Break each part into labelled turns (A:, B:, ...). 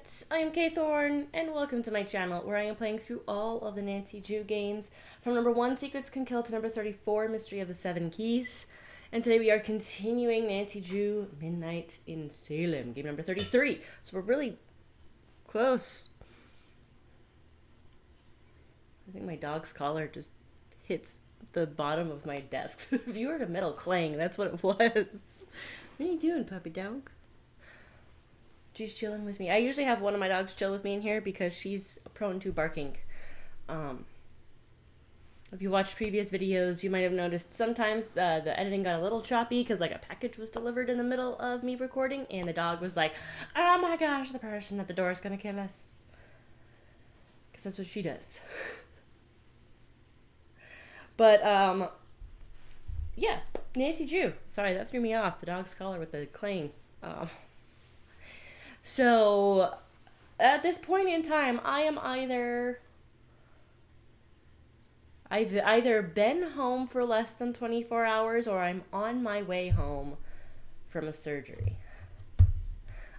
A: Internet, I am Kay Thorne, and welcome to my channel where I am playing through all of the Nancy Drew games from number 1, Secrets Can Kill, to number 34, Mystery of the Seven Keys. And today we are continuing Nancy Drew Midnight in Salem, game number 33. So we're really close. I think my dog's collar just hits the bottom of my desk. If you heard a metal clang, that's what it was. What are you doing, puppy dog? She's chilling with me. I usually have one of my dogs chill with me in here because she's prone to barking. If you watched previous videos, you might have noticed sometimes the editing got a little choppy because like a package was delivered in the middle of me recording and the dog was like, oh my gosh, the person at the door is going to kill us. Because that's what she does. But, yeah, Nancy Drew. Sorry, that threw me off. The dog's collar with the clang. So, at this point in time, I've either been home for less than 24 hours or I'm on my way home from a surgery.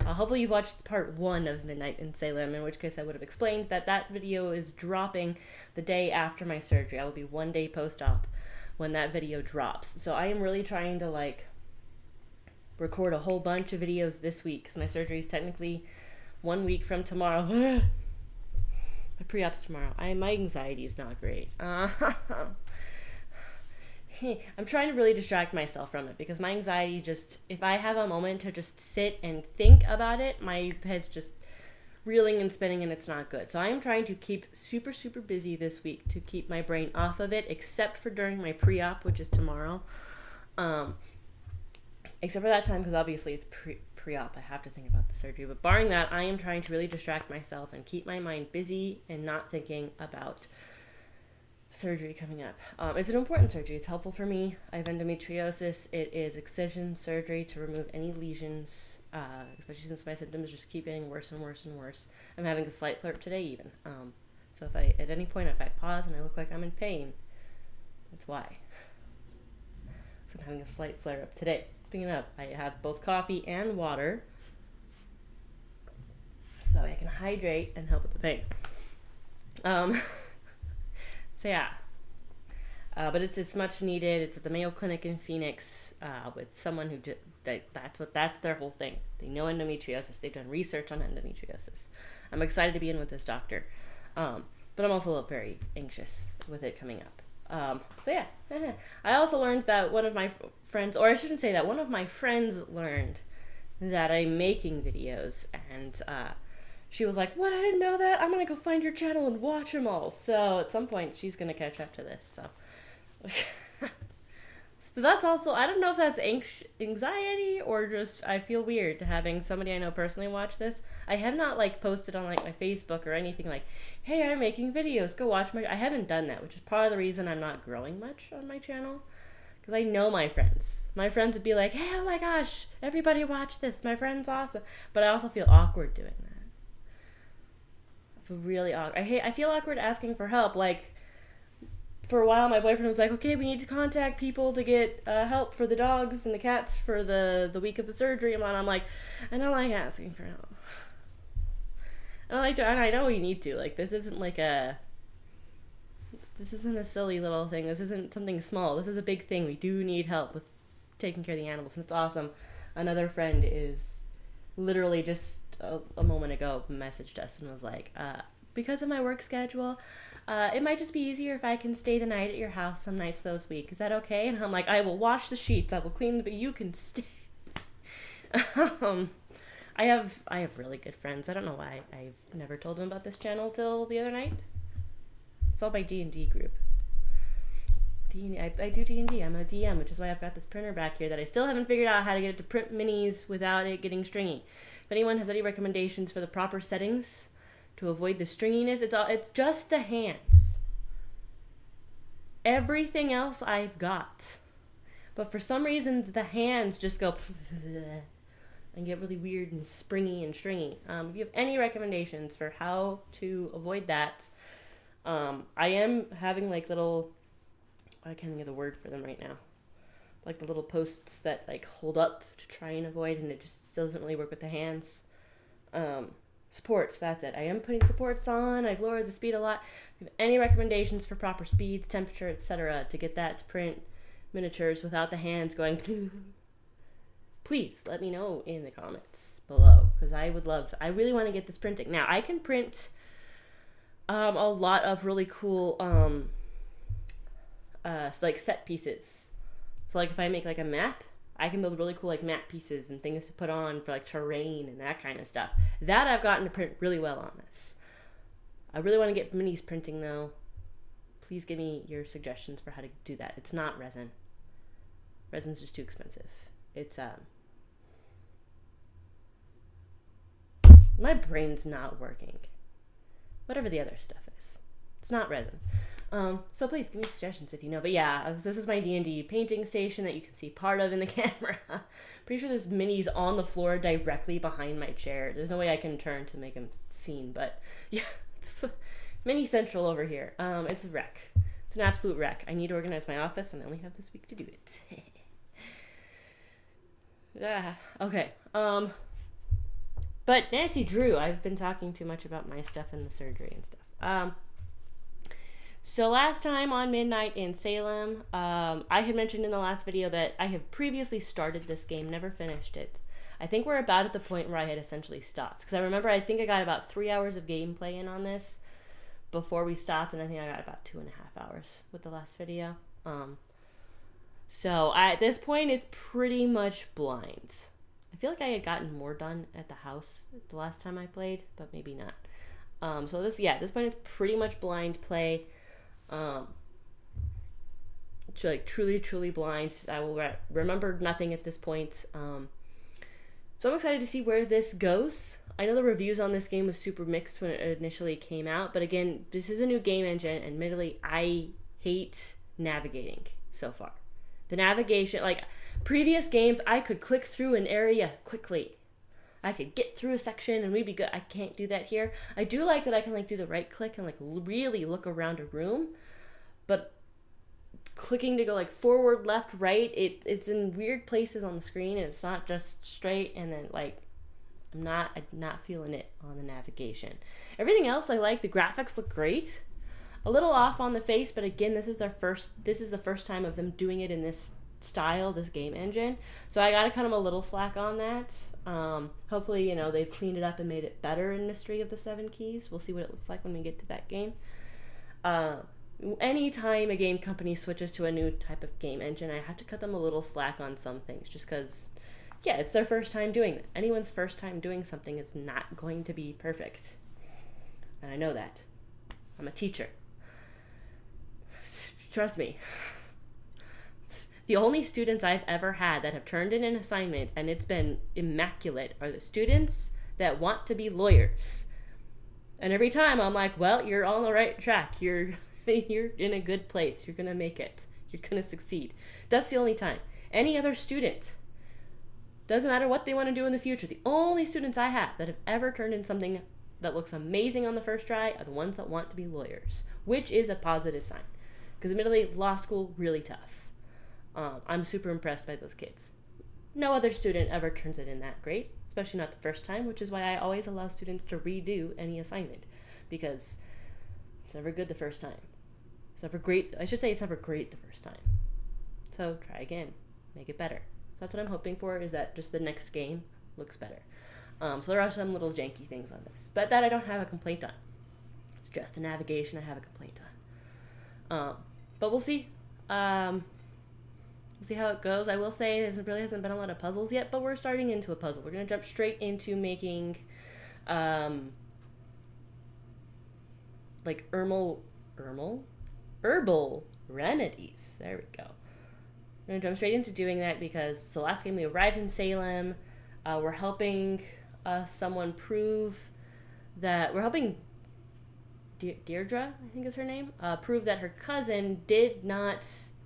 A: Hopefully you've watched part 1 of Midnight in Salem, in which case I would have explained that video is dropping the day after my surgery. I will be 1 day post-op when that video drops. So I am really trying to, record a whole bunch of videos this week because my surgery is technically 1 week from tomorrow. My pre-op's tomorrow. My anxiety is not great. I'm trying to really distract myself from it because my anxiety if I have a moment to just sit and think about it, my head's just reeling and spinning and it's not good. So I am trying to keep super, super busy this week to keep my brain off of it, except for during my pre-op, which is tomorrow. Except for that time, because obviously it's pre-op. I have to think about the surgery. But barring that, I am trying to really distract myself and keep my mind busy and not thinking about surgery coming up. It's an important surgery. It's helpful for me. I have endometriosis. It is excision surgery to remove any lesions, especially since my symptoms just keep getting worse and worse and worse. I'm having a slight flare-up today even. So if at any point if I pause and I look like I'm in pain, that's why. So I'm having a slight flare-up today. Speaking of, I have both coffee and water so I can hydrate and help with the pain. So yeah. But it's much needed. It's at the Mayo Clinic in Phoenix with someone who that's their whole thing. They know endometriosis. They've done research on endometriosis. I'm excited to be in with this doctor. But I'm also very anxious with it coming up. So yeah, I also learned that one of my friends, or I shouldn't say that, one of my friends learned that I'm making videos, and she was like, what, I didn't know that? I'm gonna go find your channel and watch them all. So at some point she's gonna catch up to this, so. So that's also, I don't know if that's anxiety or just I feel weird having somebody I know personally watch this. I have not posted on my Facebook or anything like, hey, I'm making videos, go watch I haven't done that, which is part of the reason I'm not growing much on my channel. Because I know my friends. My friends would be like, hey, oh my gosh, everybody watch this, my friend's awesome. But I also feel awkward doing that. I feel really awkward. I feel awkward asking for help, for a while, my boyfriend was like, okay, we need to contact people to get help for the dogs and the cats for the week of the surgery. And I'm like, I don't like asking for help. And I know we need to. This isn't this isn't a silly little thing. This isn't something small. This is a big thing. We do need help with taking care of the animals. And it's awesome. Another friend is literally just a moment ago messaged us and was like, because of my work schedule, it might just be easier if I can stay the night at your house some nights those weeks. Is that okay? And I'm like, I will wash the sheets, I will clean but you can stay. I have really good friends. I don't know why I've never told them about this channel till the other night. It's all my D&D group. I do D&D. I'm a DM, which is why I've got this printer back here that I still haven't figured out how to get it to print minis without it getting stringy. If anyone has any recommendations for the proper settings to avoid the stringiness, it's just the hands. Everything else I've got. But for some reason, the hands just go and get really weird and springy and stringy. If you have any recommendations for how to avoid that, I am having little, I can't think of the word for them right now. The little posts that hold up to try and avoid, and it just still doesn't really work with the hands. Supports, that's it. I am putting supports on. I've lowered the speed a lot. If you have any recommendations for proper speeds, temperature, etc. to get that to print miniatures without the hands going, please let me know in the comments below, because I really want to get this printing. Now, I can print a lot of really cool like set pieces. So like if I make like a map, I can build really cool like map pieces and things to put on for like terrain and that kind of stuff. That I've gotten to print really well on this. I really want to get minis printing though. Please give me your suggestions for how to do that. It's not resin. Resin's just too expensive. It's my brain's not working. Whatever the other stuff is. It's not resin. So please give me suggestions if you know. But yeah, this is my D&D painting station that you can see part of in the camera. Pretty sure there's minis on the floor directly behind my chair. There's no way I can turn to make them seen, but yeah, it's mini central over here. It's a wreck. It's an absolute wreck. I need to organize my office, and I only have this week to do it. Okay. But Nancy Drew, I've been talking too much about my stuff and the surgery and stuff. So last time on Midnight in Salem, I had mentioned in the last video that I have previously started this game, never finished it. I think we're about at the point where I had essentially stopped. Because I remember I think I got about 3 hours of gameplay in on this before we stopped, and I think I got about 2.5 hours with the last video. So at this point, it's pretty much blind. I feel like I had gotten more done at the house the last time I played, but maybe not. So at this point, it's pretty much blind play. Like truly blind. I will remember nothing at this point. So I'm excited to see where this goes. I know the reviews on this game was super mixed when it initially came out, but again, this is a new game engine. Admittedly, I hate navigating so far. The navigation, like previous games, I could click through an area quickly. I could get through a section and we'd be good. I can't do that here. I do like that I can like do the right click and like really look around a room, but clicking to go like forward, left, right, it's in weird places on the screen, and it's not just straight. And then like I'm not feeling it on the navigation. Everything else I like. The graphics look great. A little off on the face, but again, this is the first time of them doing it in this style, this game engine. So I gotta cut them a little slack on that. Hopefully, they've cleaned it up and made it better in Mystery of the Seven Keys. We'll see what it looks like when we get to that game. Anytime a game company switches to a new type of game engine, I have to cut them a little slack on some things, just because, yeah, it's their first time doing it. Anyone's first time doing something is not going to be perfect. And I know that. I'm a teacher. Trust me. The only students I've ever had that have turned in an assignment and it's been immaculate are the students that want to be lawyers. And every time I'm like, well, you're on the right track. You're in a good place. You're going to make it. You're going to succeed. That's the only time. Any other student, doesn't matter what they want to do in the future, the only students I have that have ever turned in something that looks amazing on the first try are the ones that want to be lawyers, which is a positive sign. Because admittedly, law school, really tough. I'm super impressed by those kids. No other student ever turns it in that great, especially not the first time, which is why I always allow students to redo any assignment, because it's never good the first time. It's never great. I should say it's never great the first time. So try again. Make it better. So that's what I'm hoping for, is that just the next game looks better. So there are some little janky things on this, but that I don't have a complaint on. It's just the navigation I have a complaint on. But we'll see. We'll see how it goes. I will say there really hasn't been a lot of puzzles yet, but we're starting into a puzzle. We're going to jump straight into making like herbal remedies. There we go. We're going to jump straight into doing that because the last game we arrived in Salem. We're helping someone prove that... We're helping Deirdre, I think is her name, prove that her cousin did not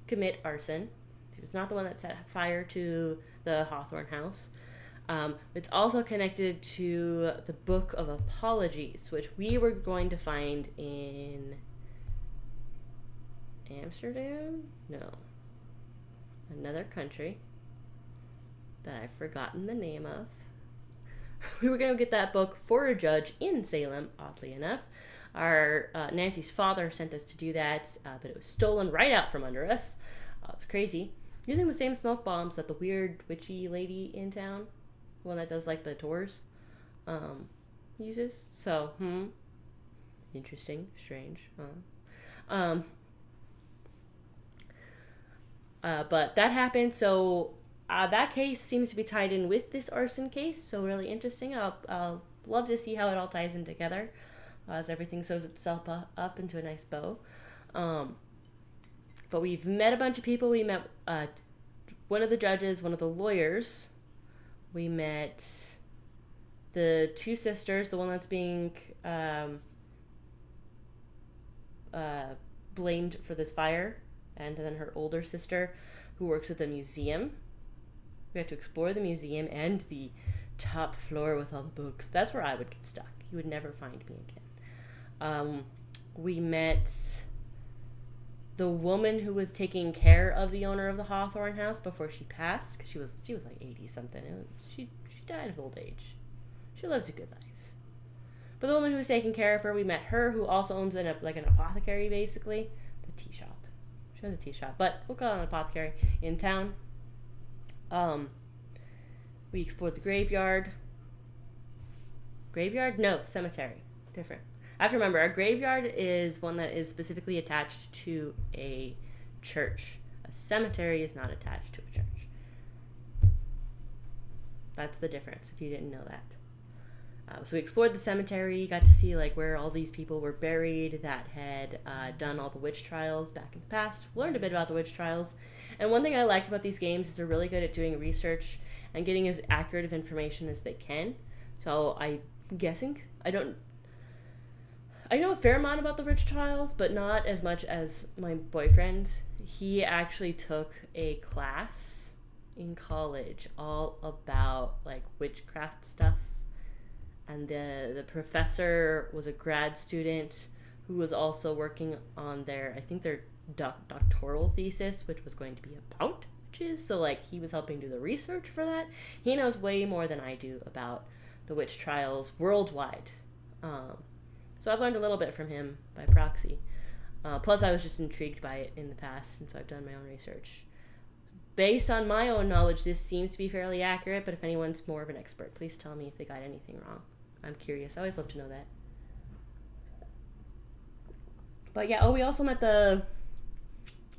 A: commit arson. She was not the one that set fire to the Hawthorne house. It's also connected to the Book of Apologies, which we were going to find in Amsterdam? No. Another country that I've forgotten the name of. We were going to get that book for a judge in Salem, oddly enough. Our Nancy's father sent us to do that, but it was stolen right out from under us. It was crazy. Using the same smoke bombs that the weird witchy lady in town, the one that does like the tours, uses. So, interesting, strange. But that happened. So that case seems to be tied in with this arson case. So really interesting. I'll love to see how it all ties in together. As everything sews itself up into a nice bow. But we've met a bunch of people. We met one of the judges, one of the lawyers. We met the two sisters, the one that's being blamed for this fire, and then her older sister who works at the museum. We had to explore the museum and the top floor with all the books. That's where I would get stuck. You would never find me again. We met the woman who was taking care of the owner of the Hawthorne house before she passed, because she was like 80 something. She died of old age. She lived a good life. But the woman who was taking care of her, we met her, who also owns an apothecary, basically. The tea shop. She owns a tea shop, but we'll call it an apothecary in town. We explored the graveyard. Graveyard? No, cemetery. Different. I have to remember, our graveyard is one that is specifically attached to a church. A cemetery is not attached to a church. That's the difference, if you didn't know that. So we explored the cemetery, got to see like where all these people were buried that had done all the witch trials back in the past. Learned a bit about the witch trials. And one thing I like about these games is they're really good at doing research and getting as accurate of information as they can. So I'm guessing, I know a fair amount about the witch trials, but not as much as my boyfriend. He actually took a class in college all about like witchcraft stuff. And the professor was a grad student who was also working on their doctoral thesis, which was going to be about witches. So like he was helping do the research for that. He knows way more than I do about the witch trials worldwide. So I've learned a little bit from him by proxy. Plus I was just intrigued by it in the past, and so I've done my own research. Based on my own knowledge, this seems to be fairly accurate, but if anyone's more of an expert, please tell me if they got anything wrong. I'm curious. I always love to know that. But yeah, we also met I'm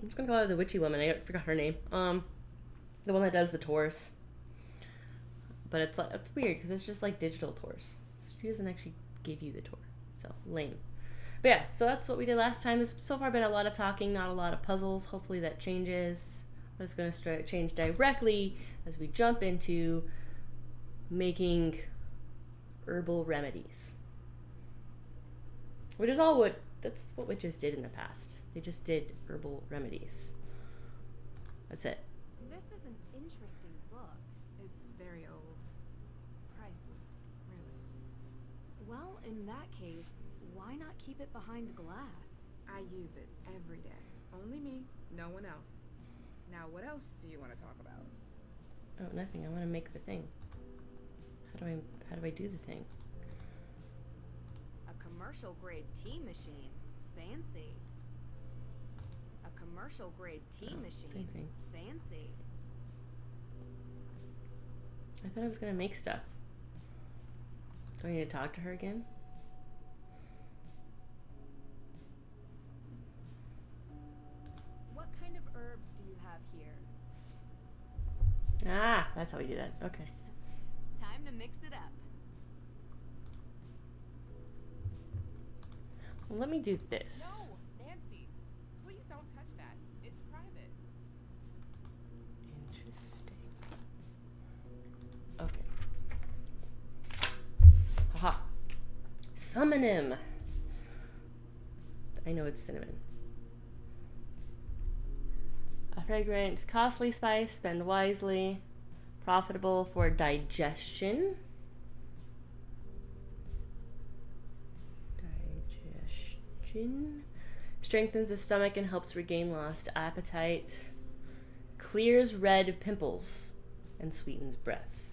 A: just going to call her the witchy woman. I forgot her name. The one that does the tours. But it's weird because it's just like digital tours. She doesn't actually give you the tour. So, lame. But yeah, so that's what we did last time. There's so far been a lot of talking, not a lot of puzzles. Hopefully that changes. But it's going to change directly as we jump into making herbal remedies. Which is that's what witches did in the past. They just did herbal remedies. That's it.
B: This is an interesting book.
C: It's very old. Priceless, really.
B: Well, in that case, why not keep it behind glass?
C: I use it every day. Only me, no one else. Now, what else do you want to talk about?
A: Oh, nothing. I want to make the thing. How do I do the thing?
B: A commercial grade tea machine. Fancy. A commercial grade tea machine.
A: Same thing.
B: Fancy.
A: I thought I was going to make stuff. Do I need to talk to her again?
B: What kind of herbs do you have here?
A: Ah, that's how we do that. Okay.
B: Time to mix it up.
A: Well, let me do this.
C: No, Nancy. Please don't touch that. It's private.
A: Interesting. Okay. Haha. Summon him. I know it's cinnamon. A fragrant, costly spice, spend wisely. Profitable for digestion. Strengthens the stomach and helps regain lost appetite. Clears red pimples and sweetens breath.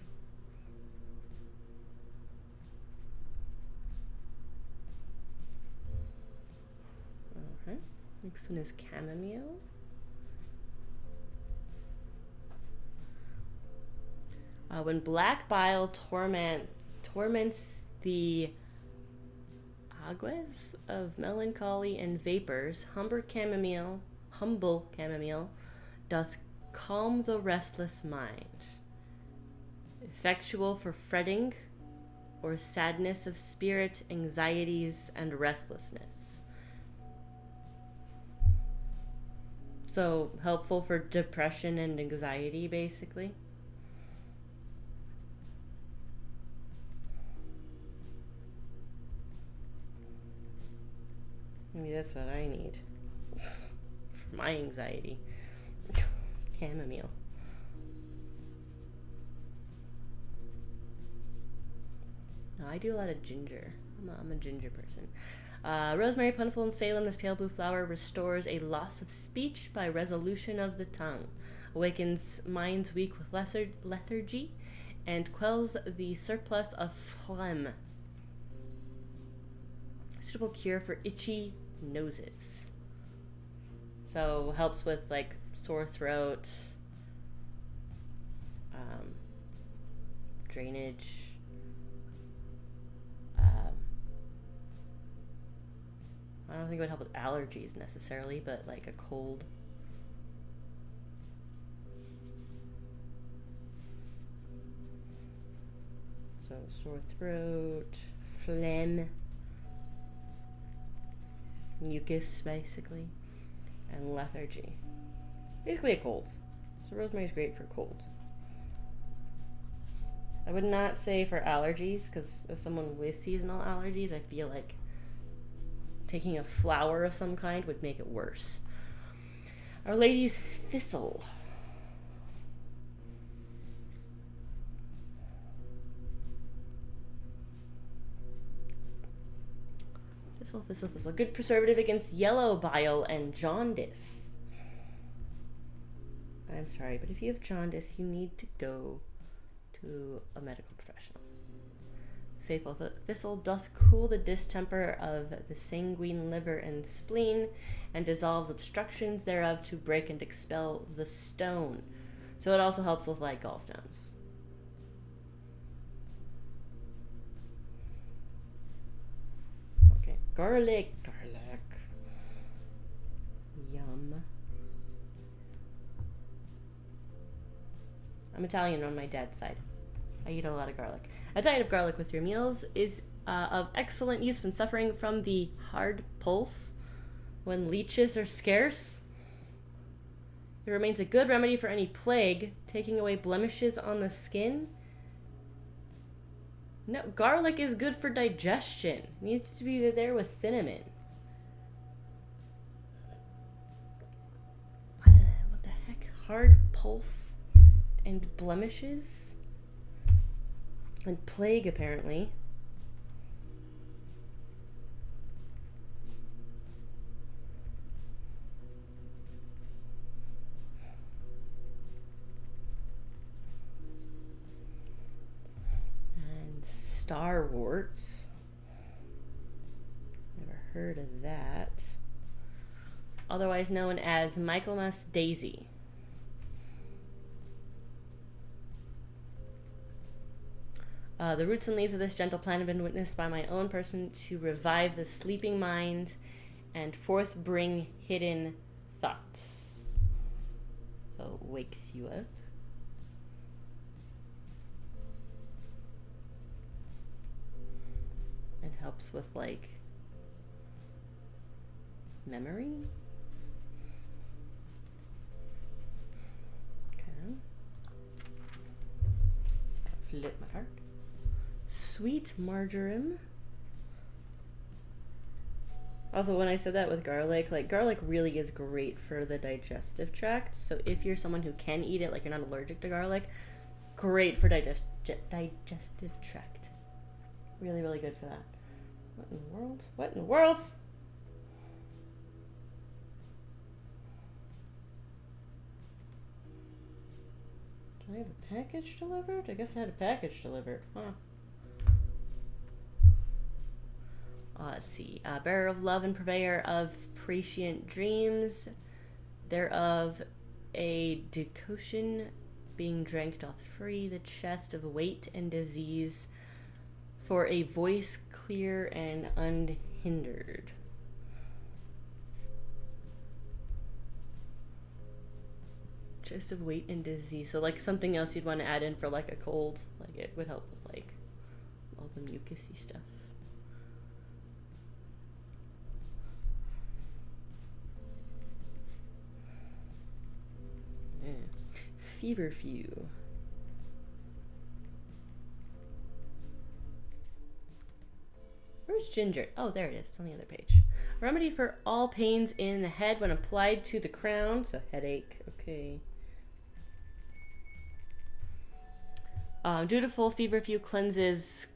A: Next one is chamomile. When black bile torments the aguas of melancholy and vapors, humble chamomile doth calm the restless mind. Effectual for fretting or sadness of spirit, anxieties, and restlessness. So helpful for depression and anxiety, basically. Maybe that's what I need for my anxiety. Chamomile. No, I do a lot of ginger. I'm a ginger person. Rosemary, plentiful in Salem, this pale blue flower restores a loss of speech by resolution of the tongue, awakens minds weak with lethargy, and quells the surplus of phlegm. Suitable cure for itchy noses. So helps with like sore throat, drainage. I don't think it would help with allergies necessarily, but like a cold. So sore throat, phlegm, mucus basically, and lethargy. Basically a cold. So rosemary's great for cold. I would not say for allergies, because as someone with seasonal allergies, I feel like taking a flower of some kind would make it worse. Our Lady's Thistle. Thistle. Good preservative against yellow bile and jaundice. I'm sorry, but if you have jaundice, you need to go to a medical professional. Faithful thistle doth cool the distemper of the sanguine liver and spleen, and dissolves obstructions thereof to break and expel the stone. So it also helps with like gallstones. Okay, garlic. Yum. I'm Italian on my dad's side. I eat a lot of garlic. A diet of garlic with your meals is of excellent use when suffering from the hard pulse, when leeches are scarce. It remains a good remedy for any plague, taking away blemishes on the skin. No, garlic is good for digestion. It needs to be there with cinnamon. What the heck? Hard pulse and blemishes? And plague, apparently. And starwort. Never heard of that. Otherwise known as Michaelmas daisy. The roots and leaves of this gentle plant have been witnessed by my own person to revive the sleeping mind and forth bring hidden thoughts. So it wakes you up. And helps with like memory. Okay. Flip my card. Sweet marjoram. Also, when I said that with garlic, like garlic really is great for the digestive tract. So if you're someone who can eat it, like you're not allergic to garlic, great for digestive tract. Really, really good for that. What in the world? What in the world? Do I have a package delivered? I guess I had a package delivered. Huh. Let's see. Bearer of love and purveyor of prescient dreams thereof, a decoction being drank doth free the chest of weight and disease, for a voice clear and unhindered. Chest of weight and disease. So like something else you'd want to add in for like a cold. Like it would help with like all the mucusy stuff. Yeah. Feverfew. Where's ginger? Oh, there it is. It's on the other page. Remedy for all pains in the head when applied to the crown. So headache. Okay. Dutiful feverfew cleanses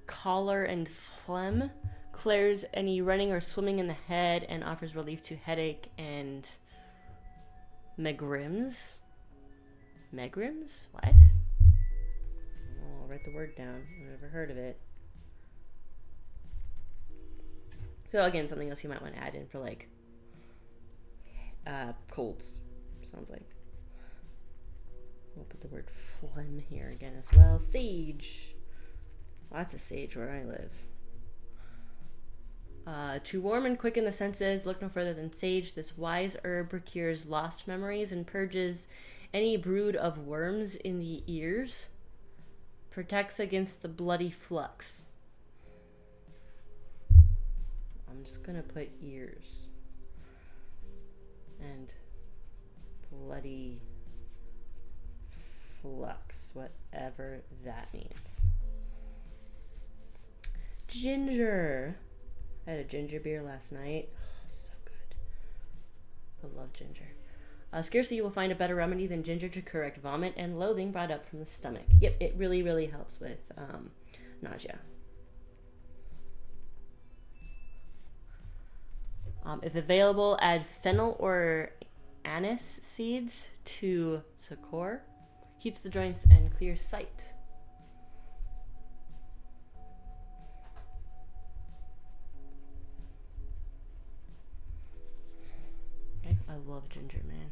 A: choler and phlegm, clears any running or swimming in the head, and offers relief to headache and megrims. Megrims? What? Oh, I'll write the word down. I've never heard of it. So again, something else you might want to add in for like colds. Sounds like. We'll put the word phlegm here again as well. Sage. Lots of sage where I live. To warm and quicken the senses, look no further than sage. This wise herb procures lost memories and purges any brood of worms in the ears. Protects against the bloody flux. I'm just gonna put ears. And bloody flux, whatever that means. Ginger. I had a ginger beer last night. Oh, so good. I love ginger. Scarcely you will find a better remedy than ginger to correct vomit and loathing brought up from the stomach. Yep, it really, really helps with nausea. If available, add fennel or anise seeds to succor. Heats the joints and clears sight. Okay, I love ginger, man.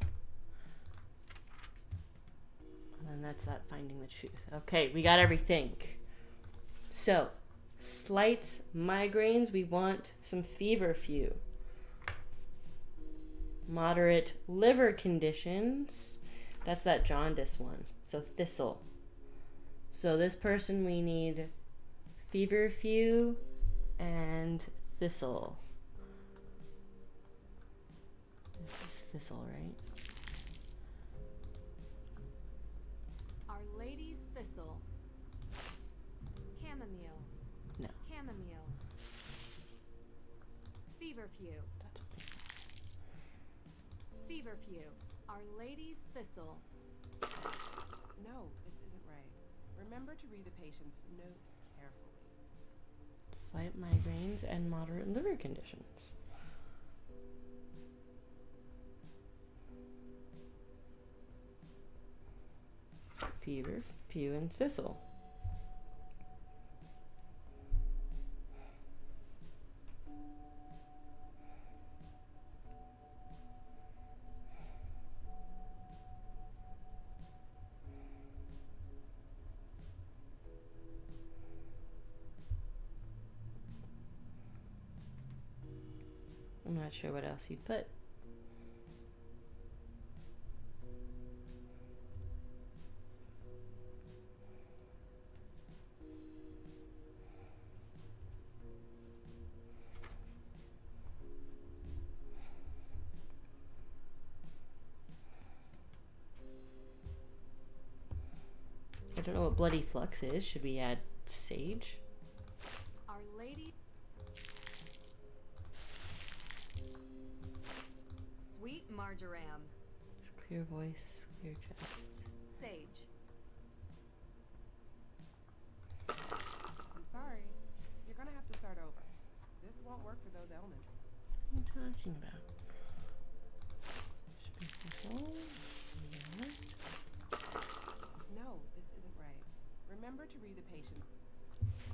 A: And then that's that finding the truth. Okay, we got everything. So, slight migraines, we want some feverfew. Moderate liver conditions, that's that jaundice one. So thistle. So this person, we need feverfew and thistle. This is thistle, right?
B: Our Lady's Thistle. Chamomile.
A: No.
B: Chamomile. Feverfew.
A: That's
B: Feverfew. Our Lady's Thistle.
D: No, this isn't right. Remember to read the patient's note carefully.
A: slight migraines and moderate liver conditions. Fever, few, and thistle. I'm not sure what else you'd put. I don't know what bloody flux is. Should we add sage?
B: Our Lady. Sweet marjoram.
A: Just clear voice, clear chest.
B: Sage.
D: I'm sorry. You're gonna have to start over. This won't work for those ailments.
A: What are you talking about? Should be thistle. Yeah.
D: No, this isn't right. Remember to read the patient.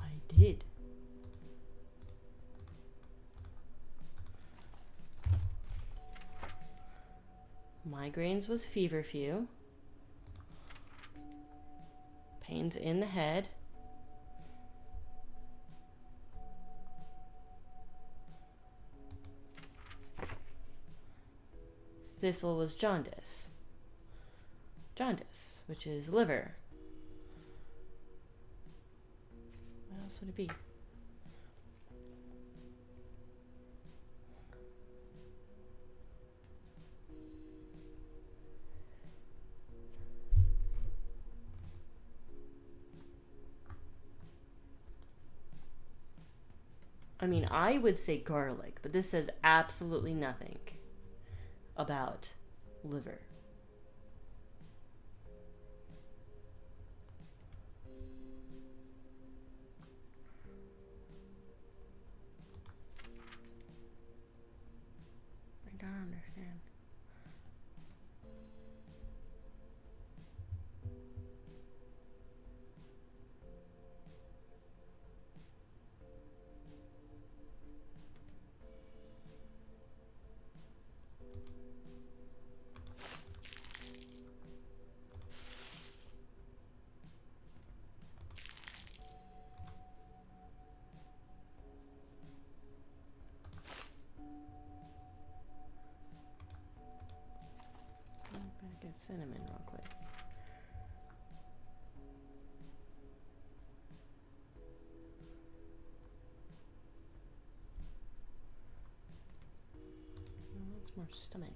A: I did. Migraines was feverfew. Pains in the head. Thistle was jaundice. Jaundice, which is liver. What else would it be? I mean, I would say garlic, but this says absolutely nothing about liver. I don't understand. Back at cinnamon real quick. That's more stomach.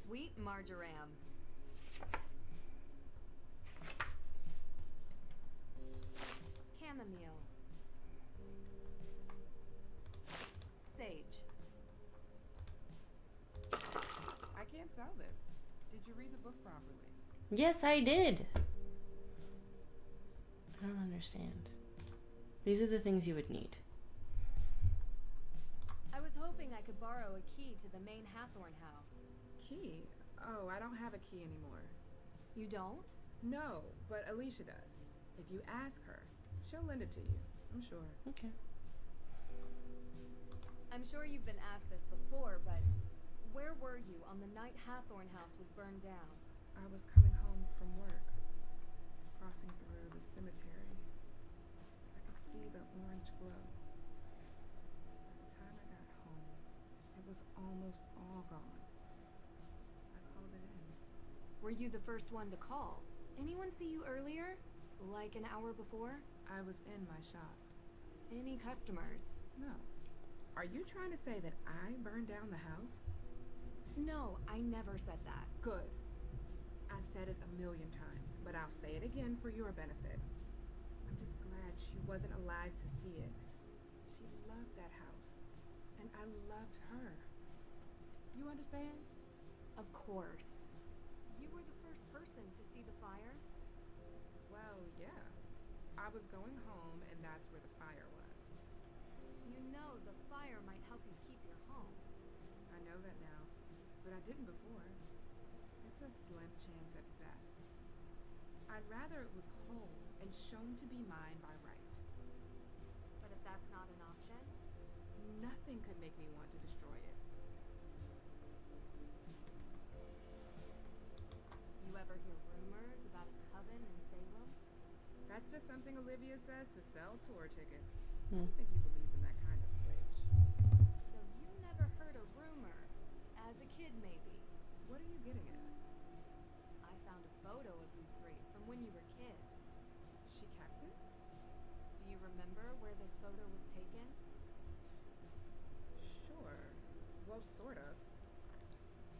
B: Sweet marjoram. Chamomile. Sage.
D: I can't sell this. Did you read the book properly?
A: Yes, I did. I don't understand. These are the things you would need.
B: I was hoping I could borrow a key to the main Hathorn house.
C: Key? Oh, I don't have a key anymore.
B: You don't?
C: No, but Alicia does. If you ask her, she'll lend it to you, I'm sure.
A: Okay.
B: I'm sure you've been asked this before, but where were you on the night Hathorn house was burned down?
C: I was coming home from work, crossing through the cemetery. I could see the orange glow. By the time I got home, it was almost all gone. I called it in.
B: Were you the first one to call? Anyone see you earlier? Like an hour before?
C: I was in my shop.
B: Any customers?
C: No. Are you trying to say that I burned down the house?
B: No, I never said that.
C: Good. I've said it a million times, but I'll say it again for your benefit. I'm just glad she wasn't alive to see it. She loved that house, and I loved her. You understand?
B: Of course. You were the first person to see the fire?
C: Well, yeah. I was going home, and that's where the fire was.
B: You know the fire might help you keep your home.
C: I know that now, but I didn't before. It's a slim chance at best. I'd rather it was whole and shown to be mine by right.
B: But if that's not an option?
C: Nothing could make me want to destroy it.
B: You ever hear rumors about a coven in Salem?
C: That's just something Olivia says to sell tour tickets. I
A: Hmm.
C: don't think you believe in that kind of witch.
B: So you never heard a rumor? As a kid, maybe.
C: What are you getting at?
B: I found a photo of you three from when you were kids.
C: She kept it?
B: Do you remember where this photo was taken?
C: Sure. Well, sort of.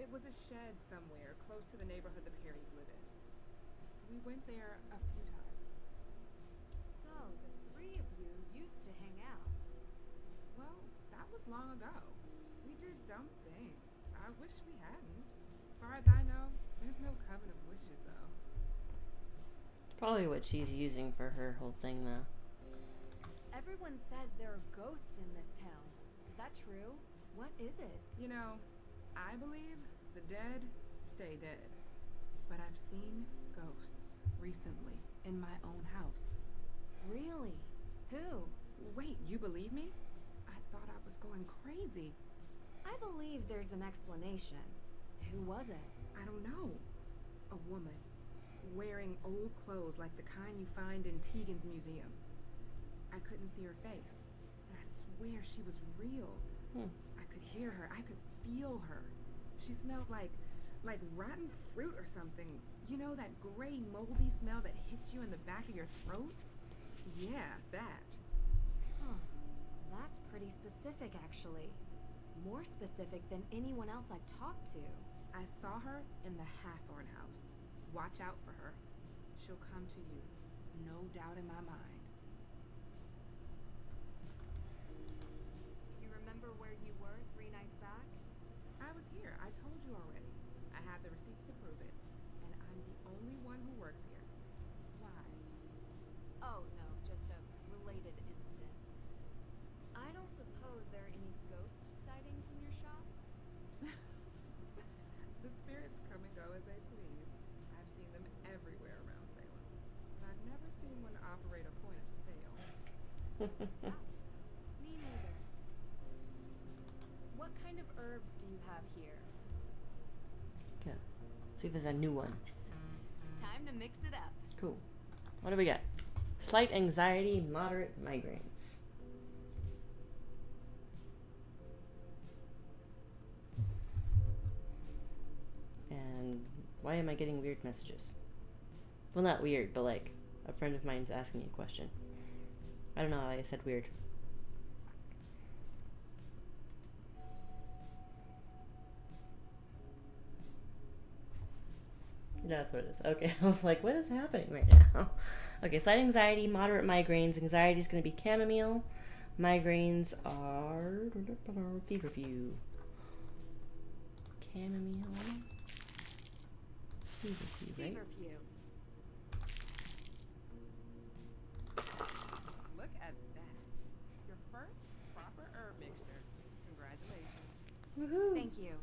C: It was a shed somewhere close to the neighborhood the Perrys live in. We went there a few times.
B: So the three of you used to hang out.
C: Well, that was long ago. We did dumb things. I wish we hadn't. As far as I know, there's no coven of wishes, though.
A: Probably what she's using for her whole thing, though.
B: Everyone says there are ghosts in this town. Is that true? What is it?
C: You know, I believe the dead stay dead. But I've seen ghosts recently in my own house.
B: Really? Who?
C: Wait, you believe me? I thought I was going crazy.
B: I believe there's an explanation. Who was it?
C: I don't know. A woman, wearing old clothes like the kind you find in Tegan's museum. I couldn't see her face, and I swear she was real. I could hear her. I could feel her. She smelled like rotten fruit or something. You know, that gray, moldy smell that hits you in the back of your throat? Yeah, that.
B: Huh. That's pretty specific, actually. More specific than anyone else I've talked to.
C: I saw her in the Hathorn house. Watch out for her. She'll come to you. No doubt in my mind.
B: You remember where you were 3 nights back?
C: I was here. I told you already. I have the receipts to prove it. And I'm the only one who works here. Why?
B: Oh, no, just a related incident. I don't suppose there are any ghost sightings in your shop?
C: The spirits come and go as they please. I've seen them everywhere around Salem. But I've never seen one operate a point of sale.
B: Me neither. What kind of herbs do you have here?
A: Yeah. See if there's a new one.
B: Time to mix it up.
A: Cool. What do we got? Slight anxiety, moderate migraines. And why am I getting weird messages? Well, not weird, but like a friend of mine's asking me a question. I don't know why I said weird. That's what it is. Okay, I was like, what is happening right now? Okay, slight anxiety, moderate migraines. Anxiety is going to be chamomile. Migraines are feverfew. Chamomile. Feverfew, right?
B: Feverfew.
D: Look at that. Your first proper herb mixture. Congratulations.
A: Woohoo!
B: Thank you.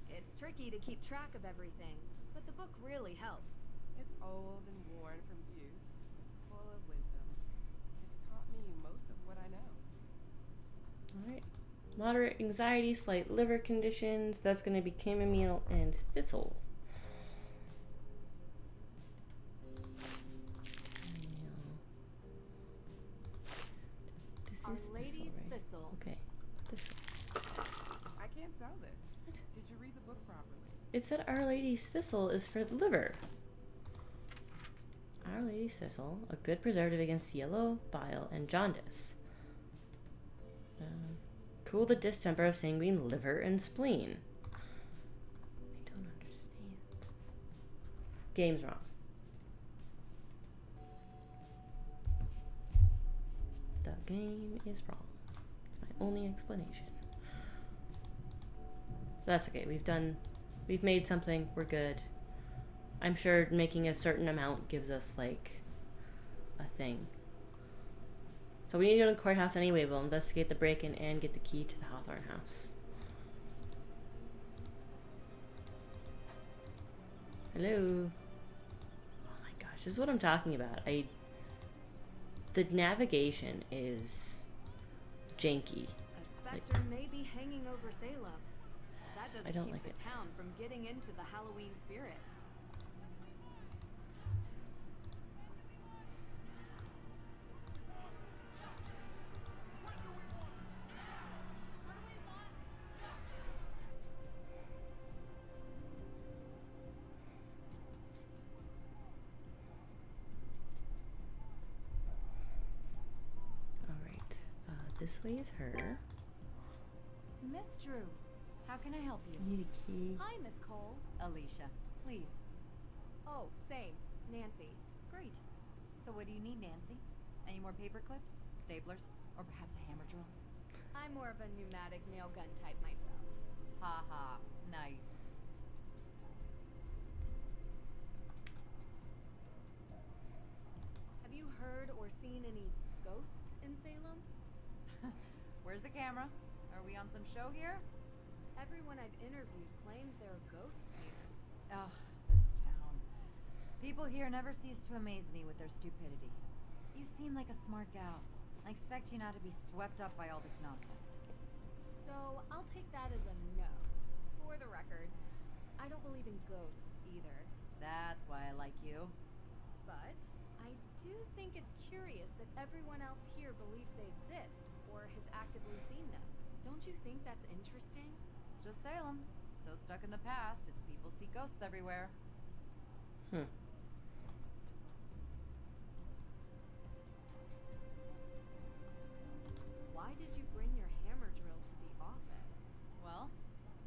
B: It's tricky to keep track of everything, but the book really helps.
D: It's old and worn from use, but full of wisdom. It's taught me most of what I know.
A: Alright. Moderate anxiety, slight liver conditions. That's going to be chamomile and thistle. This
B: Our
A: is
B: Lady's
A: thistle, right?
B: Thistle.
A: Okay. Thistle.
D: I can't sell this. Did you read the book properly?
A: It said Our Lady's Thistle is for the liver. Our Lady's Thistle, a good preservative against yellow bile and jaundice. Cool the distemper of sanguine liver and spleen. I don't understand. Game's wrong. The game is wrong. It's my only explanation. That's okay. We've made something. We're good. I'm sure making a certain amount gives us like a thing. So we need to go to the courthouse anyway. We'll investigate the break-in and get the key to the Hawthorne house. Hello. Oh my gosh, this is what I'm talking about. The navigation is janky.
B: A specter may be hanging over Salem. That
A: I
B: doesn't
A: don't
B: keep
A: like
B: the
A: it.
B: town from getting into the Halloween spirit.
A: Alright, this way is her.
E: Miss Drew, how can I help you?
A: I need a key.
B: Hi, Miss Cole.
E: Alicia, please.
B: Oh, same. Nancy.
E: Great. So what do you need, Nancy? Any more paper clips, staplers, or perhaps a hammer drill?
B: I'm more of a pneumatic nail gun type myself.
E: Ha ha, nice.
B: Have you heard or seen any ghosts in Salem?
E: Where's the camera? Are we on some show here?
B: Everyone I've interviewed claims there are ghosts here.
E: Ugh, this town. People here never cease to amaze me with their stupidity. You seem like a smart gal. I expect you not to be swept up by all this nonsense.
B: So I'll take that as a no. For the record, I don't believe in ghosts either.
E: That's why I like you.
B: But I do think it's curious that everyone else here believes they exist or has actively seen them. Don't you think that's interesting?
E: It's just Salem. So stuck in the past, its people see ghosts everywhere.
B: Why did you bring your hammer drill to the office?
E: Well,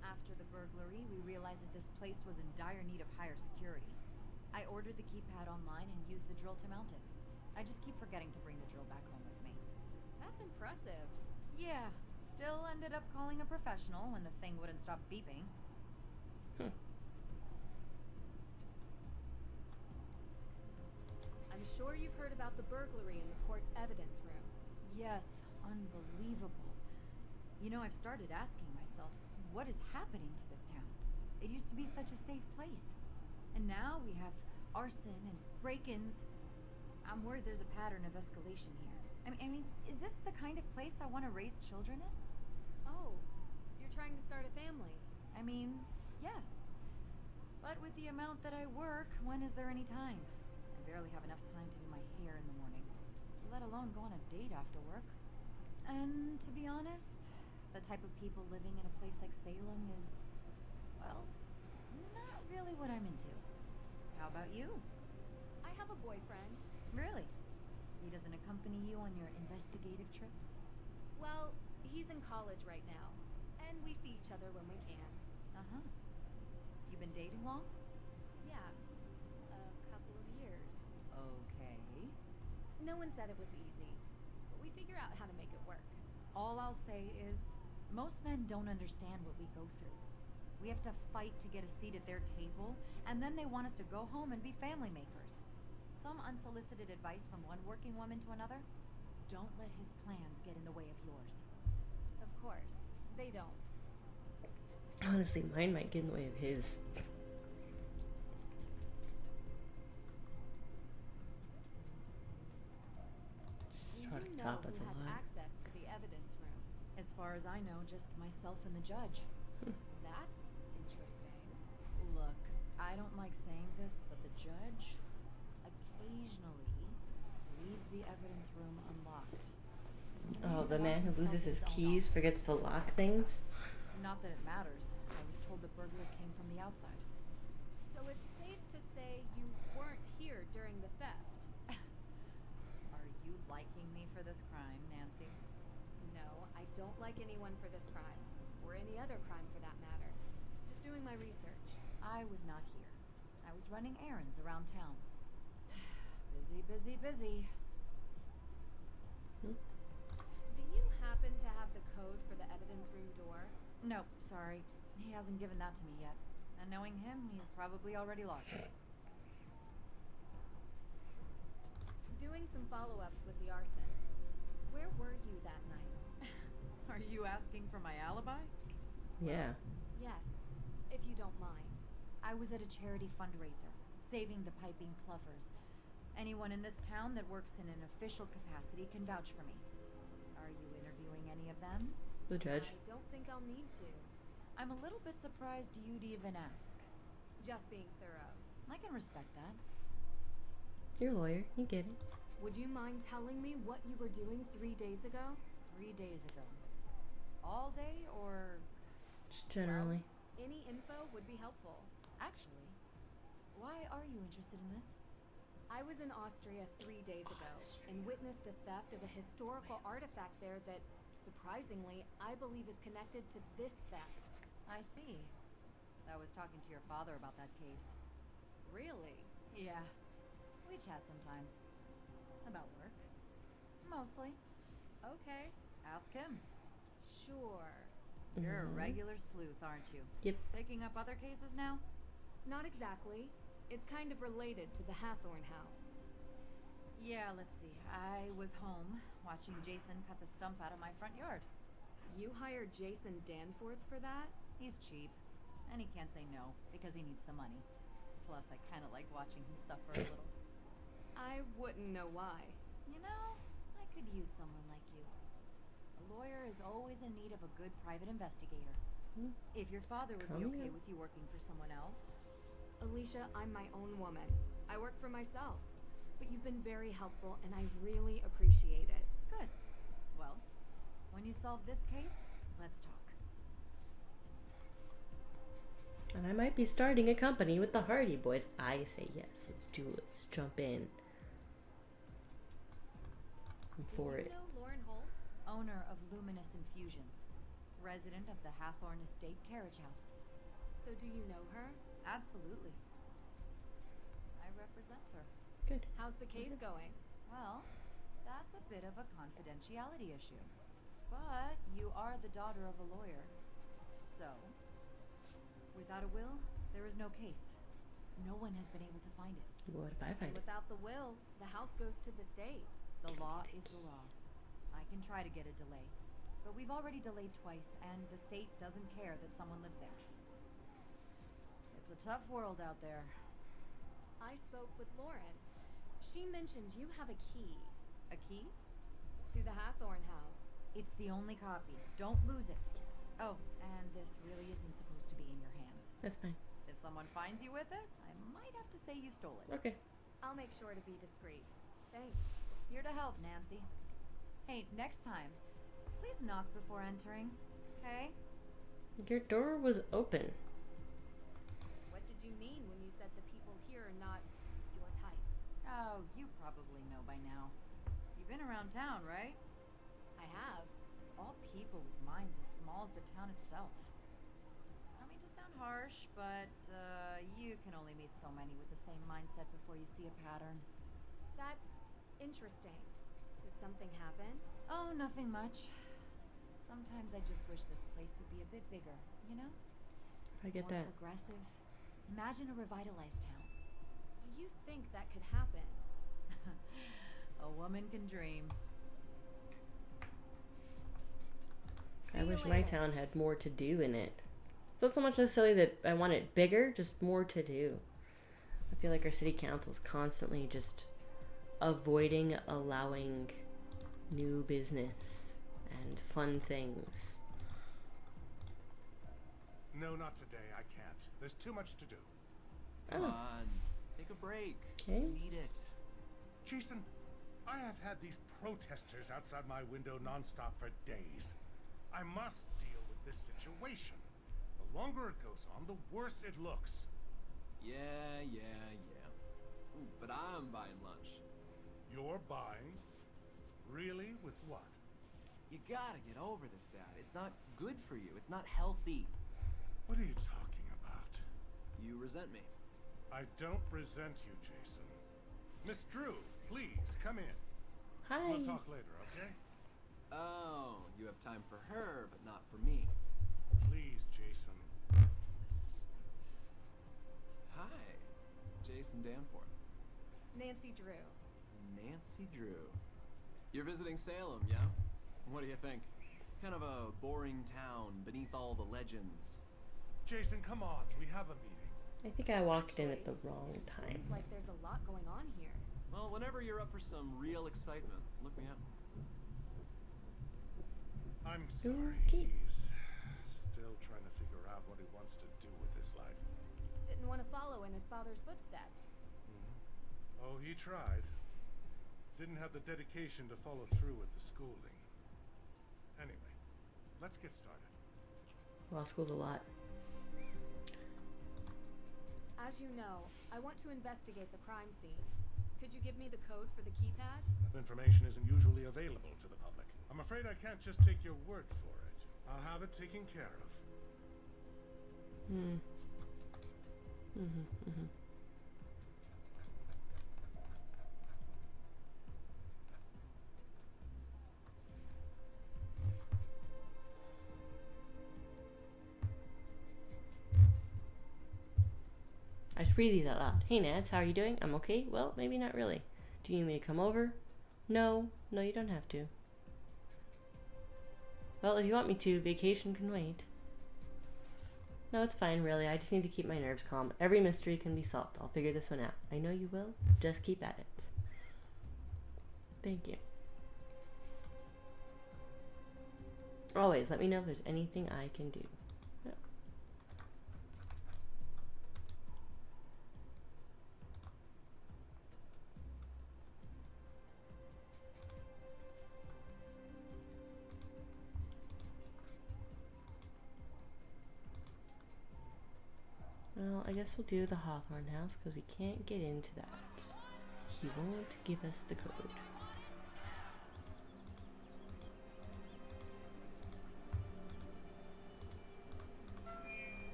E: after the burglary, we realized that this place was in dire need of higher security. I ordered the keypad online and used the drill to mount it. I just keep forgetting to bring the drill back home with me.
B: That's impressive.
E: Yeah, still ended up calling a professional when the thing wouldn't stop beeping.
B: I'm sure you've heard about the burglary in the court's evidence room.
E: Yes, unbelievable. You know, I've started asking myself, what is happening to this town? It used to be such a safe place. And now we have arson and break-ins. I'm worried there's a pattern of escalation here. I mean, is this the kind of place I want to raise children in?
B: Oh, you're trying to start a family.
E: I mean, yes. But with the amount that I work, when is there any time? I barely have enough time to do my hair in the morning, let alone go on a date after work. And to be honest, the type of people living in a place like Salem is, well, not really what I'm into. How about you?
B: I have a boyfriend.
E: Really? He doesn't accompany you on your investigative trips?
B: Well, he's in college right now, and we see each other when we can.
E: Uh-huh. You been dating long?
B: Yeah, a couple of years.
E: Okay.
B: No one said it was easy, but we figure out how to make it work.
E: All I'll say is, most men don't understand what we go through. We have to fight to get a seat at their table, and then they want us to go home and be family makers. Some unsolicited advice from one working woman to another? Don't let his plans get in the way of yours.
B: Of course, they don't.
A: Honestly, mine might get in the way of his.
B: Do
A: Truck
B: you know
A: top,
B: who
A: that's a
B: has
A: lot.
B: access to the evidence room?
E: As far as I know, just myself and the judge.
B: That's interesting.
E: Look, I don't like saying this, but the judge occasionally leaves the evidence room unlocked.
A: Oh,
E: He
A: the man who
E: locked
A: loses his
E: himself in own
A: keys
E: office.
A: forgets to lock things?
E: Not that it matters. I was told the burglar came from the outside.
B: So it's safe to say you weren't here during the theft?
E: Are you liking me for this crime, Nancy?
B: No, I don't like anyone for this crime, or any other crime for that matter. Just doing my research.
E: I was not here. I was running errands around town. Busy, busy, busy.
B: Do you happen to have the code for the evidence room door?
E: Nope, sorry. He hasn't given that to me yet. And knowing him, he's probably already lost it.
B: Doing some follow-ups with the arson. Where were you that night?
E: Are you asking for my alibi?
A: Yeah.
B: Yes, if you don't mind.
E: I was at a charity fundraiser, saving the piping plovers. Anyone in this town that works in an official capacity can vouch for me. Are you interviewing any of them?
A: The judge.
B: I don't think I'll need to.
E: I'm a little bit surprised you'd even ask.
B: Just being thorough.
E: I can respect that.
A: You're a lawyer. You get it.
B: Would you mind telling me what you were doing 3 days ago?
E: 3 days ago. All day or...
A: Just generally.
B: Any info would be helpful.
E: Actually, why are you interested in this?
B: I was in Austria 3 days ago and witnessed a theft of a historical artifact there that, surprisingly, I believe is connected to this theft.
E: I see. I was talking to your father about that case.
B: Really?
E: Yeah. We chat sometimes. About work. Mostly.
B: Okay.
E: Ask him.
B: Sure.
E: You're a
A: Mhm.
E: regular sleuth, aren't you?
A: Yep.
E: Picking up other cases now?
B: Not exactly. It's kind of related to the Hathorn house.
E: Yeah, let's see. I was home watching Jason cut the stump out of my front yard.
B: You hired Jason Danforth for that?
E: He's cheap, and he can't say no because he needs the money. Plus, I kind of like watching him suffer a little.
B: I wouldn't know why.
E: You know, I could use someone like you. A lawyer is always in need of a good private investigator. If your father would be
A: Coming
E: okay
A: up.
E: with you working for someone else.
B: Alicia, I'm my own woman. I work for myself. But you've been very helpful, and I really appreciate it.
E: Good. Well, when you solve this case, let's talk.
A: And I might be starting a company with the Hardy Boys. I say yes. Let's do it. Let's jump in. I'm for
B: Do
A: it.
B: you know Lauren Holt?
E: Owner of Luminous Infusions. Resident of the Hathorn Estate Carriage House.
B: So do you know her?
E: Absolutely. I represent her.
A: Good.
B: How's the case going?
E: Well, that's a bit of a confidentiality issue. But you are the daughter of a lawyer. So, without a will, there is no case. No one has been able to find it.
A: What if I find it?
B: Without the will, the house goes to the state.
E: The law is the law. I can try to get a delay. But we've already delayed twice, and the state doesn't care that someone lives there. It's a tough world out there.
B: I spoke with Lauren. She mentioned you have a key
E: A key?
B: to the Hathorn house.
E: It's the only copy. Don't lose it. Oh, and this really isn't supposed to be in your hands.
A: That's fine.
E: If someone finds you with it, I might have to say you stole it.
A: Okay.
B: I'll make sure to be discreet. Thanks.
E: Here to help, Nancy. Hey, next time, please knock before entering, okay?
A: Your door was open.
B: What did you mean when you said the people here are not your type?
E: Oh, you probably know by now. You've been around town, right?
B: I have.
E: It's all people with minds as small as the town itself. I don't mean to sound harsh, but you can only meet so many with the same mindset before you see a pattern.
B: That's interesting. Did something happen?
E: Oh, nothing much. Sometimes I just wish this place would be a bit bigger, you know?
A: I get
E: More
A: that.
E: progressive. Imagine a revitalized town.
B: Do you think that could happen?
E: A woman can dream.
A: I
B: See you
A: wish my
B: later.
A: town had more to do in it. It's not so much necessarily that I want it bigger, just more to do. I feel like our city council's constantly just avoiding allowing new business and fun things.
F: No, not today. I can't. There's too much to do.
G: Come
A: Oh.
G: on, take a break.
A: Okay.
G: You need it.
F: Jason, I have had these protesters outside my window nonstop for days. I must deal with this situation. The longer it goes on, the worse it looks.
G: Yeah. Ooh, but I'm buying lunch.
F: You're buying? Really? With what?
G: You gotta get over this, Dad. It's not good for you. It's not healthy.
F: What are you talking about?
G: You resent me.
F: I don't resent you, Jason. Miss Drew, please, come in.
A: Hi.
F: We'll talk later, okay?
G: Oh, you have time for her, but not for me.
F: Please, Jason.
G: Hi, Jason Danforth.
B: Nancy Drew.
G: Nancy Drew. You're visiting Salem, yeah? What do you think? Kind of a boring town beneath all the legends.
F: Jason, come on. We have a meeting.
A: I think I walked in at the wrong time.
B: Seems like there's a lot going on here.
G: Well, whenever you're up for some real excitement, look me up.
F: I'm sorry.
A: Okay.
F: He's still trying to figure out what he wants to do with his life.
B: Didn't want to follow in his father's footsteps.
F: Oh, he tried. Didn't have the dedication to follow through with the schooling. Anyway, let's get started.
A: Law school's a lot.
B: As you know, I want to investigate the crime scene. Could you give me the code for the keypad?
F: That information isn't usually available to the public. I'm afraid I can't just take your word for it. I'll have it taken care of.
A: I should breathe these out loud. Hey Nance, how are you doing? I'm okay. Well, maybe not really. Do you need me to come over? No, you don't have to. Well, if you want me to, vacation can wait. No, it's fine, really. I just need to keep my nerves calm. Every mystery can be solved. I'll figure this one out. I know you will. Just keep at it. Thank you. Always let me know if there's anything I can do. Yep. Well, I guess we'll do the Hawthorne house because we can't get into that. He won't give us the code.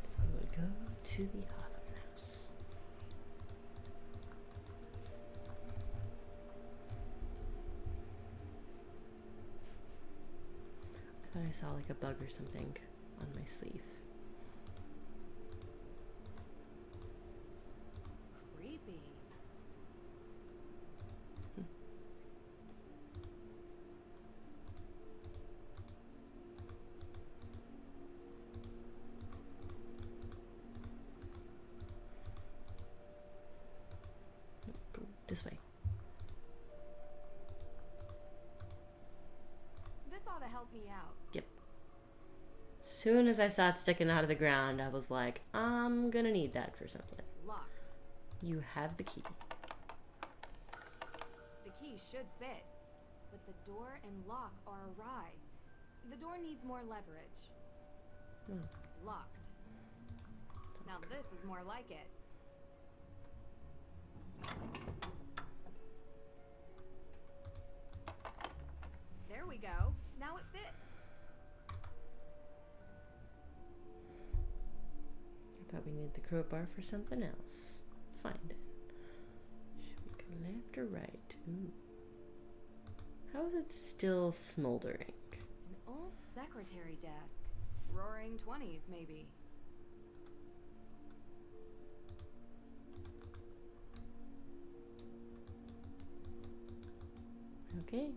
A: So we'll go to the Hawthorne house. I thought I saw like a bug or something on my sleeve.
B: Creepy.
A: Go this way.
B: This ought to help me out.
A: Yep. Soon as I saw it sticking out of the ground, I was like, I'm gonna need that for something.
B: Locked.
A: You have the key.
B: The key should fit, but the door and lock are awry. The door needs more leverage. Locked. Now this is more like it. There we go. Now it fits.
A: I thought we needed the crowbar for something else. Fine then. Should we go left or right? Ooh. How is it still smoldering?
B: An old secretary desk. Roaring 20s, maybe.
A: Okay.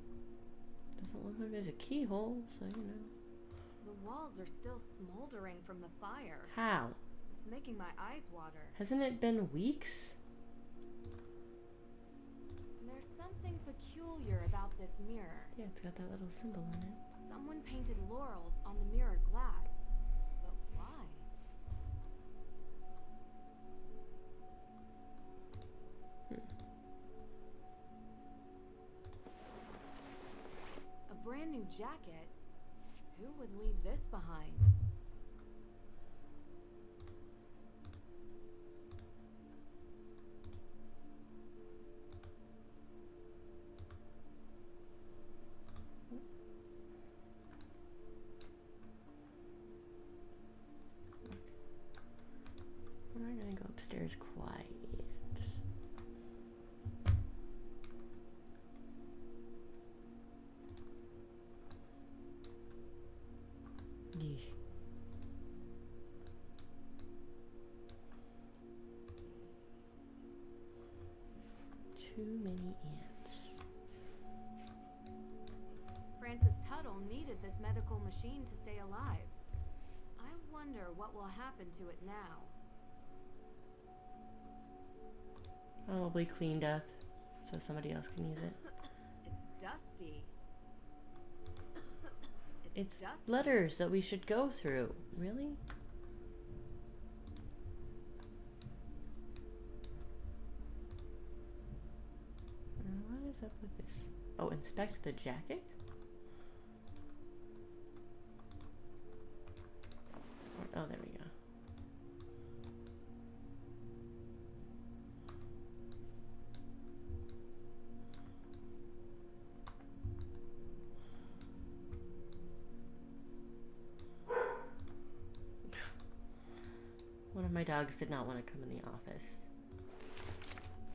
A: Doesn't look like there's a keyhole, so you know.
B: The walls are still smoldering from the fire.
A: How?
B: It's making my eyes water.
A: Hasn't it been weeks?
B: There's something peculiar about this mirror.
A: Yeah, it's got that little symbol on it.
B: Someone painted laurels on the mirror glass. But why? A brand new jacket? Who would leave this behind?
A: We're gonna go upstairs quiet. Yeesh. Too many ants.
B: Francis Tuttle needed this medical machine to stay alive. I wonder what will happen to it now.
A: Probably cleaned up so somebody else can use it.
B: It's dusty.
A: It's
B: dusty.
A: letters that we should go through. Really? What is up with this? Oh, inspect the jacket? Oh, there we go. One of my dogs did not want to come in the office.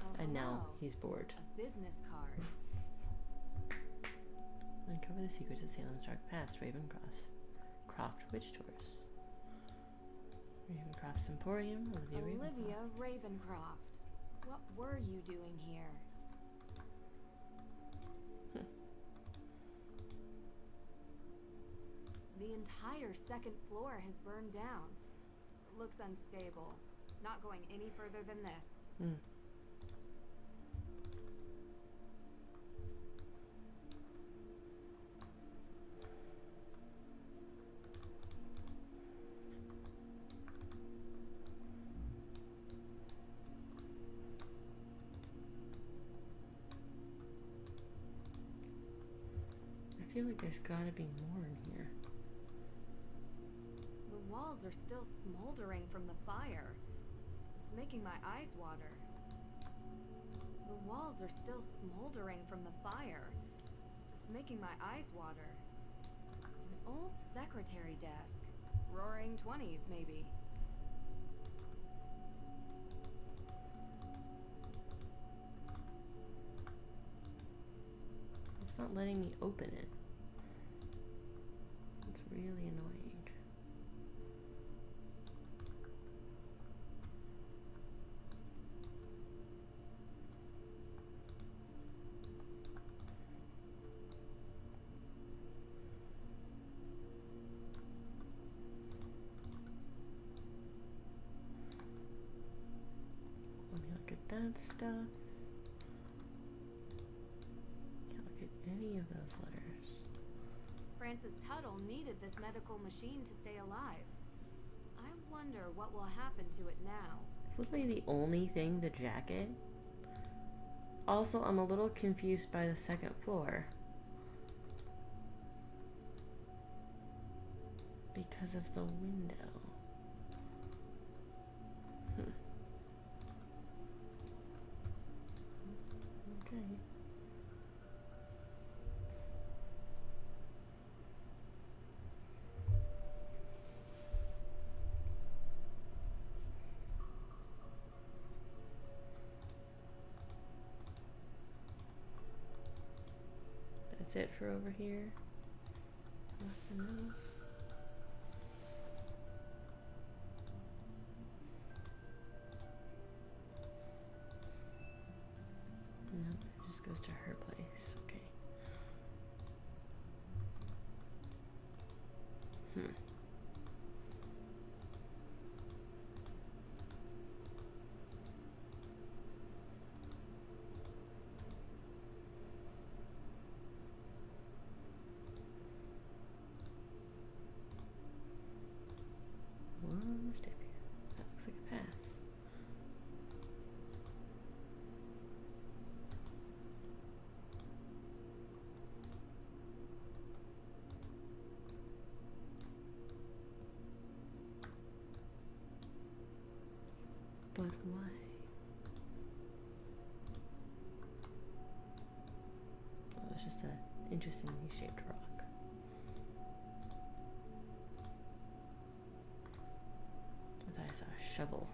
B: Oh,
A: And now
B: hello.
A: he's bored.
B: A business card.
A: Uncover the secrets of Salem's dark past, Ravencroft. Croft Witch Tours. Ravencroft's Emporium,
B: Olivia Ravencroft. What were you doing here? The entire second floor has burned down. Looks unstable. Not going any further than this.
A: Hmm. I feel like there's gotta be more in here.
B: The walls are still smoldering from the fire. It's making my eyes water. The walls are still smoldering from the fire. It's making my eyes water. An old secretary desk. Roaring 20s, maybe.
A: It's not letting me open it. It's really annoying. Let me look at that stuff. Can't look at any of those letters.
B: Francis Tuttle needed this medical machine to stay alive. I wonder what will happen to it now.
A: It's literally the only thing, the jacket. Also, I'm a little confused by the second floor. Because of the window. Okay. That's it for over here. Nothing else. No, it just goes to her place. Okay. One more step here. That looks like a path. But why? Oh, it's just an interestingly shaped rock. I thought I saw a shovel.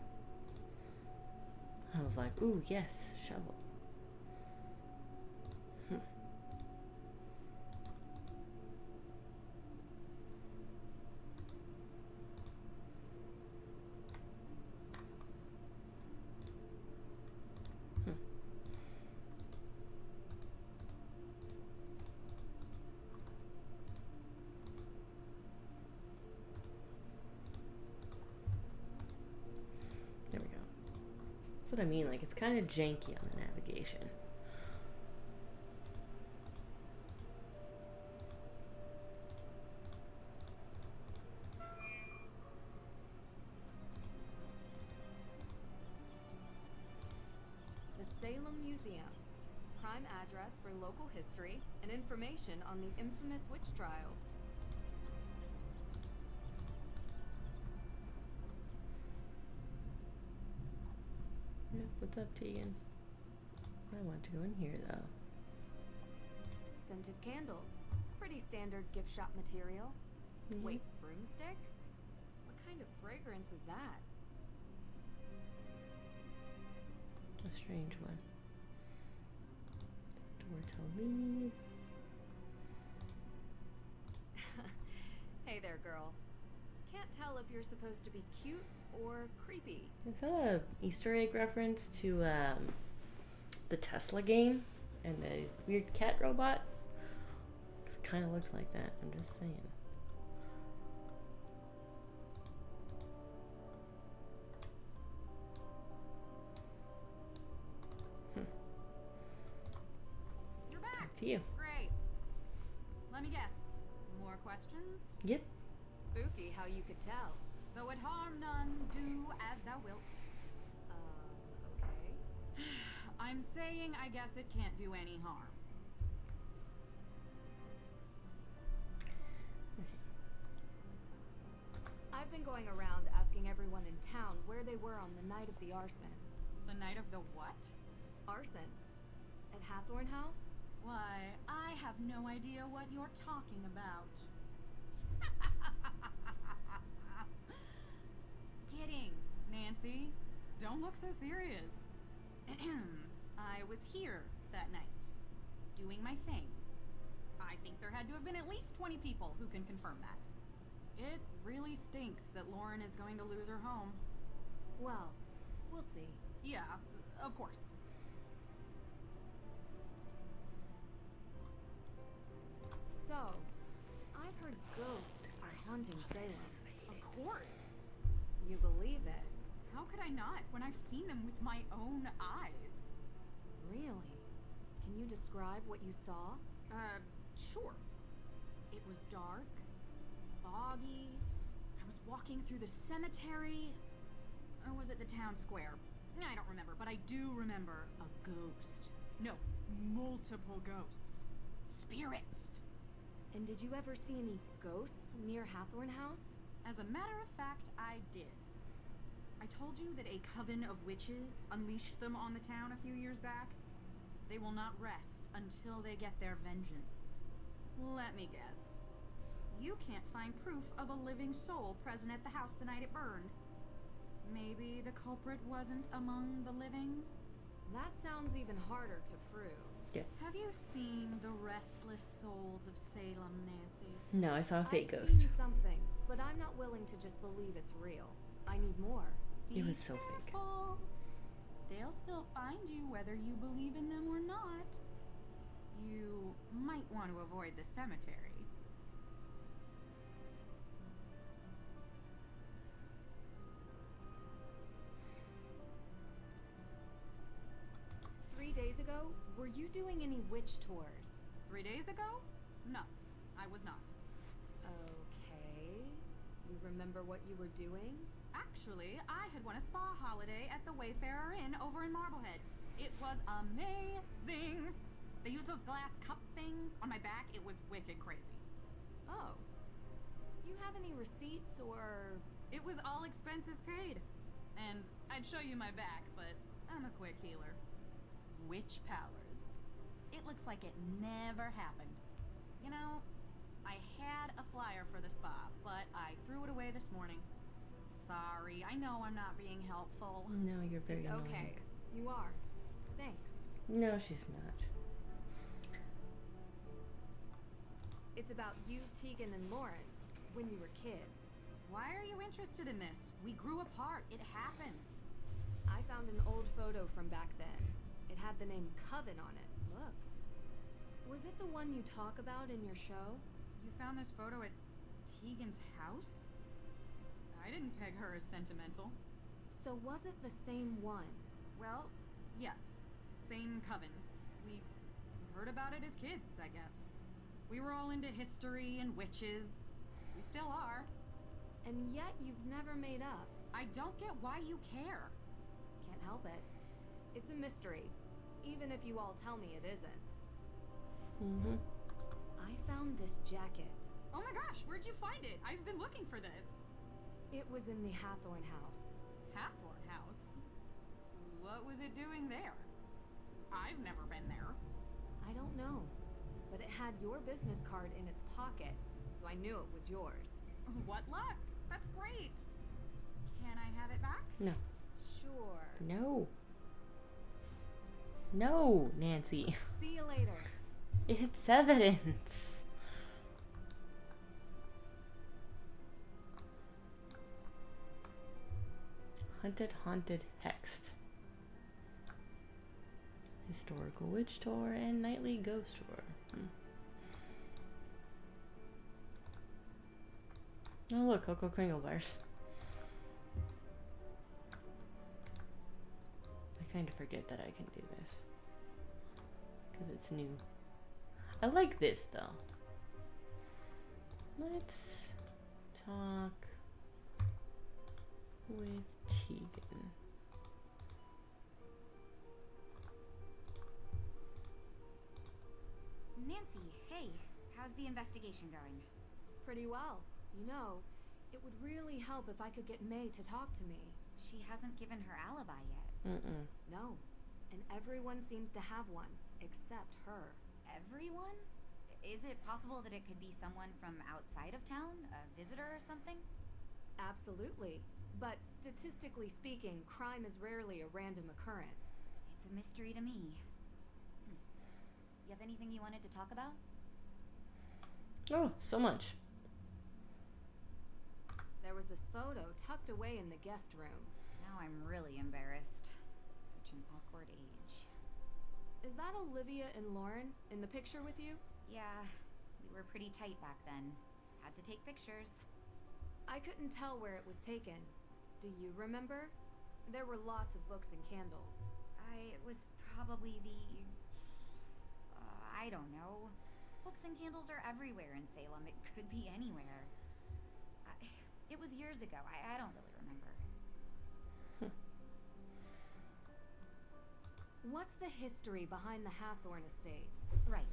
A: I was like, ooh, yes, shovel. There we go. That's what I mean, like it's kind of janky on the navigation.
B: The Salem Museum. Prime address for local history and information on the infamous witch trials.
A: Yep, what's up, Tegan? I want to go in here though.
B: Scented candles. Pretty standard gift shop material.
A: Mhm.
B: Wait, broomstick? What kind of fragrance is that?
A: A strange one. Door to leave.
B: Hey there, girl. Can't tell if you're supposed to be cute or creepy.
A: Is that a Easter egg reference to the Tesla game and the weird cat robot? It kind of looked like that. I'm just saying. to you.
E: Great. Let me guess. More questions?
A: Yep.
B: Spooky how you could tell.
E: Though it harm none, do as thou wilt.
B: Okay.
E: I'm saying I guess it can't do any harm.
B: I've been going around asking everyone in town where they were on the night of the arson.
E: The night of the what?
B: Arson? At Hathorn House?
E: Why, I have no idea what you're talking about. Kidding, Nancy. Don't look so serious. I was here that night, doing my thing. I think there had to have been at least 20 people who can confirm that. It really stinks that Lauren is going to lose her home.
B: Well, we'll see.
E: Yeah, of course.
B: So, I've heard ghosts are haunting Salem.
E: Of course.
B: You believe it?
E: How could I not when I've seen them with my own eyes?
B: Really? Can you describe what you saw?
E: Sure. It was dark, foggy. I was walking through the cemetery. Or was it the town square? I don't remember, but I do remember a ghost. No, multiple ghosts. Spirits.
B: And did you ever see any ghosts near Hathorn House?
E: As a matter of fact, I did. I told you that a coven of witches unleashed them on the town a few years back. They will not rest until they get their vengeance. Let me guess. You can't find proof of a living soul present at the house the night it burned. Maybe the culprit wasn't among the living?
B: That sounds even harder to prove.
A: Yeah.
E: Have you seen The Restless Souls of Salem, Nancy?
A: No, I saw a fake
B: I've
A: ghost.
B: seen something, but I'm not willing to just believe it's real. I need more.
A: It was so fake.
E: Careful. They'll still find you whether you believe in them or not. You might want to avoid the cemetery.
B: Days ago, were you doing any witch tours?
E: 3 days ago? No, I was not.
B: Okay. You remember what you were doing?
E: Actually, I had won a spa holiday at the Wayfarer Inn over in Marblehead. It was amazing. They used those glass cup things on my back. It was wicked crazy.
B: Oh. You have any receipts or...
E: It was all expenses paid. And I'd show you my back, but I'm a quick healer. Witch powers. It looks like it never happened. You know, I had a flyer for the spa, but I threw it away this morning. Sorry, I know I'm not being helpful.
A: No, you're very
B: It's
A: annoying.
B: okay. You are. Thanks.
A: No, she's not.
B: It's about you, Tegan, and Lauren, when you were kids.
E: Why are you interested in this? We grew apart. It happens.
B: I found an old photo from back then. It had the name Coven on it. Look. Was it the one you talk about in your show?
E: You found this photo at Tegan's house? I didn't peg her as sentimental.
B: So was it the same one?
E: Well, yes. Same coven. We heard about it as kids, I guess. We were all into history and witches. We still are.
B: And yet you've never made up.
E: I don't get why you care.
B: Can't help it. It's a mystery, even if you all tell me it isn't.
A: Mm-hmm.
B: I found this jacket.
E: Oh my gosh, where'd you find it? I've been looking for this.
B: It was in the Hathorn house.
E: Hathorn House? What was it doing there? I've never been there.
B: I don't know, but it had your business card in its pocket, so I knew it was yours.
E: What luck? That's great. Can I have it back?
A: No.
B: Sure.
A: No. No, Nancy.
B: See you later.
A: It's evidence. Haunted Hexed. Historical Witch Tour and Nightly Ghost Tour. Oh look, Coco Kringle bars. I kind of forget that I can do this. Because it's new. I like this though. Let's talk with Tegan.
H: Nancy, hey, how's the investigation going?
B: Pretty well. You know, it would really help if I could get May to talk to me.
H: She hasn't given her alibi yet.
B: No. And everyone seems to have one, except her.
H: Everyone? Is it possible that it could be someone from outside of town? A visitor or something?
B: Absolutely. But statistically speaking, crime is rarely a random occurrence.
H: It's a mystery to me. You have anything you wanted to talk about?
A: Oh, so much.
B: There was this photo tucked away in the guest room.
H: Now I'm really embarrassed. Such an awkward age.
B: Is that Olivia and Lauren in the picture with you?
H: Yeah, we were pretty tight back then. Had to take pictures.
B: I couldn't tell where it was taken. Do you remember? There were lots of books and candles.
H: It was probably the... I don't know. Books and candles are everywhere in Salem. It could be anywhere. It was years ago. I don't really remember.
B: What's the history behind the Hathorn estate?
H: Right.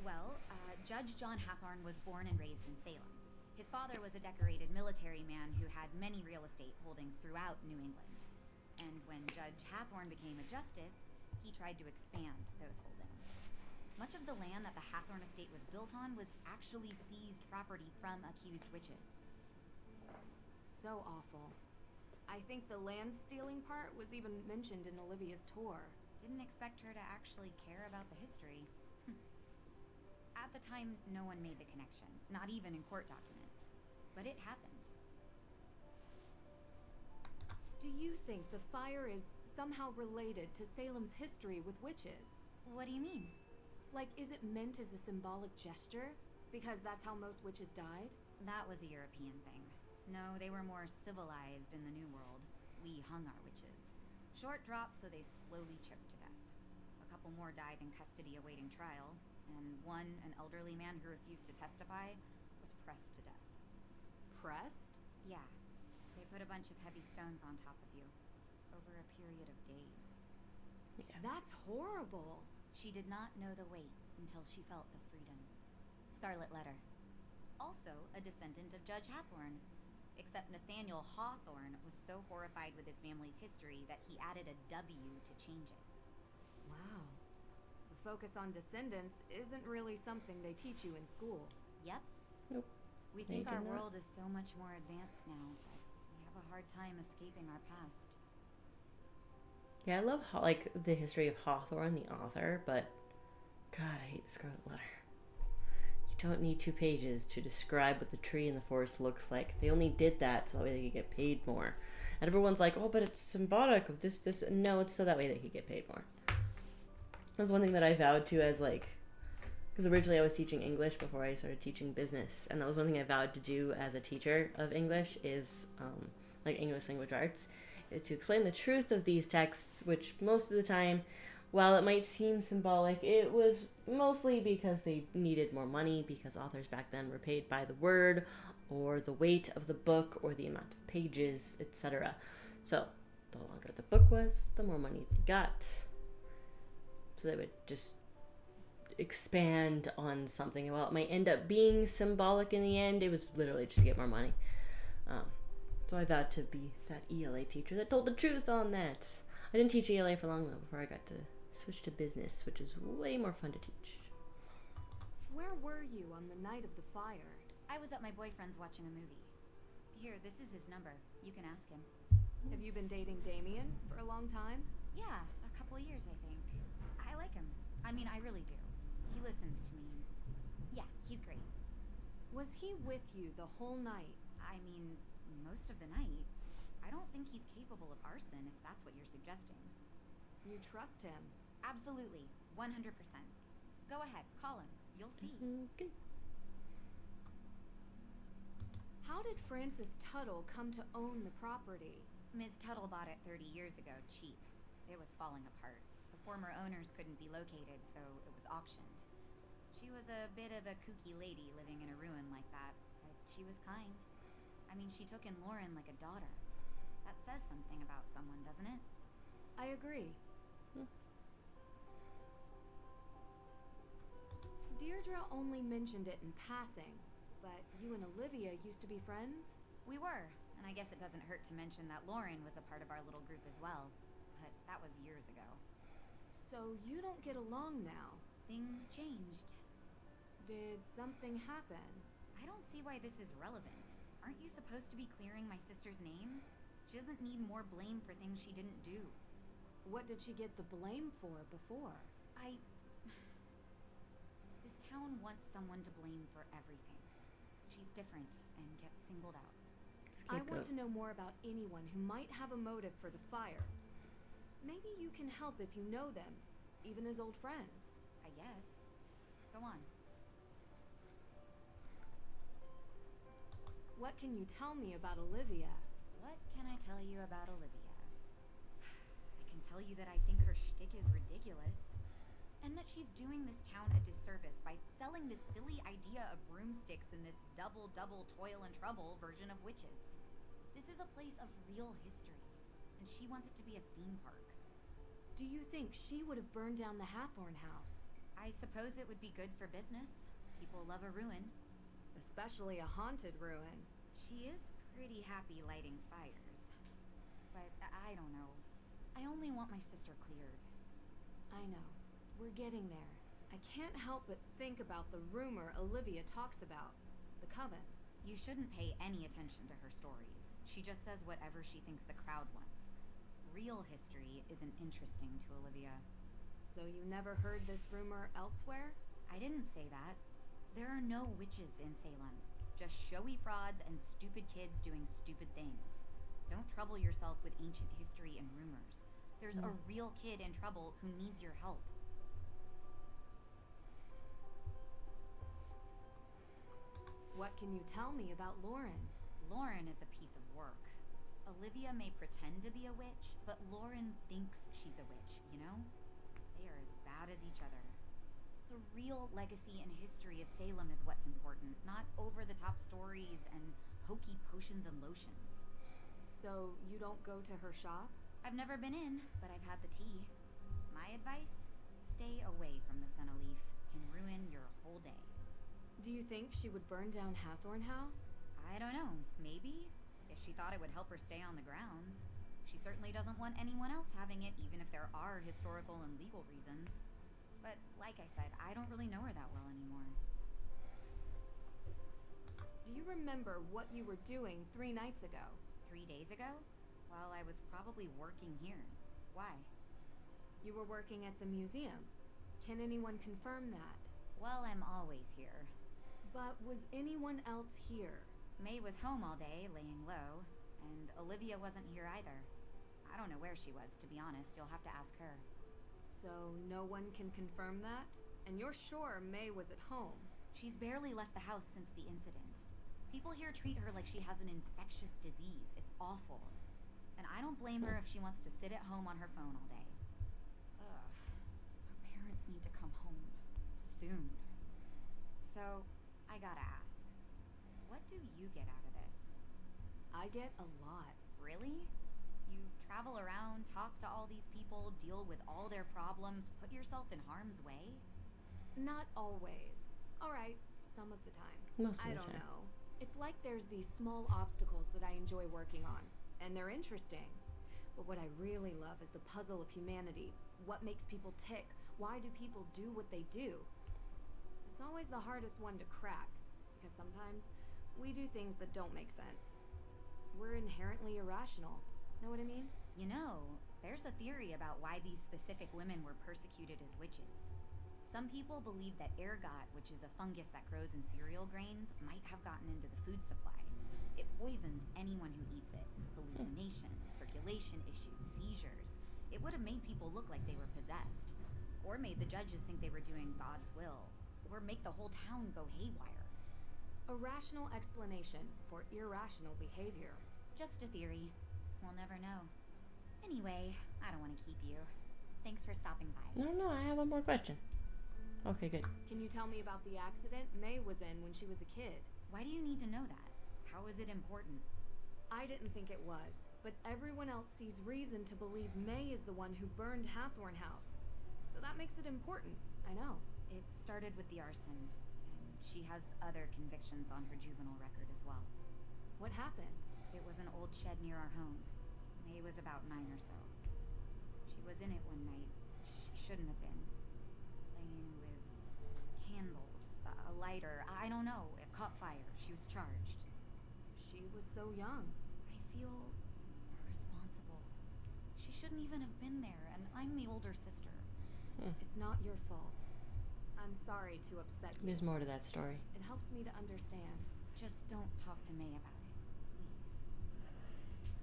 H: Well, Judge John Hathorn was born and raised in Salem. His father was a decorated military man who had many real estate holdings throughout New England. And when Judge Hathorn became a justice, he tried to expand those holdings. Much of the land that the Hathorn estate was built on was actually seized property from accused witches.
B: So awful. I think the land stealing part was even mentioned in Olivia's tour.
H: Didn't expect her to actually care about the history. At the time, no one made the connection, not even in court documents. But it happened.
B: Do you think the fire is somehow related to Salem's history with witches?
H: What do you mean?
B: Like, is it meant as a symbolic gesture? Because that's how most witches died?
H: That was a European thing. No, they were more civilized in the New World. We hung our witches. Short drop, so they slowly choked to death. A couple more died in custody awaiting trial, and one, an elderly man who refused to testify, was pressed to death.
B: Pressed?
H: Yeah. They put a bunch of heavy stones on top of you, over a period of days.
A: Yeah.
B: That's horrible.
H: She did not know the weight until she felt the freedom. Scarlet Letter. Also a descendant of Judge Hathorn. Except Nathaniel Hawthorne was so horrified with his family's history that he added a W to change it.
B: Wow. The focus on descendants isn't really something they teach you in school.
H: Yep.
A: Nope.
H: We
A: They
H: think our
A: do not.
H: world is so much more advanced now, but we have a hard time escaping our past.
A: Yeah, I love the history of Hawthorne, the author, but God, I hate the Scarlet Letter. You don't need 2 pages to describe what the tree in the forest looks like. They only did that so that way they could get paid more. And everyone's like, oh, but it's symbolic of this. No, it's so that way they could get paid more. That's one thing that I vowed to as because originally I was teaching English before I started teaching business. And that was one thing I vowed to do as a teacher of English is English language arts, is to explain the truth of these texts, which most of the time, while it might seem symbolic, it was mostly because they needed more money because authors back then were paid by the word or the weight of the book or the amount of pages, etc. So the longer the book was, the more money they got. So they would just expand on something. And while it might end up being symbolic in the end, it was literally just to get more money. So I vowed to be that ELA teacher that told the truth on that. I didn't teach ELA for long though before I got to switch to business, which is way more fun to teach.
B: Where were you on the night of the fire?
H: I was at my boyfriend's watching a movie. Here, this is his number. You can ask him.
B: Have you been dating Damien for a long time?
H: Yeah, a couple years, I think. I like him. I mean, I really do. He listens to me. Yeah, he's great.
B: Was he with you the whole night?
H: I mean, most of the night. I don't think he's capable of arson, if that's what you're suggesting.
B: You trust him?
H: Absolutely. 100%. Go ahead, call him. You'll see.
A: Okay.
B: How did Frances Tuttle come to own the property?
H: Ms. Tuttle bought it 30 years ago, cheap. It was falling apart. The former owners couldn't be located, so it was auctioned. She was a bit of a kooky lady living in a ruin like that, but she was kind. I mean, she took in Lauren like a daughter. That says something about someone, doesn't it?
B: I agree. Deirdre only mentioned it in passing, but you and Olivia used to be friends?
H: We were, and I guess it doesn't hurt to mention that Lauren was a part of our little group as well. But that was years ago.
B: So you don't get along now.
H: Things changed.
B: Did something happen?
H: I don't see why this is relevant. Aren't you supposed to be clearing my sister's name? She doesn't need more blame for things she didn't do.
B: What did she get the blame for before?
H: This town wants someone to blame for everything. She's different and gets singled out.
B: I want to know more about anyone who might have a motive for the fire. Maybe you can help if you know them, even as old friends.
H: I guess. Go on.
B: What can you tell me about Olivia?
H: What can I tell you about Olivia? I can tell you that I think her shtick is ridiculous. And that she's doing this town a disservice by selling this silly idea of broomsticks in this double toil and trouble version of witches. This is a place of real history, and she wants it to be a theme park.
B: Do you think she would have burned down the Hathorn house?
H: I suppose it would be good for business. People love a ruin.
B: Especially a haunted ruin.
H: She is pretty happy lighting fires. But I don't know. I only want my sister cleared.
B: I know. We're getting there. I can't help but think about the rumor Olivia talks about. The coven.
H: You shouldn't pay any attention to her stories. She just says whatever she thinks the crowd wants. Real history isn't interesting to Olivia.
B: So you never heard this rumor elsewhere?
H: I didn't say that. There are no witches in Salem. Just showy frauds and stupid kids doing stupid things. Don't trouble yourself with ancient history and rumors. There's a real kid in trouble who needs your help.
B: What can you tell me about Lauren?
H: Lauren is a piece of work. Olivia may pretend to be a witch, but Lauren thinks she's a witch, you know? They are as bad as each other. The real legacy and history of Salem is what's important, not over-the-top stories and hokey potions and lotions.
B: So you don't go to her shop?
H: I've never been in, but I've had the tea. My advice? Stay away from the Sunaleaf. Can ruin your whole day.
B: Do you think she would burn down Hathorn House?
H: I don't know. Maybe. If she thought it would help her stay on the grounds. She certainly doesn't want anyone else having it, even if there are historical and legal reasons. But like I said, I don't really know her that well anymore.
B: Do you remember what you were doing 3 nights ago?
H: 3 days ago? Well, I was probably working here. Why?
B: You were working at the museum. Can anyone confirm that?
H: Well, I'm always here.
B: But was anyone else here?
H: May was home all day, laying low, and Olivia wasn't here either. I don't know where she was, to be honest. You'll have to ask her.
B: So no one can confirm that? And you're sure May was at home?
H: She's barely left the house since the incident. People here treat her like she has an infectious disease. It's awful. And I don't blame her if she wants to sit at home on her phone all day. Ugh. Her parents need to come home. Soon. So, I gotta ask. What do you get out of this?
B: I get a lot.
H: Really? You travel around, talk to all these people, deal with all their problems, put yourself in harm's way?
B: Not always. Alright, some of the time.
A: Most of
B: I
A: the
B: don't
A: time.
B: know. It's like there's these small obstacles that I enjoy working on, and they're interesting. But what I really love is the puzzle of humanity. What makes people tick? Why do people do what they do? It's always the hardest one to crack, because sometimes we do things that don't make sense. We're inherently irrational. Know what I mean?
H: You know, there's a theory about why these specific women were persecuted as witches. Some people believe that ergot, which is a fungus that grows in cereal grains, might have gotten into the food supply. It poisons anyone who eats it. Hallucinations, circulation issues, seizures. It would have made people look like they were possessed. Or made the judges think they were doing God's will. Or make the whole town go haywire.
B: A rational explanation for irrational behavior.
H: Just a theory. We'll never know. Anyway, I don't want to keep you. Thanks for stopping by.
A: No, I have one more question. Okay, good.
B: Can you tell me about the accident May was in when she was a kid?
H: Why do you need to know that? How is it important?
B: I didn't think it was, but everyone else sees reason to believe May is the one who burned Hathorn House. So that makes it important, I know.
H: It started with the arson, and she has other convictions on her juvenile record as well.
B: What happened?
H: It was an old shed near our home. May was about 9 or so. She was in it one night. She shouldn't have been. Playing with candles, a lighter, I don't know. It caught fire. She was charged.
B: She was so young.
H: I feel responsible. She shouldn't even have been there, and I'm the older sister.
B: It's not your fault. I'm sorry to upset you.
A: There's more to that story.
B: It helps me to understand.
H: Just don't talk to May about it, please.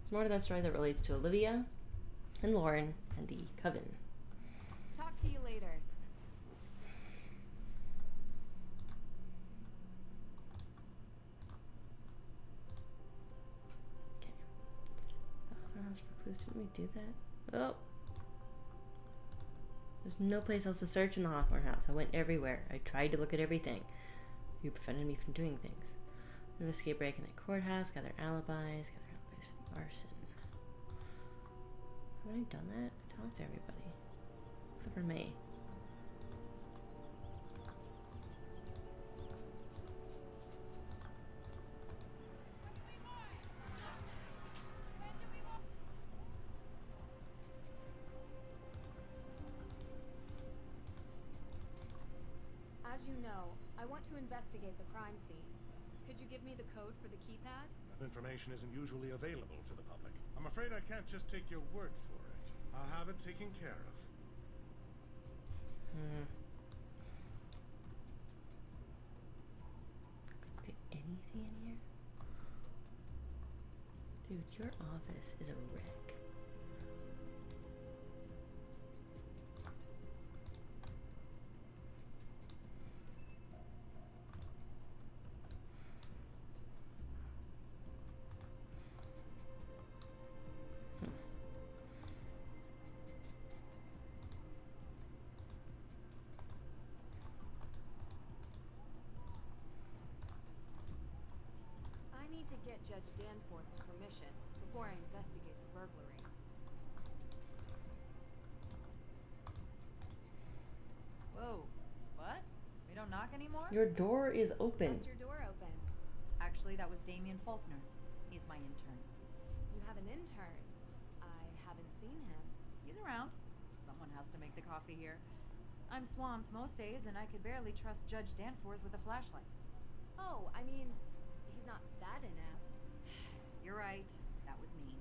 A: There's more to that story that relates to Olivia and Lauren and the coven.
B: Talk to you later.
A: Okay. Hawthorne House for clues. Didn't we do that? Oh. There's no place else to search in the Hawthorne House. I went everywhere. I tried to look at everything. You prevented me from doing things. Investigate break-in at courthouse, gather alibis for the arson. Haven't I done that? I talked to everybody. Except for me.
B: As you know, I want to investigate the crime scene. Could you give me the code for the keypad?
F: That information isn't usually available to the public. I'm afraid I can't just take your word for it. I'll have it taken care of.
A: Okay, anything in here? Dude, your office is a wreck.
B: I need to get Judge Danforth's permission before I investigate the burglary.
E: Whoa. What? We don't knock anymore?
A: Your door is open.
B: Left your door open.
E: Actually, that was Damien Faulkner. He's my intern.
B: You have an intern. I haven't seen him.
E: He's around. Someone has to make the coffee here. I'm swamped most days, and I could barely trust Judge Danforth with a flashlight.
B: Oh, I mean, he's not that inept.
E: You're right. That was me.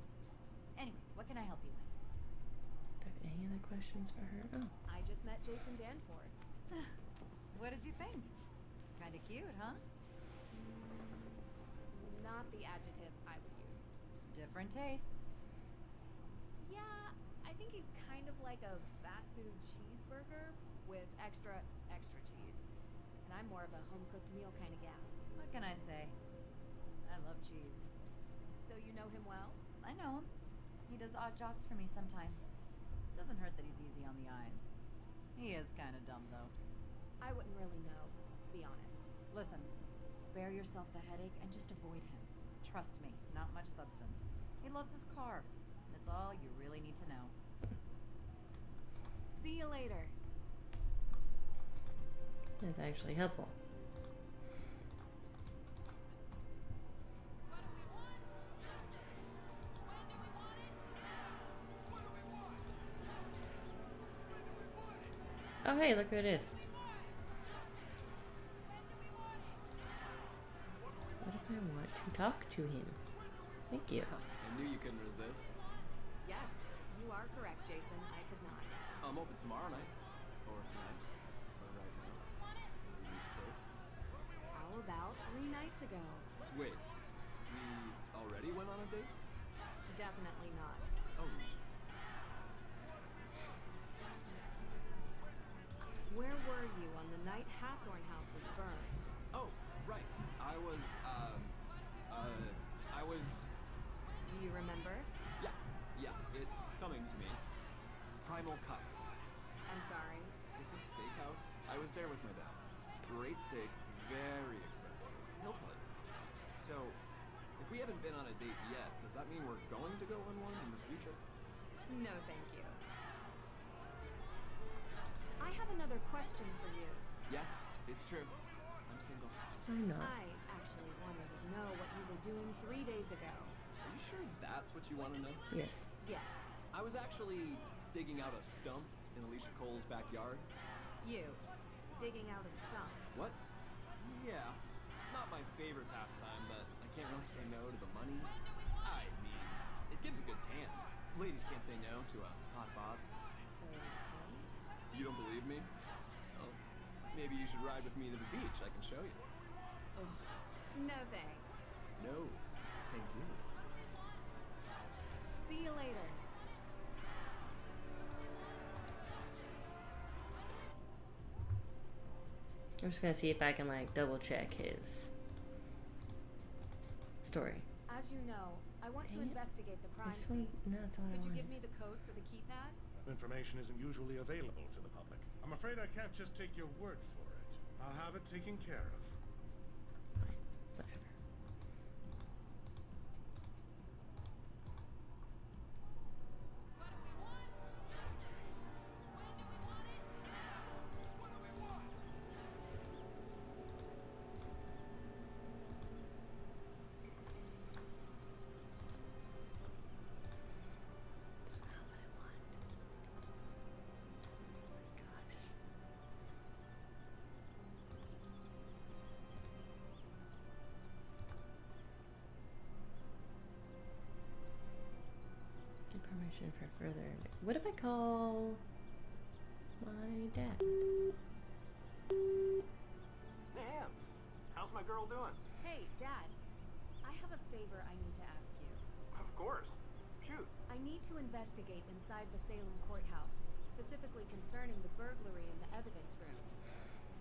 E: Anyway, what can I help you with?
A: Do I have any other questions for her? Oh.
B: I just met Jason Danforth.
E: What did you think? Kinda cute, huh?
B: Not the adjective I would use.
E: Different tastes.
B: Yeah, I think he's kind of like a fast food cheeseburger with extra cheese. And I'm more of a home-cooked meal kind of gal.
E: What can I say? I love cheese.
B: So you know him well?
E: I know him. He does odd jobs for me sometimes. Doesn't hurt that he's easy on the eyes. He is kinda dumb, though.
B: I wouldn't really know, to be honest.
E: Listen, spare yourself the headache and just avoid him. Trust me, not much substance. He loves his car. That's all you really need to know.
B: See you later.
A: That's actually helpful. Oh hey, look who it is. What if I want to talk to him? Thank you.
G: I knew you couldn't resist.
B: Yes, you are correct, Jason. I could not.
G: I'm open tomorrow night. Or tonight. Or right now. Lady's choice.
B: How about 3 nights ago?
G: Wait, we already went on a date?
B: Definitely not.
G: Oh,
B: Where were you on the night Hathorn House was burned?
G: oh, right. I was,
B: Do you remember?
G: yeah, it's coming to me. Primal Cuts.
B: I'm sorry.
G: It's a steakhouse. I was there with my dad. Great steak, very expensive. He'll tell you. So, if we haven't been on a date yet, does that mean we're going to go on one in the future?
B: No, thank you. I have another question for you.
G: Yes, it's true. I'm single.
A: I'm not.
B: I actually wanted to know what you were doing 3 days ago.
G: Are you sure that's what you want to know?
A: Yes.
B: Yes,
G: I was actually digging out a stump in Alicia Cole's backyard.
B: you. Digging out a stump.
G: What? Yeah. Not my favorite pastime, but I can't really say no to the money. I mean, it gives a good tan. Ladies can't say no to a hot bob.
B: Okay.
G: You don't believe me? Well, maybe you should ride with me to the beach. I can show you.
B: No thanks.
G: No, thank you.
B: See you later.
A: I'm just gonna see if I can like double check his story.
B: As you know, I want to
A: Dang it.
B: investigate the
A: I
B: crime
A: just want.
B: scene.
A: No, that's all I
B: Could you
A: wanted.
B: give me the code for the keypad?
F: Information isn't usually available to the public. I'm afraid I can't just take your word for it. I'll have it taken care of.
A: Fine, whatever. It's not what I want. Oh my gosh. Get permission for further. What if I call my dad?
I: Nam, how's my girl doing?
B: Hey, Dad. I have a favor I need to ask you.
I: Of course. Shoot.
B: I need to investigate inside the Salem courthouse, specifically concerning the burglary in the evidence room.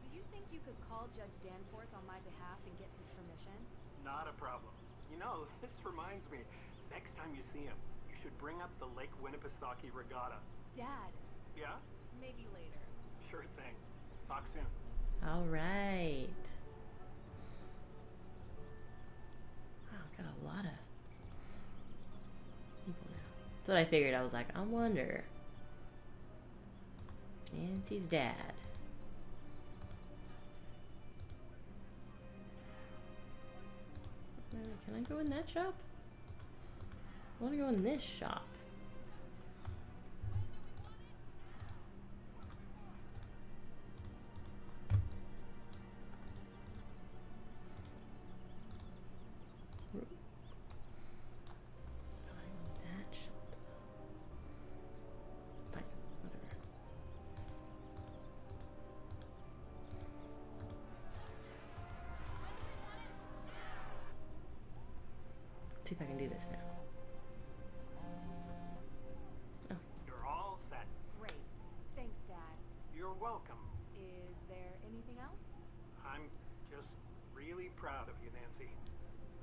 B: Do you think you could call Judge Danforth on my behalf and get his permission?
I: Not a problem. You know, this reminds me, next time you see him, you should bring up the Lake Winnipesaukee Regatta.
B: Dad,
I: Yeah?
B: maybe later.
I: Sure thing. Talk soon.
A: All right. Wow, got a lot of people now. That's what I figured. I was like, I wonder. Nancy's dad. Can I go in that shop? I want to go in this shop. That shop, though. Fine, whatever. Let's see if I can do this now. Oh,
I: You're all set.
B: Great. Thanks, Dad.
I: You're welcome.
B: Is there anything else?
I: I'm just really proud of you, Nancy.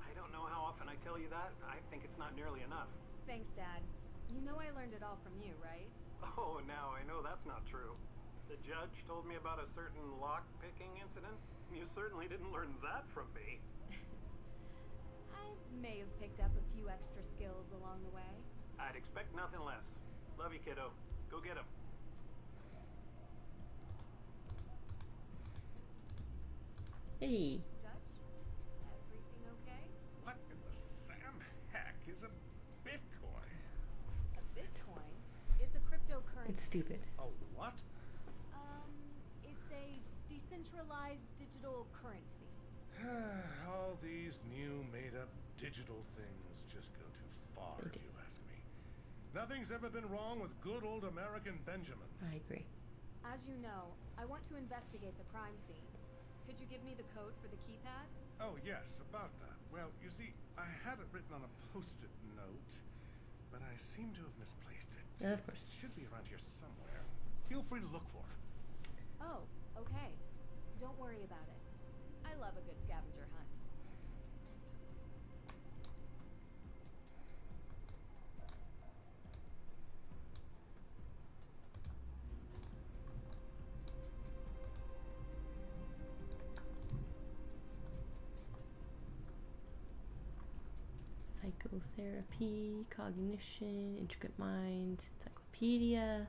I: I don't know how often I tell you that. I think it's not nearly enough.
B: Thanks, Dad. You know I learned it all from you, right?
I: Oh, now I know that's not true. The judge told me about a certain lock-picking incident. You certainly didn't learn that from me.
B: I may have picked up a few extra skills along the way.
I: I'd expect nothing less. Love you, kiddo. Go get him.
A: hey.
B: Judge, everything okay?
F: What in the Sam heck is a Bitcoin?
B: A Bitcoin? It's a cryptocurrency.
A: It's stupid.
F: A what?
B: It's a decentralized digital currency.
F: All these new made-up digital things just go too far,
A: They
F: if
A: do.
F: you ask me. Nothing's ever been wrong with good old American Benjamins.
A: I agree.
B: As you know, I want to investigate the crime scene. Could you give me the code for the keypad?
F: Oh, yes, about that. Well, you see, I had it written on a post-it note, but I seem to have misplaced it.
A: Of course.
F: It should be around here somewhere. Feel free to look for it.
B: Oh, okay. Don't worry about it. I love a good scavenger hunt.
A: Psychotherapy, cognition, intricate mind, encyclopedia.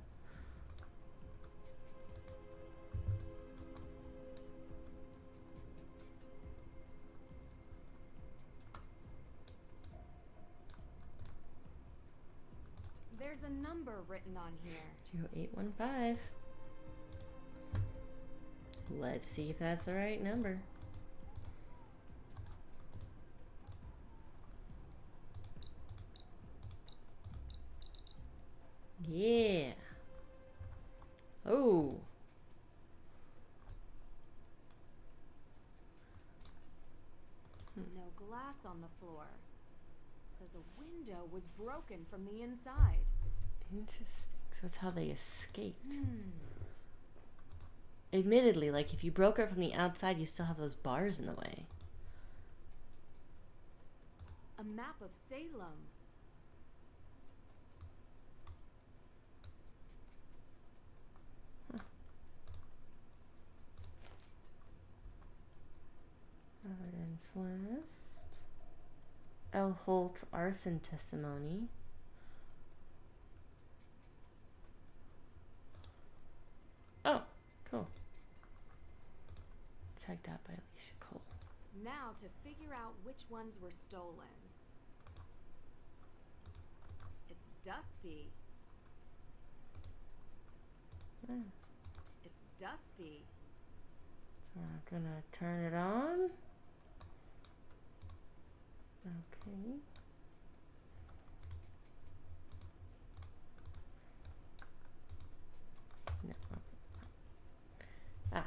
B: There's a number written on here.
A: 0815. Let's see if that's the right number. Yeah. Oh.
B: No glass on the floor. So the window was broken from the inside.
A: Interesting. So that's how they escaped. Admittedly, like if you broke it from the outside, you still have those bars in the way.
B: A map of Salem.
A: Evidence list. L. Holt arson testimony. Oh, cool. Checked out by Alicia Cole.
B: Now to figure out which ones were stolen. It's dusty. It's dusty.
A: So I'm gonna turn it on. Okay. No. Ah.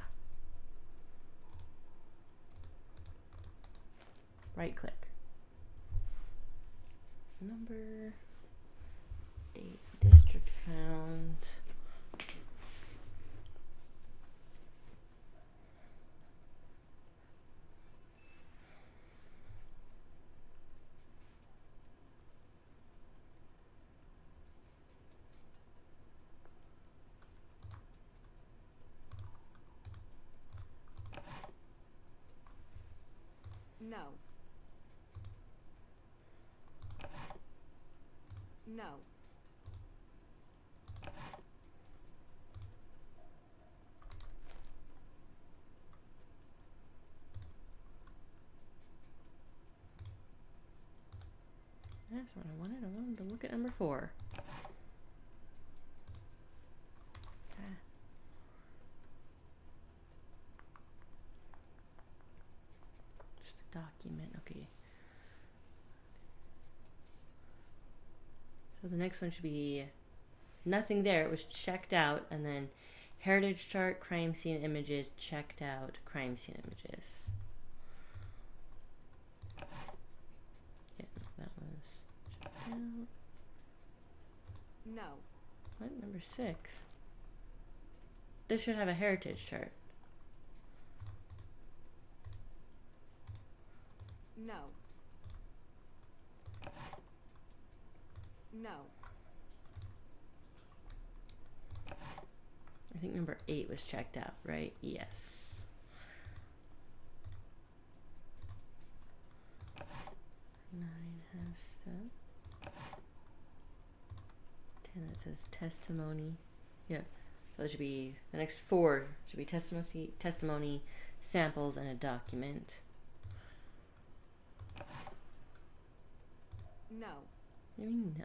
A: Right click. Number. Date. District found.
B: No. No.
A: That's what I wanted. I wanted to look at number 4. Ah. Just a document. Okay. So the next one should be nothing there. It was checked out, and then heritage chart, crime scene images, checked out, crime scene images. Yeah, no, that was checked out.
B: No.
A: What? Number 6. This should have a heritage chart.
B: No. No.
A: I think number 8 was checked out, right? Yes. 9 has stuff. 10 that says testimony. Yeah. So that should be the next 4 should be testimony, samples, and a document.
B: No.
A: What do you mean no?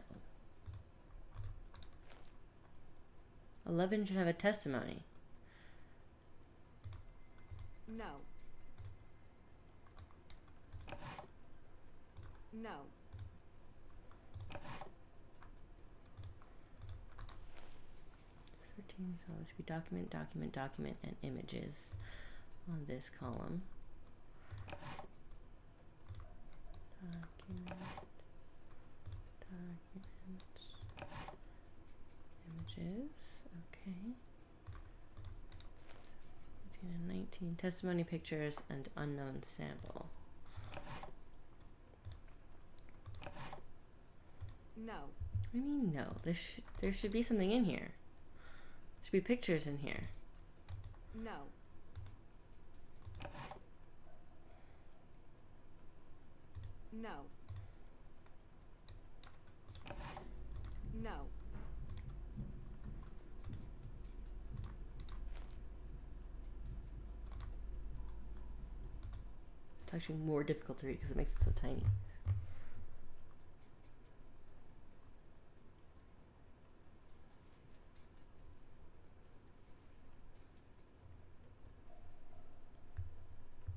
A: 11 should have a testimony.
B: No. No.
A: 13, so this would be document, document, document, and images on this column. Document, images, okay. 18 and 19, testimony, pictures, and unknown sample.
B: No.
A: What do you mean no? There should be something in here. There should be pictures in here.
B: No. No. No.
A: It's actually more difficult to read because it makes it so tiny.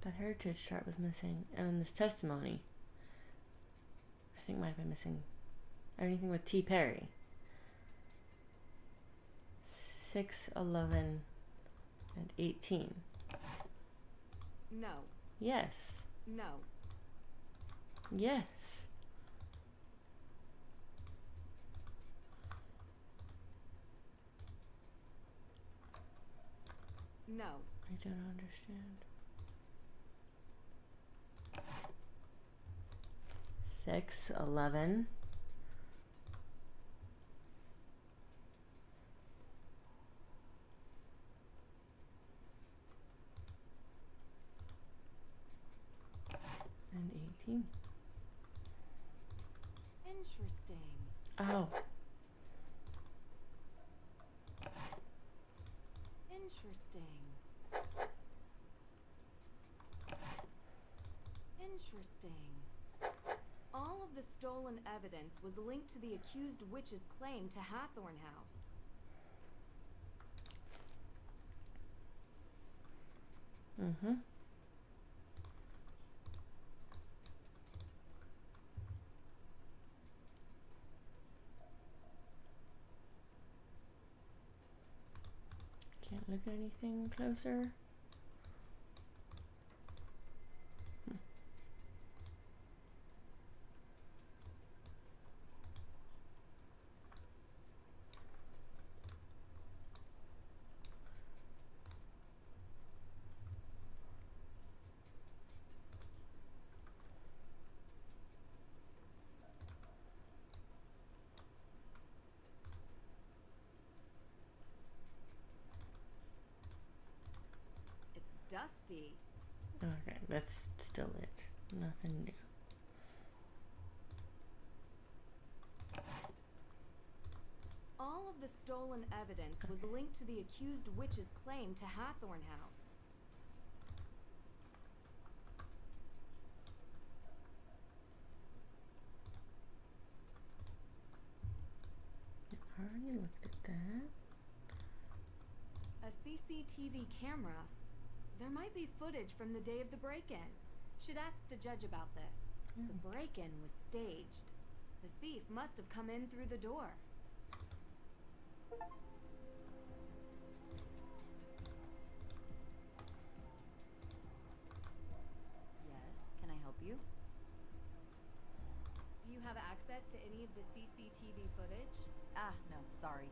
A: That heritage chart was missing, and then this testimony, I think might have been missing anything with T. Perry. 6, 11, and 18.
B: No.
A: Yes.
B: No.
A: Yes.
B: No.
A: I don't understand. 6, 11. And 18.
B: Interesting.
A: Oh.
B: Interesting. Interesting. All of the stolen evidence was linked to the accused witch's claim to Hathorn House.
A: Mm-hmm. Can't look at anything closer.
B: It's dusty.
A: Okay, that's still it. Nothing new.
B: All of the stolen evidence was linked to the accused witch's claim to Hathorn House.
A: I already looked at that.
B: A CCTV camera. There might be footage from the day of the break-in. Should ask the judge about this. The break-in was staged. The thief must have come in through the door.
E: Yes, can I help you?
B: Do you have access to any of the CCTV footage?
E: Ah, no, sorry.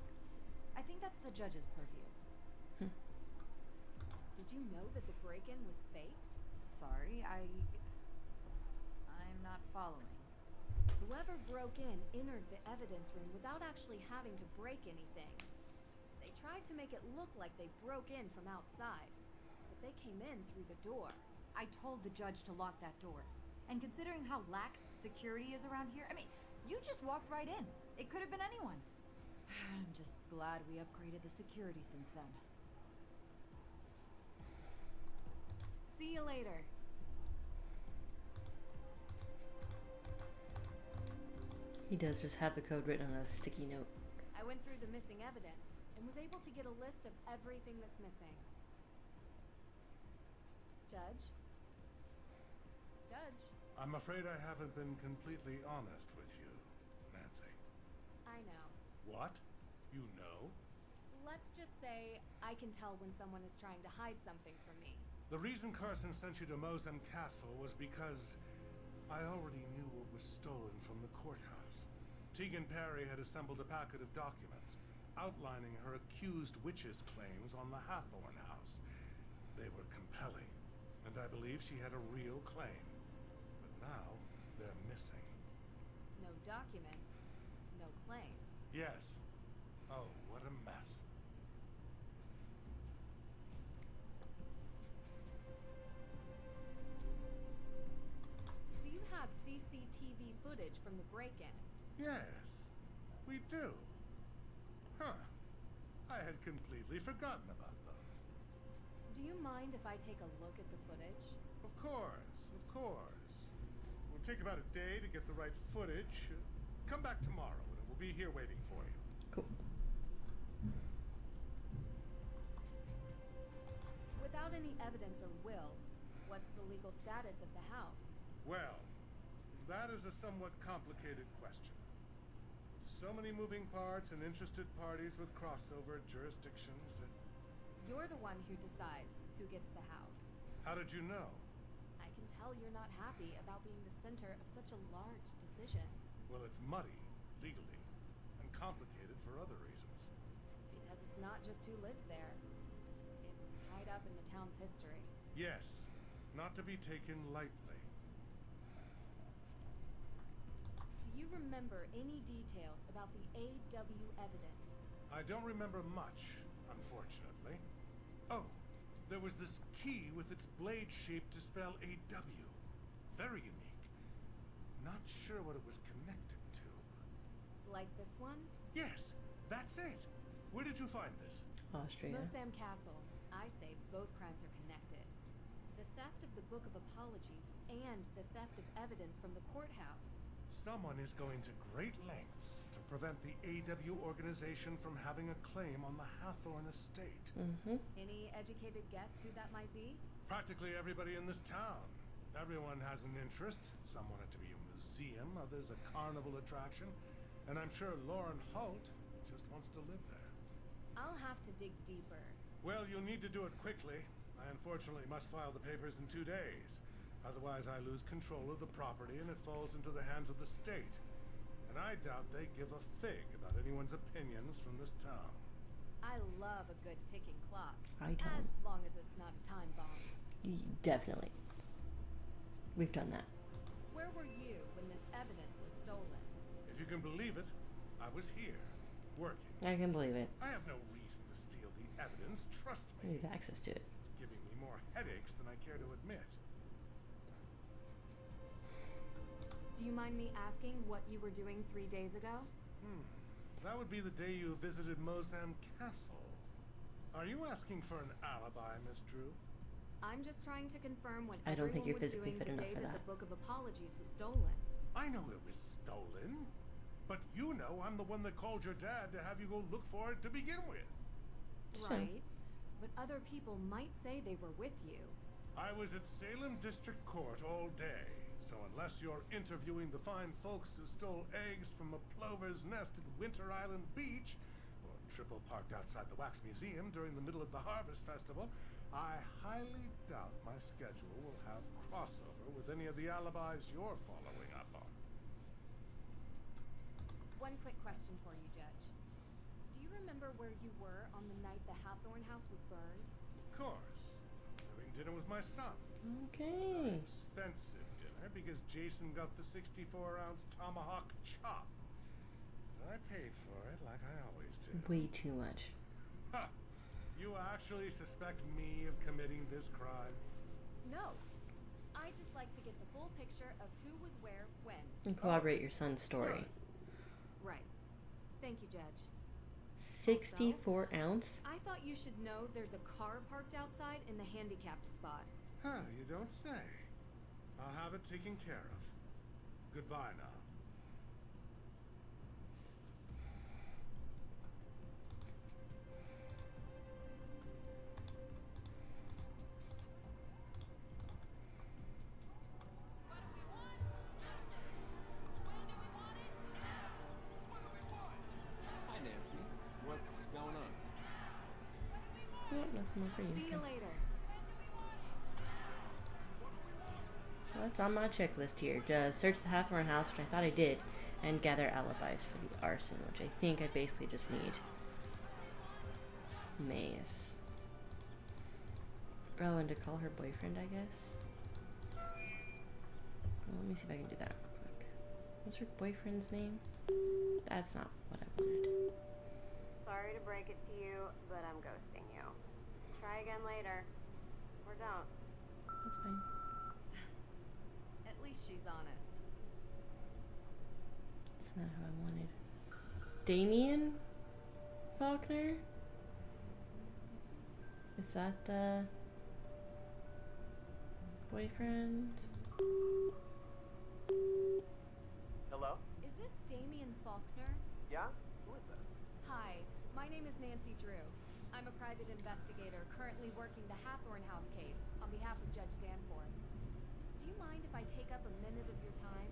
E: I think that's the judge's purview.
B: Did you know that the break-in was faked?
E: Sorry, I'm not following.
B: Whoever broke in entered the evidence room without actually having to break anything. They tried to make it look like they broke in from outside, but they came in through the door.
E: I told the judge to lock that door. And considering how lax security is around here, I mean, you just walked right in. It could have been anyone. I'm just glad we upgraded the security since then.
B: See you later.
A: He does just have the code written on a sticky note.
B: I went through the missing evidence and was able to get a list of everything that's missing. Judge? Judge?
F: I'm afraid I haven't been completely honest with you, Nancy.
B: I know.
F: What? You know?
B: Let's just say I can tell when someone is trying to hide something from me.
F: The reason Carson sent you to Mosem Castle was because I already knew what was stolen from the courthouse. Tegan Perry had assembled a packet of documents outlining her accused witch's claims on the Hathorn House. They were compelling, and I believe she had a real claim. But now, they're missing.
B: No documents, no claim.
F: Yes. Oh, what a mess.
B: Do you have CCTV footage from the break-in?
F: Yes, we do. I had completely forgotten about those.
B: Do you mind if I take a look at the footage?
F: Of course, of course. It will take about a day to get the right footage. Come back tomorrow and it will be here waiting for you.
A: Cool.
B: Without any evidence or will, what's the legal status of the house?
F: Well, that is a somewhat complicated question. So many moving parts and interested parties with crossover jurisdictions.
B: You're the one who decides who gets the house.
F: How did you know?
B: I can tell you're not happy about being the center of such a large decision.
F: Well, it's muddy, legally, and complicated for other reasons.
B: Because it's not just who lives there. It's tied up in the town's history.
F: Yes, not to be taken lightly.
B: Do you remember any details about the AW evidence?
F: I don't remember much, unfortunately. Oh, there was this key with its blade shape to spell AW. Very unique. Not sure what it was connected to.
B: Like this one?
F: Yes, that's it. Where did you find this?
A: Austria.
B: Mosam Castle. I say both crimes are connected. The theft of the Book of Apologies and the theft of evidence from the courthouse.
F: Someone is going to great lengths to prevent the AW organization from having a claim on the Hathorne estate.
A: Mm-hmm.
B: Any educated guess who that might be?
F: Practically everybody in this town. Everyone has an interest. Some want it to be a museum, others a carnival attraction. And I'm sure Lauren Holt just wants to live there.
B: I'll have to dig deeper.
F: Well, you'll need to do it quickly. I unfortunately must file the papers in 2 days. Otherwise, I lose control of the property and it falls into the hands of the state. And I doubt they give a fig about anyone's opinions from this town.
B: I love a good ticking clock.
A: I don't.
B: As long as it's not a time bomb.
A: Definitely. We've done that.
B: Where were you when this evidence was stolen?
F: If you can believe it, I was here, working.
A: I can believe it.
F: I have no reason to steal the evidence, trust me.
A: We have access to it.
F: It's giving me more headaches than I care to admit.
B: Do you mind me asking what you were doing 3 days ago?
F: That would be the day you visited Mosam Castle. Are you asking for an alibi, Miss Drew?
B: I'm just trying to confirm what
A: I don't think you're
B: everyone was
A: physically
B: doing
A: fit
B: the
A: enough
B: day
A: for
B: that
A: that.
B: the Book of Apologies was stolen.
F: I know it was stolen. But you know I'm the one that called your dad to have you go look for it to begin with.
A: Sure.
B: Right. But other people might say they were with you.
F: I was at Salem District Court all day. So unless you're interviewing the fine folks who stole eggs from a plover's nest at Winter Island Beach, or triple parked outside the Wax Museum during the middle of the Harvest Festival, I highly doubt my schedule will have crossover with any of the alibis you're following up on.
B: One quick question for you, Judge. Do you remember where you were on the night the Hathorne house was burned?
F: Of course. Having dinner with my son.
A: Okay.
F: Expensive dinner because Jason got the 64-ounce tomahawk chop. And I paid for it like I always do.
A: Way too much.
F: Ha! You actually suspect me of committing this crime?
B: No. I just like to get the full picture of who was where, when.
A: And corroborate your son's story.
B: Right. Thank you, Judge.
A: 64 ounce?
B: I thought you should know there's a car parked outside in the handicapped spot.
F: Huh, you don't say. I'll have it taken care of. Goodbye now.
G: Hi, Nancy. What's going on?
A: Oh, nothing more for you.
B: See you
A: Okay.
B: later.
A: Well, that's on my checklist here. Just search the Hathorne house, which I thought I did, and gather alibis for the arson, which I think I basically just need. Maze. Oh, and to call her boyfriend, I guess. Well, let me see if I can do that real quick. What's her boyfriend's name? That's not what I wanted.
J: Sorry to break it to you, but I'm ghosting you. Try again later. Or don't.
A: That's fine.
B: At least she's honest.
A: That's not who I wanted. Damien Faulkner? Is that the boyfriend?
K: Hello?
B: Is this Damien Faulkner?
K: Yeah? Who is this?
B: Hi, my name is Nancy Drew. I'm a private investigator currently working the Hathorne House case on behalf of Judge Danforth. Do you mind if I take up a minute of your time?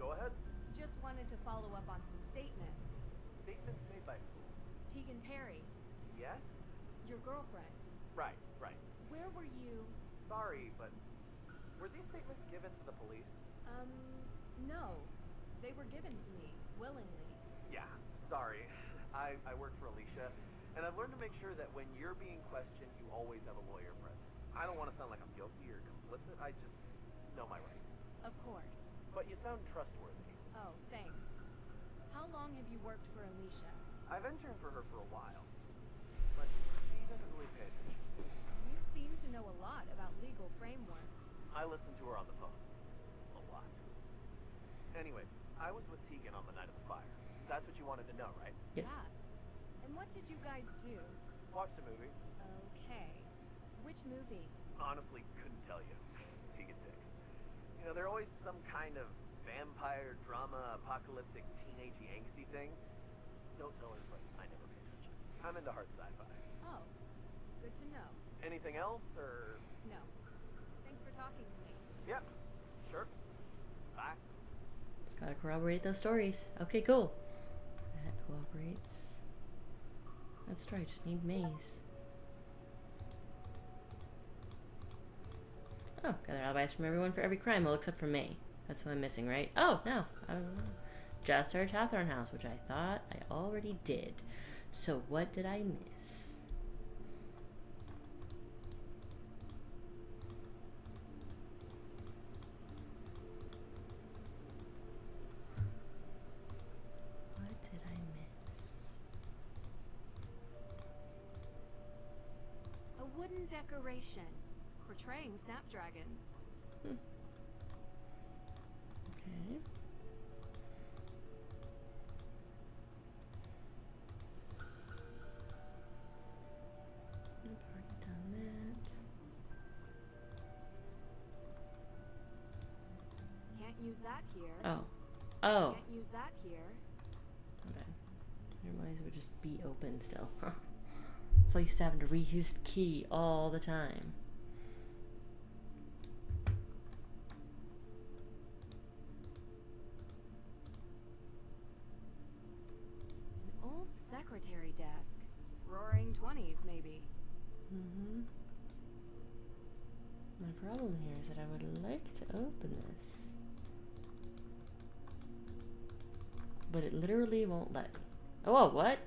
K: Go ahead.
B: Just wanted to follow up on some statements.
K: Statements made by who?
B: Tegan Perry,
K: Yes?
B: your girlfriend.
K: Right.
B: Where were you?
K: Sorry, but were these statements given to the police?
B: No. They were given to me, willingly.
K: Yeah, sorry. I work for Alicia, and I've learned to make sure that when you're being questioned, you always have a lawyer present. I don't want to sound like I'm guilty or complicit, I just know my rights.
B: Of course.
K: But you sound trustworthy.
B: Oh, thanks. How long have you worked for Alicia?
K: I've interned for her for a while, but she doesn't really pay attention.
B: You seem to know a lot about legal framework.
K: I listen to her on the phone. A lot. Anyway, I was with Tegan on the night of the fire. That's what you wanted to know, right?
A: Yes.
B: Yeah. And what did you guys do?
K: Watched a movie.
B: Okay. Which movie?
K: Honestly, couldn't tell you. Tegan picks. You know, they're always some kind of vampire, drama, apocalyptic, teenagey, angsty thing. Don't tell her, but I never pay attention. I'm into hard sci-fi.
B: Oh, good to know.
K: Anything else, or?
B: No. Thanks for talking to me.
K: Yeah, sure. Bye.
A: Just gotta corroborate those stories. Okay, cool. That corroborates. That's right, I just need Maze. Oh, gather alibis from everyone for every crime, well, except for May. That's what I'm missing, right? Oh, no. I don't know. Just search Hathorne House, which I thought I already did. So what did I miss? What did I miss?
B: A wooden decoration portraying snapdragons.
A: Okay. I've already done that.
B: Can't use that here.
A: Oh. Oh.
B: Can't use that here.
A: Okay. I didn't realize it would just be open still. So I used to having to reuse the key all the time.
B: An old secretary desk. Roaring 20s, maybe.
A: Mm-hmm. My problem here is that I would like to open this. But it literally won't let me. Oh, what?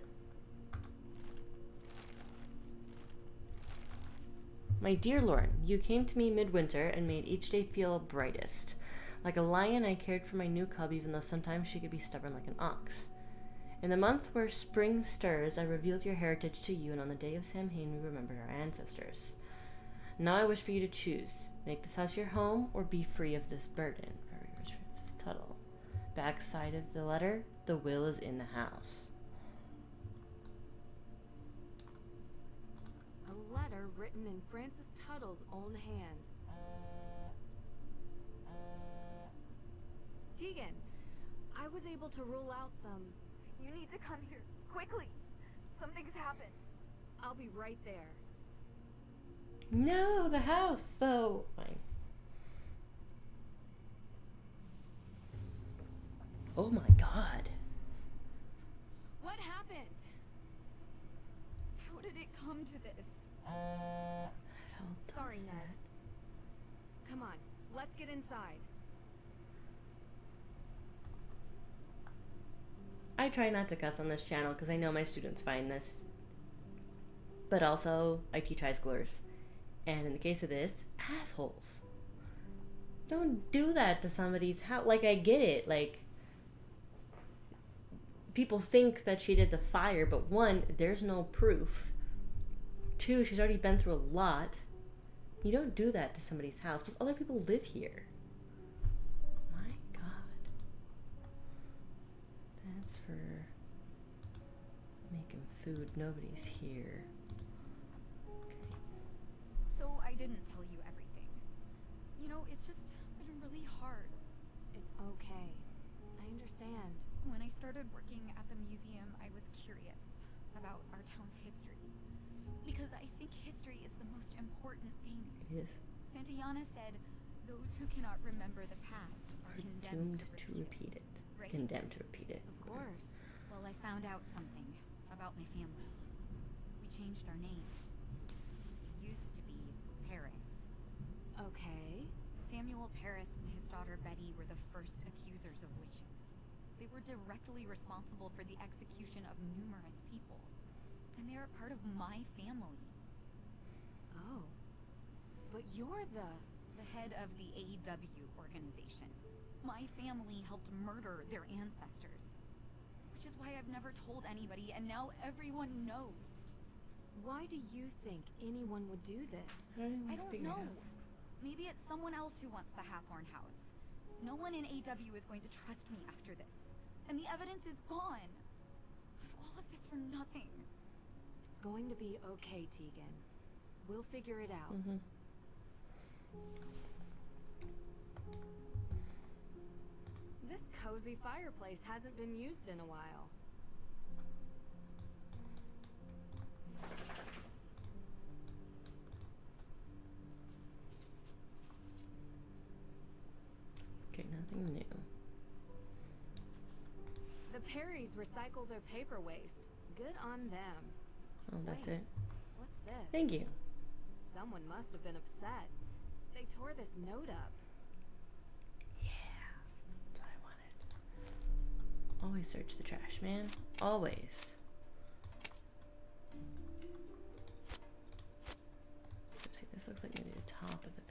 A: My dear Lauren, you came to me midwinter and made each day feel brightest. Like a lion, I cared for my new cub, even though sometimes she could be stubborn like an ox. In the month where spring stirs, I revealed your heritage to you, and on the day of Samhain, we remembered our ancestors. Now I wish for you to choose. Make this house your home, or be free of this burden. Very rich Francis Tuttle. Backside of the letter, the will is in the house.
B: A letter written in Francis Tuttle's own hand. Tegan, I was able to rule out some...
J: You need to come here, quickly. Something's happened.
B: I'll be right there.
A: No, the house, though. Fine. Oh my god.
B: What happened?
E: How did it come to this?
A: How does
B: Sorry, Ned.
A: that?
B: Come on, let's get inside.
A: I try not to cuss on this channel because I know my students find this. But also, I teach high schoolers. And in the case of this, assholes. Don't do that to somebody's house. Like, I get it. Like, people think that she did the fire, but one, there's no proof. Two, she's already been through a lot. You don't do that to somebody's house because other people live here. My god. That's for making food. Nobody's here.
H: I didn't tell you everything. You know, it's just been really hard.
B: It's okay. I understand.
H: When I started working at the museum, I was curious about our town's history. Because I think history is the most important thing.
A: It is.
H: Santayana said, those who cannot remember the past are condemned to repeat it. Right?
A: Condemned to repeat it.
B: Of course.
H: Well, I found out something about my family. We changed our name. We used to be Paris.
B: Okay.
H: Samuel Paris and his daughter Betty were the first accusers of witches. They were directly responsible for the execution of numerous people. And they are part of my family.
B: Oh. But you're the
H: head of the AEW organization. My family helped murder their ancestors. Which is why I've never told anybody, and now everyone knows.
B: Why do you think anyone would do this?
H: I don't know. Maybe it's someone else who wants the Hathorn house. No one in AW is going to trust me after this. And the evidence is gone. But all of this for nothing.
B: It's going to be okay, Tegan. We'll figure it out. This cozy fireplace hasn't been used in a while.
A: Okay, nothing new.
B: The Perrys recycle their paper waste. Good on them.
A: Oh, that's
B: Wait,
A: it.
B: What's this?
A: Thank you.
B: Someone must have been upset. They tore this note up.
A: Yeah, that's what I wanted. Always search the trash, man. Always. So see, this looks like maybe the top of the paper.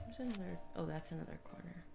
A: There's another. Oh, that's another corner.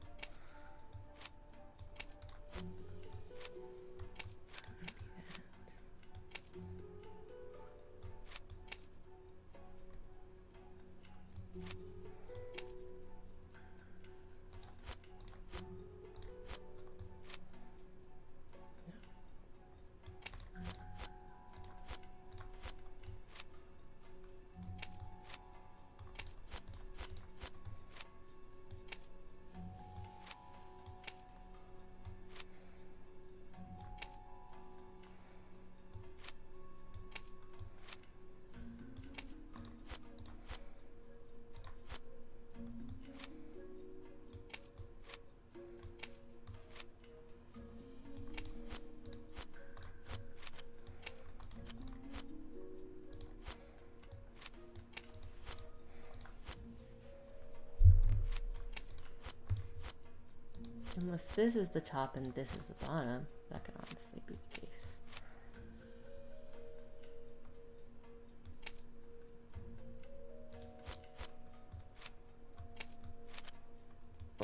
A: Unless this is the top and this is the bottom, that could honestly be the case.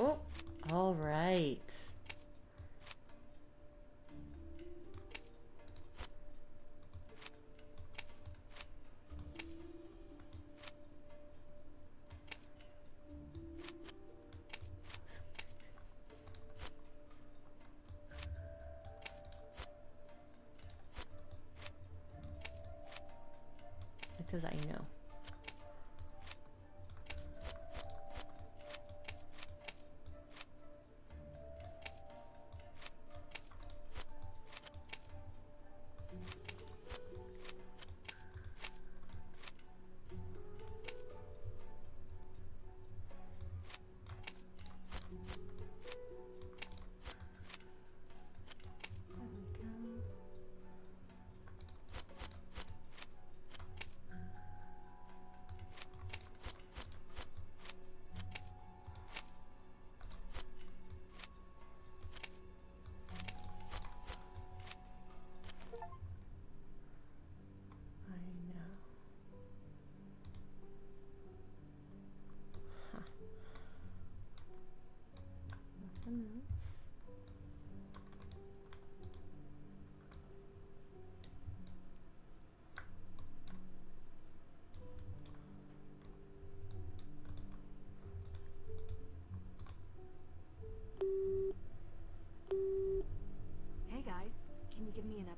A: Oh, all right. Because I know.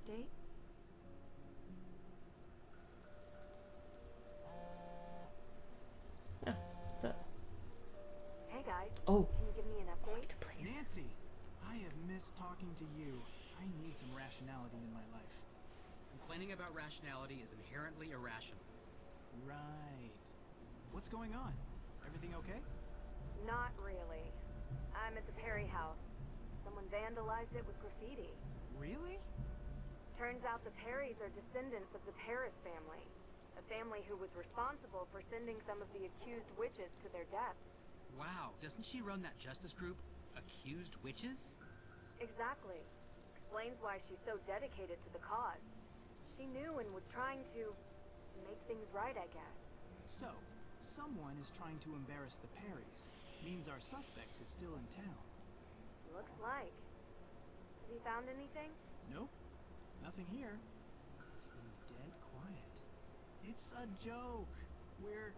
B: update?
A: Oh, what's up?
J: Hey guys,
A: Oh,
J: can you give me an update?
A: to play.
L: Nancy, I have missed talking to you. I need some rationality in my life.
M: Complaining about rationality is inherently irrational.
L: Right. What's going on? Everything okay?
J: Not really. I'm at the Perry house. Someone vandalized it with graffiti.
L: Really?
J: Turns out the Perrys are descendants of the Paris family. A family who was responsible for sending some of the accused witches to their deaths.
M: Wow, doesn't she run that justice group, Accused Witches?
J: Exactly. Explains why she's so dedicated to the cause. She knew and was trying to make things right, I guess.
L: So, someone is trying to embarrass the Perrys. Means our suspect is still in town.
J: Looks like. Have you found anything?
L: Nope. Nothing here. It's been dead quiet. It's a joke. We're,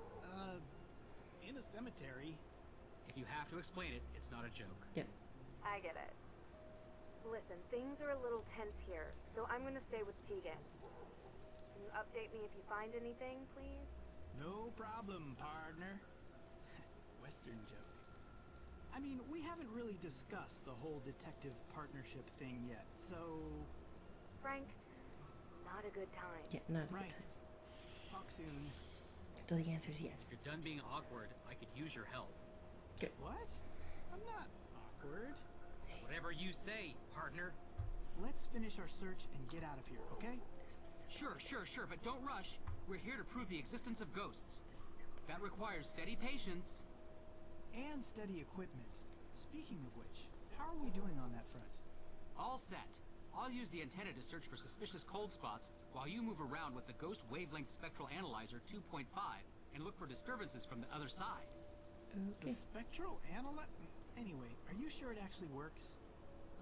L: in a cemetery.
M: If you have to explain it, it's not a joke.
A: Yep.
J: I get it. Listen, things are a little tense here, so I'm gonna stay with Tegan. Can you update me if you find anything, please?
L: No problem, partner. Western joke. I mean, we haven't really discussed the whole detective partnership thing yet, so...
J: Frank, not a good time.
A: Yeah, not a
L: Right.
A: good time.
L: Talk soon.
A: So the answer is
M: If
A: yes.
M: you're done being awkward, I could use your help.
A: Good.
L: What? I'm not awkward.
M: Whatever you say, partner.
L: Let's finish our search and get out of here, okay?
M: Sure, but don't rush. We're here to prove the existence of ghosts. That requires steady patience.
L: And steady equipment. Speaking of which, how are we doing on that front?
M: All set. I'll use the antenna to search for suspicious cold spots while you move around with the Ghost Wavelength Spectral Analyzer 2.5 and look for disturbances from the other side.
L: The
A: Okay.
L: spectral analyzer? Anyway, are you sure it actually works?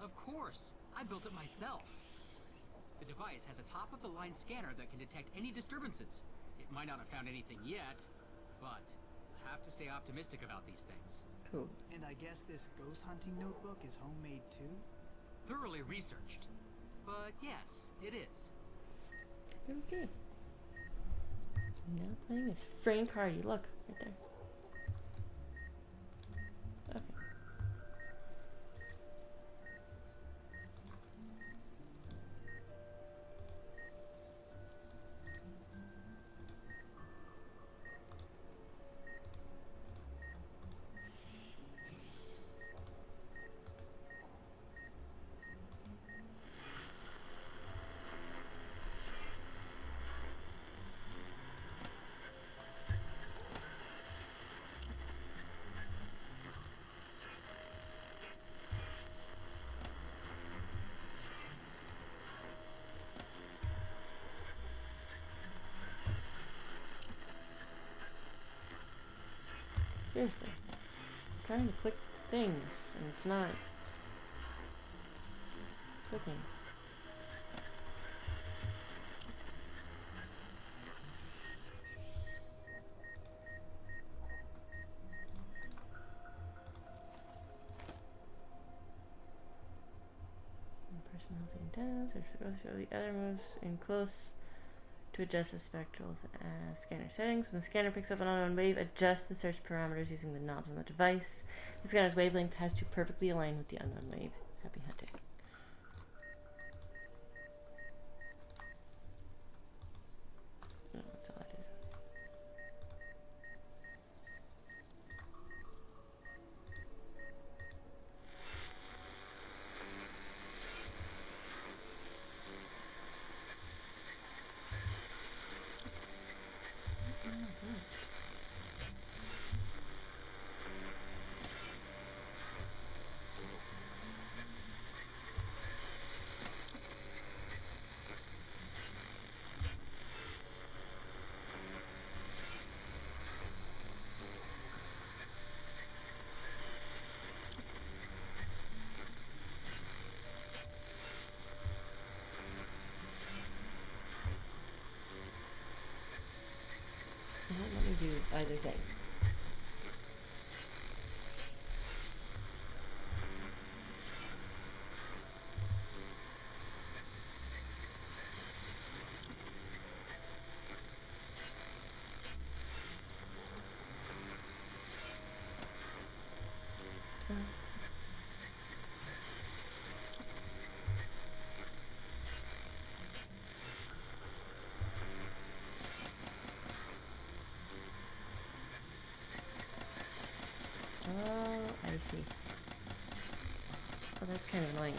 M: Of course. I built it myself. The device has a top-of-the-line scanner that can detect any disturbances. It might not have found anything yet, but you have to stay optimistic about these things.
A: Cool.
L: And I guess this ghost hunting notebook is homemade too?
M: Thoroughly researched. But yes, it is.
A: Okay. Now playing is Frank Hardy. Look, right there. Okay. Seriously. I'm trying to click things and it's not clicking. One person holds the antennas, or show the other moves in close to adjust the spectral scanner settings. When the scanner picks up an unknown wave, adjust the search parameters using the knobs on the device. The scanner's wavelength has to perfectly align with the unknown wave. Happy hunting. No, that's all it is. It won't let me do either thing. Oh, I see. Oh, that's kind of annoying.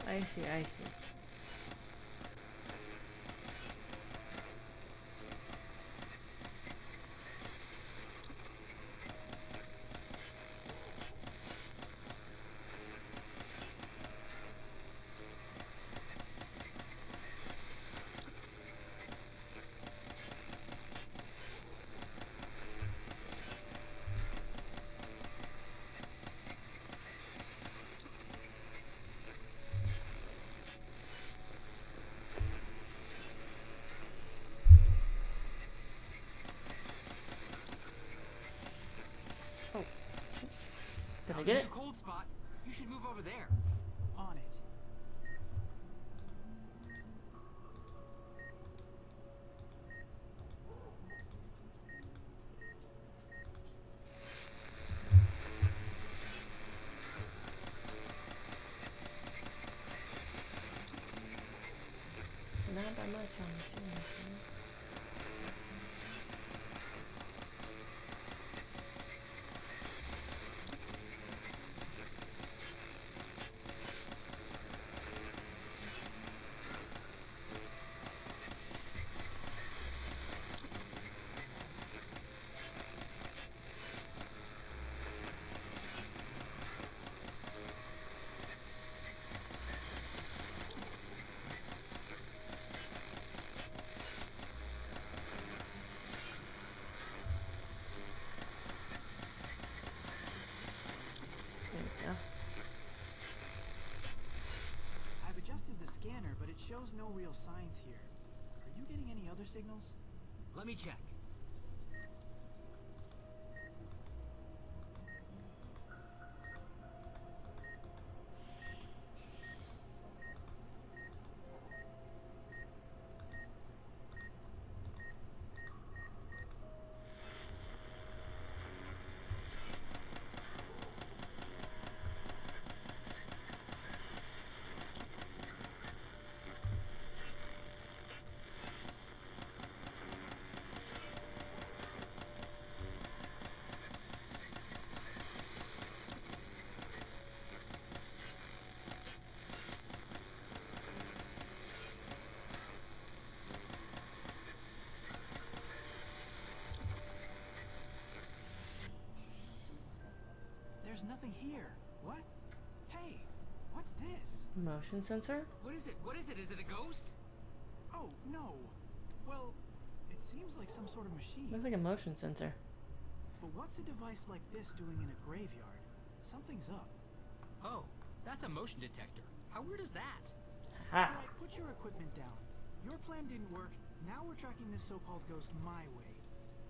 A: I see, I see. Oh. Did I get it?
M: A cold spot. You should move over there.
L: On it.
A: Not by much on the change.
L: I've adjusted the scanner, but it shows no real signs here. Are you getting any other signals?
M: Let me check.
L: nothing here. What? Hey, what's this?
A: Motion sensor?
M: What is it? What is it? Is it a ghost?
L: Oh, no. Well, it seems like some sort of machine.
A: Looks like a motion sensor.
L: But what's a device like this doing in a graveyard? Something's up.
M: Oh, that's a motion detector. How weird is that?
A: Ha!
L: Alright, put your equipment down. Your plan didn't work. Now we're tracking this so-called ghost my way.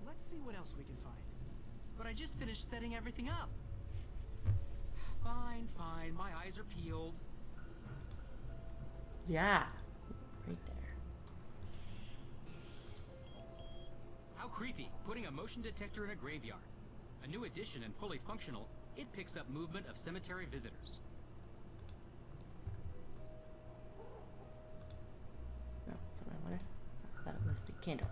L: Let's see what else we can find.
M: But I just finished setting everything up. Fine, fine. My eyes are peeled.
A: Yeah. Right there.
M: How creepy. Putting a motion detector in a graveyard. A new addition and fully functional, it picks up movement of cemetery visitors.
A: No, that's what I wanted. I thought it was the candle.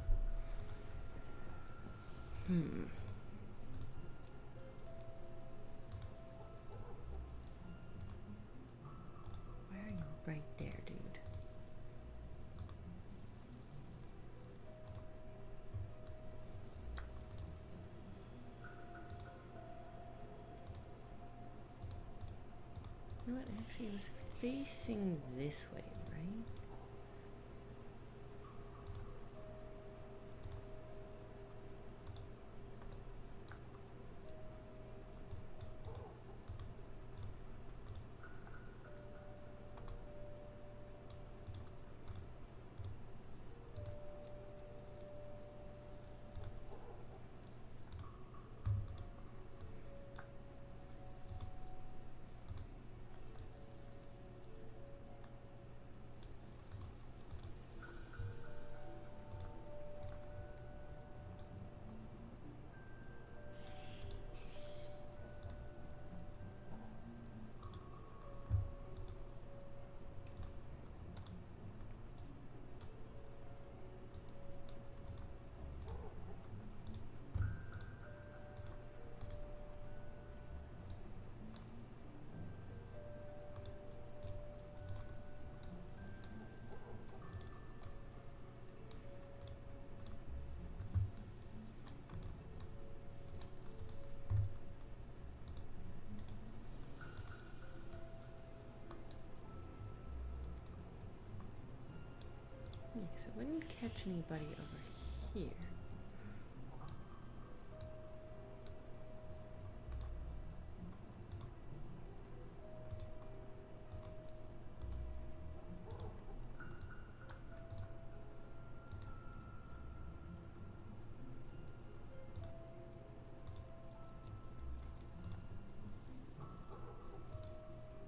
A: Why are you right there, dude? You know what? Actually, it was facing this way, right? Yeah, 'cause it wouldn't catch anybody over here.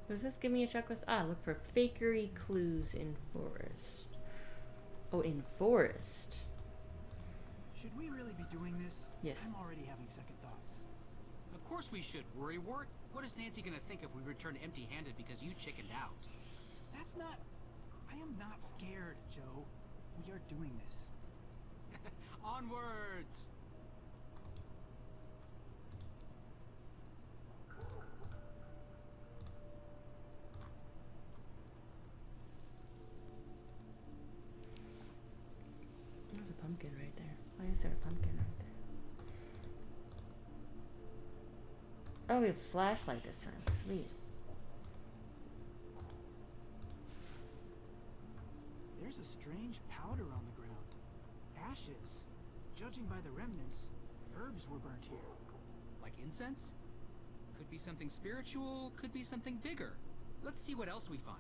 A: Does this give me a checklist? Ah, look for fakery clues in forest. Oh, in forest.
L: Should we really be doing this?
A: Yes.
L: I'm already having second thoughts.
M: Of course we should, worrywart. What is Nancy gonna think if we return empty-handed because you chickened out?
L: That's not... I am not scared, Joe. We are doing this.
M: Onwards!
A: There's a pumpkin right there. Why is there a pumpkin right there? Oh, we have a flashlight this time. Sweet.
L: There's a strange powder on the ground. Ashes. Judging by the remnants, herbs were burnt here.
M: Like incense? Could be something spiritual, could be something bigger. Let's see what else we find.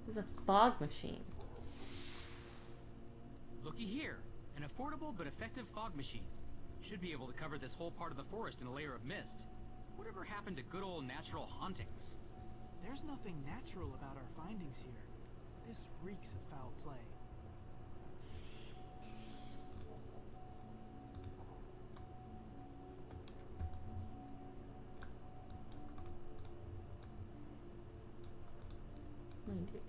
A: There's a fog machine.
M: Looky here. An affordable but effective fog machine. Should be able to cover this whole part of the forest in a layer of mist. Whatever happened to good old natural hauntings?
L: There's nothing natural about our findings here. This reeks of foul play.
A: Mind you.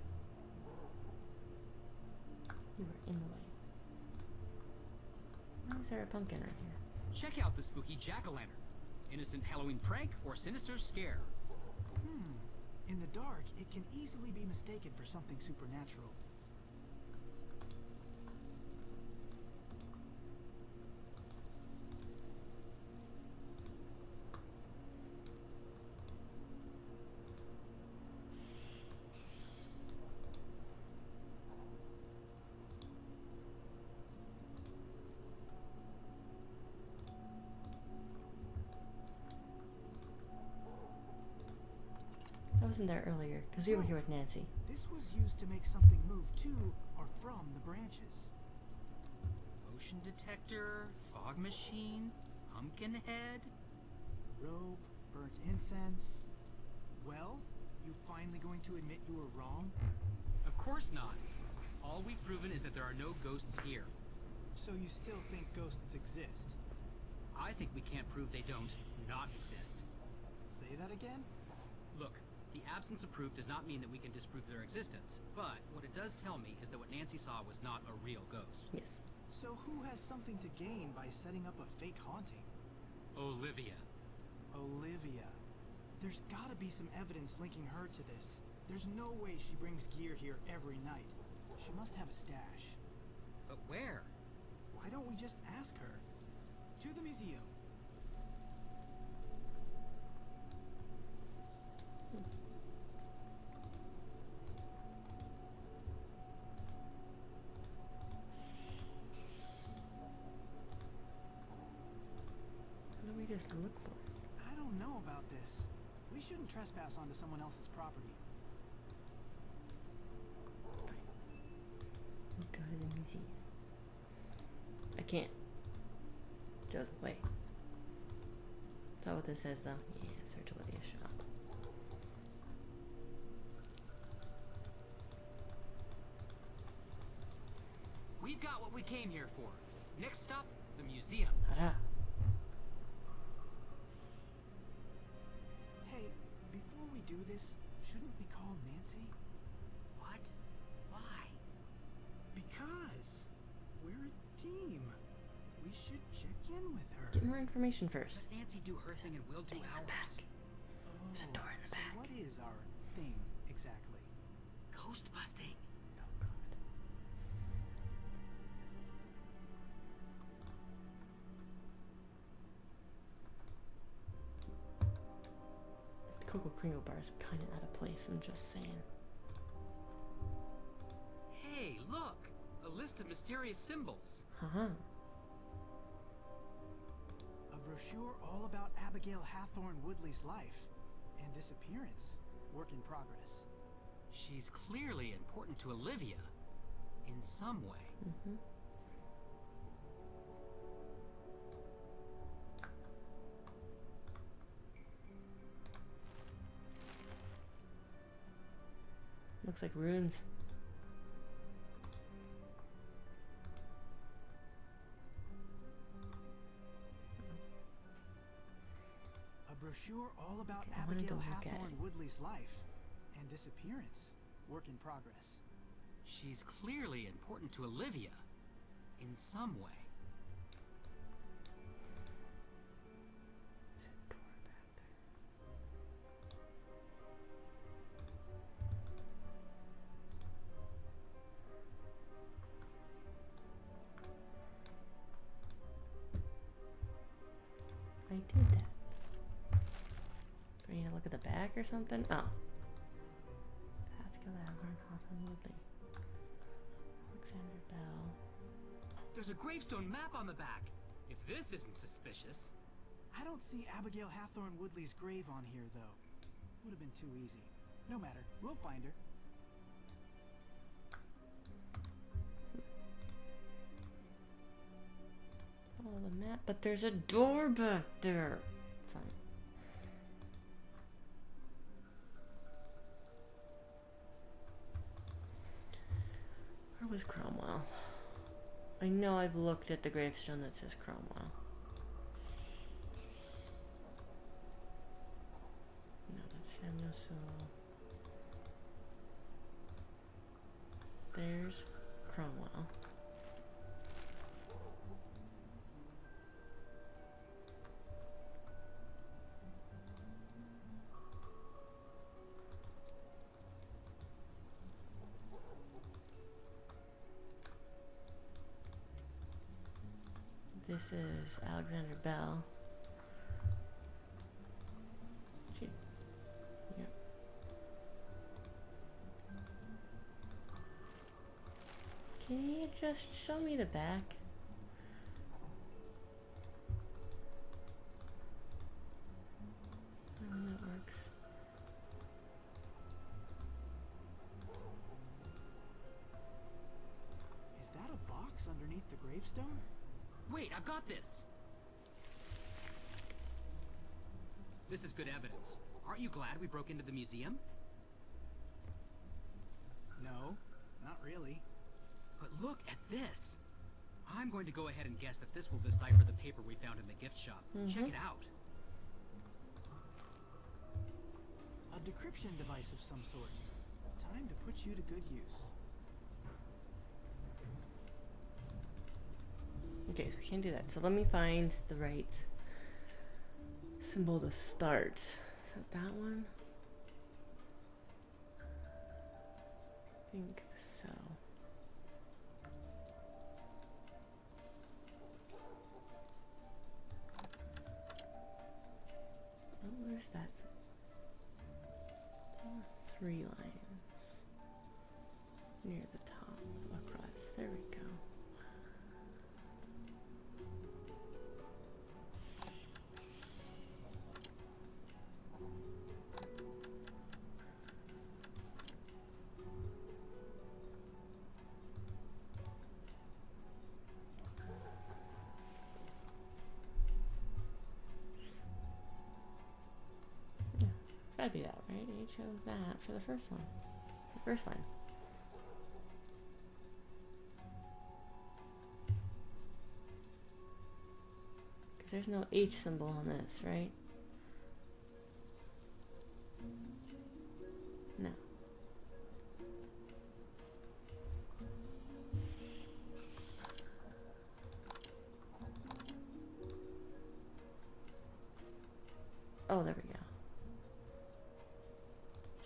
A: You are in the way. Why is there a pumpkin right here?
M: Check out the spooky jack-o'-lantern. Innocent Halloween prank or sinister scare?
L: In the dark, it can easily be mistaken for something supernatural.
A: wasn't there earlier, because we were here with Nancy.
L: This was used to make something move to or from the branches.
M: Motion detector, fog machine, pumpkin head.
L: Rope, burnt incense. Well, you finally going to admit you were wrong?
M: Of course not. All we've proven is that there are no ghosts here.
L: So you still think ghosts exist?
M: I think we can't prove they don't not exist.
L: Say that again?
M: Look, the absence of proof does not mean that we can disprove their existence, but what it does tell me is that what Nancy saw was not a real ghost.
A: Yes.
L: So who has something to gain by setting up a fake haunting?
M: Olivia.
L: Olivia. There's gotta be some evidence linking her to this. There's no way she brings gear here every night. She must have a stash.
M: But where?
L: Why don't we just ask her? To the museum.
A: What do we just look for?
L: I don't know about this. We shouldn't trespass onto someone else's property.
A: Go to the museum. I can't. Just wait. Is that what this says, though? Yeah, search Olivia's shop.
M: We've got what we came here for. Next stop, the museum.
A: Ta-da.
L: Hey, before we do this, shouldn't we call Nancy?
M: What? Why?
L: Because we're a team. We should check in with her.
A: Get more information first.
M: Let Nancy do her thing and we'll do ours.
A: Back. There's a door in the back.
L: So what is our thing exactly?
M: Ghost busting.
A: Oh, God. The Cocoa Kringle bars are kind of out of place, I'm just saying.
M: Hey, look! A list of mysterious symbols.
A: Uh-huh.
L: A brochure all about Abigail Hathorne Woodley's life and disappearance. Work in progress.
M: She's clearly important to Olivia. In some way.
A: Mm-hmm. Looks like runes.
L: A brochure all about
A: Okay, I wanted to
L: Abigail
A: look at
L: Hathorne
A: it.
L: Woodley's life and disappearance. Work in progress.
M: She's clearly important to Olivia. In some way.
A: I did that. Do I need to look at the back or something? Oh. Pascal Allen, Hawthorne Woodley. Alexander Bell.
M: There's a gravestone map on the back. If this isn't suspicious.
L: I don't see Abigail Hathorne Woodley's grave on here, though. Would have been too easy. No matter, we'll find her.
A: Follow the map, but there's a door back there. Fine. Where was Cromwell? I know I've looked at the gravestone that says Cromwell. No, that's Samuel Sewell. There's Cromwell. This is Alexander Bell. Yep. Can you just show me the back? I don't know how that works.
L: underneath the gravestone?
M: Wait, I've got this! This is good evidence. Aren't you glad we broke into the museum?
L: No, not really.
M: But look at this! I'm going to go ahead and guess that this will decipher the paper we found in the gift shop. Check it out.
L: A decryption device of some sort. Time to put you to good use.
A: Okay, so we can't do that. So let me find the right symbol to start. Is that one? I think so. Oh, where's that? Three lines near the top across. There we go. Gotta be that, right? You chose that for the first one. The first line. Because there's no H symbol on this, right? No. Oh, there we go.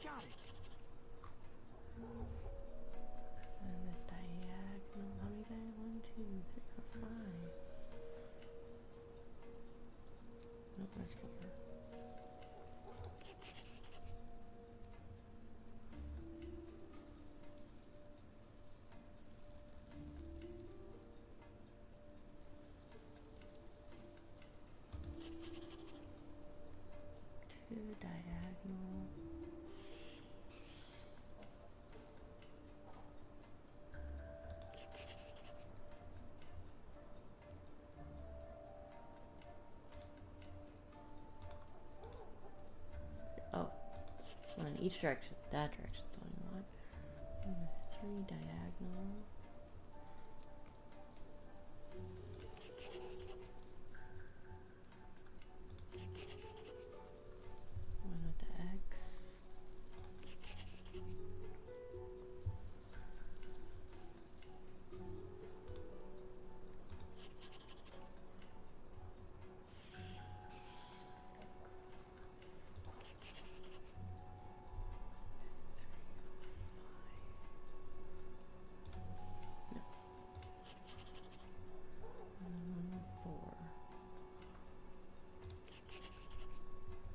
L: Got it.
A: And the diagonal, how many diagonal? 1, 2, 3, 4, 5. No, that's 4. Two diagonal. Oh, one in each direction. That direction's all you want. And 3 diagonal. One with the X. And then one with 4.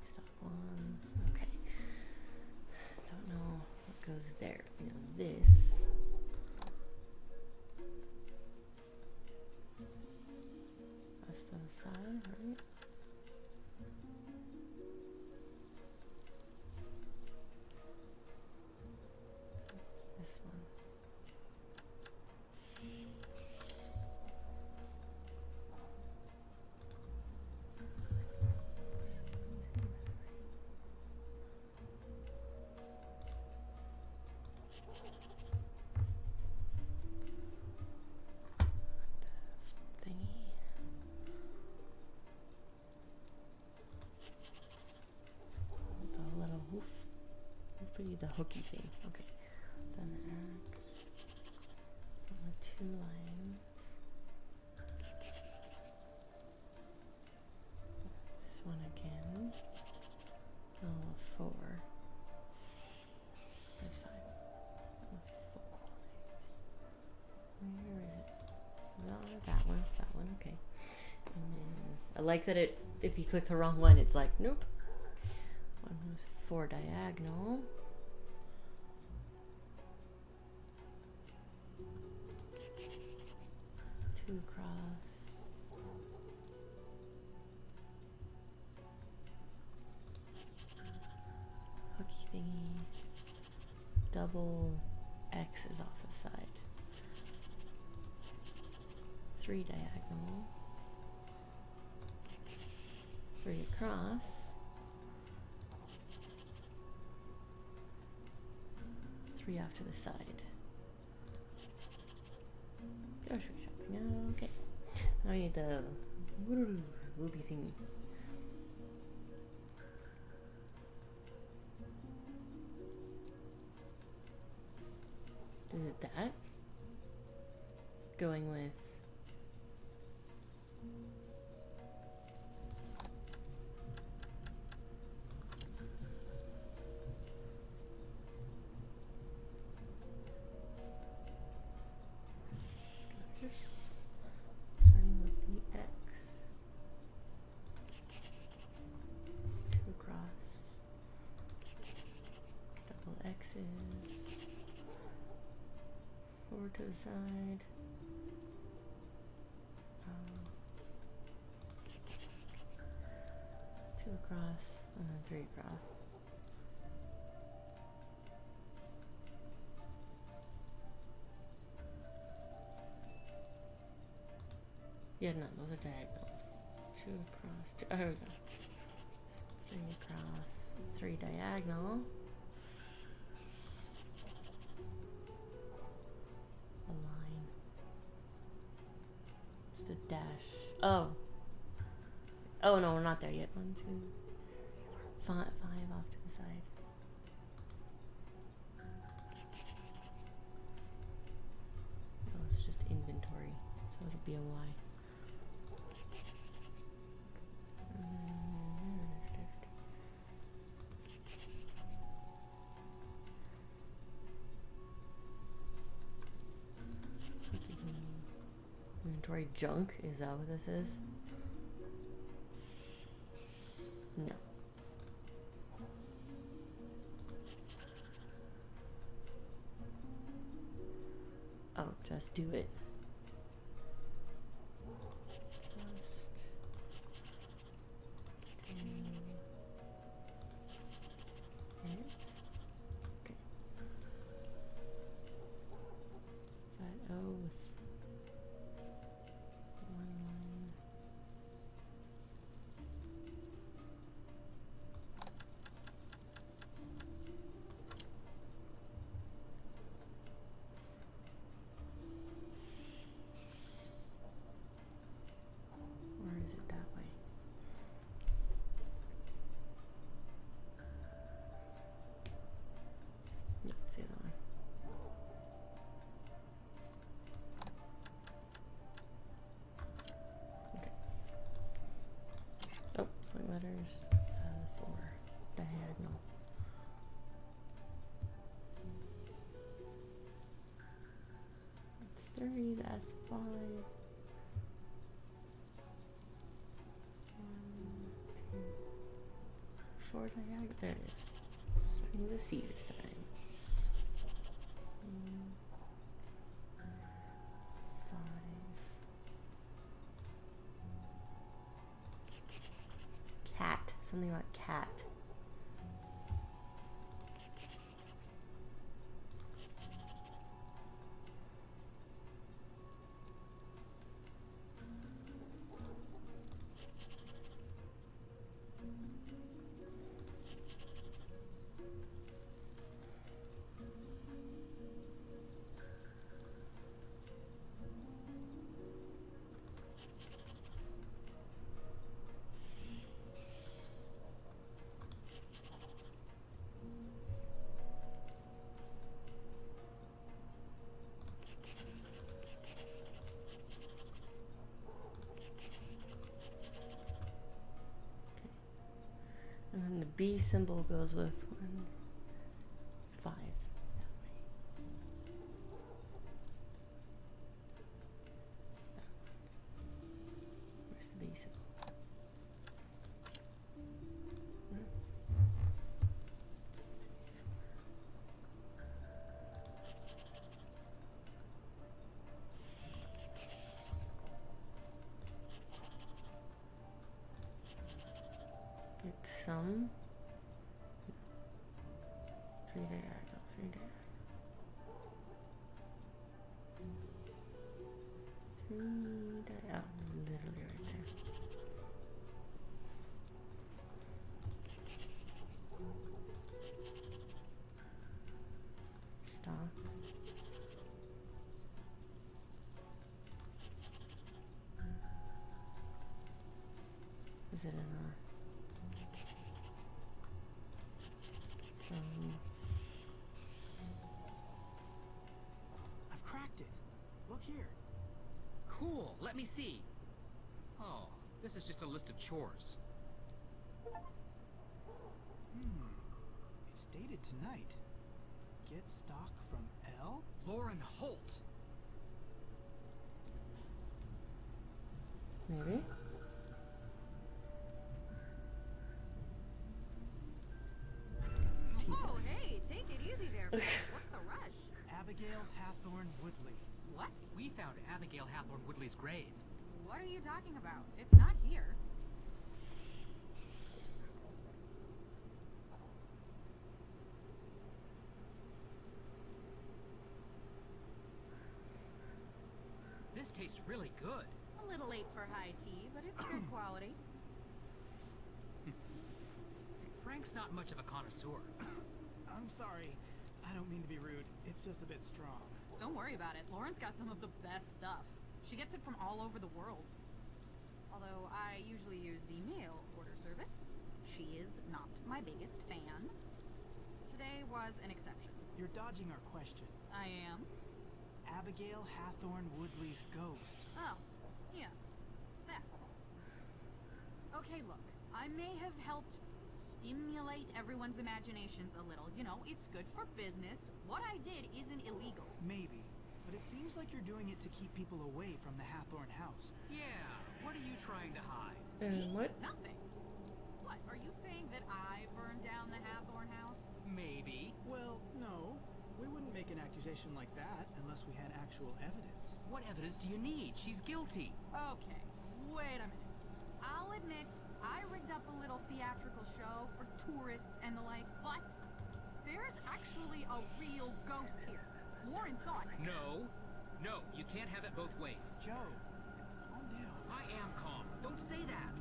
A: Stop ones. Okay. Don't know what goes there. You know, this. That's the 5, right? This one. Thingy. The little hoof. Hopefully the hooky thing. Okay. Then the X. With 2 lines. This one again. Oh, 4. That's fine. 4 lines. Where is it? No, that one. That one. Okay. And then I like that it. If you click the wrong one, it's like nope. One with 4 diagonal. Two cross. Hooky thingy. Double X's off the side. 3 diagonal, 3 across, 3 off to the side. Grocery shopping, okay. Now I need the loopy thingy. Is it that? Going with starting with the X, 2 across, double X's, 4 to the side, 2 across, and then 3 across. Yeah, no, those are diagonals. 2 across, 2, oh, here we go. 3 across, 3 diagonal. A line. Just a dash. Oh. Oh no, we're not there yet. 1, 2, 5 off to the side. Oh, it's just inventory, so it'll be a Y. Inventory junk? Is that what this is? No. Oh, just do it. Letters, 4 diagonal. That's 3, that's 5. 1, 2, 4 diagonal. There it is. Starting with a C this time. 5. Cat. Something about cat. And then the B symbol goes with 1, 5. That way. Where's the B symbol? It's some 3 diagonal, 3 diagonal. 3 Is it in our...
L: I've cracked it. Look here.
M: Cool, let me see. Oh, this is just a list of chores.
L: It's dated tonight. Get stock from L?
M: Lauren Holt.
A: Maybe?
H: Oh,
A: Jesus.
H: hey, take it easy there. What's the rush?
L: Abigail Hathorne Woodley.
M: What? We found Abigail Hathorne Woodley's grave.
H: What are you talking about? It's not here.
M: This tastes really good.
H: A little late for high tea, but it's good quality.
M: Frank's not much of a connoisseur.
L: I'm sorry. I don't mean to be rude. It's just a bit strong.
N: Don't worry about it. Lauren's got some of the best stuff. She gets it from all over the world. Although I usually use the mail order service. She is not my biggest fan. Today was an exception.
L: You're dodging our question.
N: I am?
L: Abigail Hathorne Woodley's ghost.
N: Oh, yeah. That. Okay, look. I may have helped stimulate everyone's imaginations a little. You know, it's good for business. What I did isn't illegal.
L: Maybe. But it seems like you're doing it to keep people away from the Hathorne house.
M: Yeah, what are you trying to hide?
A: What?
N: Nothing. What, are you saying that I burned down the Hathorne house?
M: Maybe.
L: Well, no. We wouldn't make an accusation like that unless we had actual evidence.
M: What evidence do you need? She's guilty.
N: Okay, wait a minute. I'll admit, I rigged up a little theatrical show for tourists and the like, but there's actually a real ghost here. Lauren saw it.
M: No. No, you can't have it both ways.
L: Joe, calm down.
M: I am calm. Don't say that.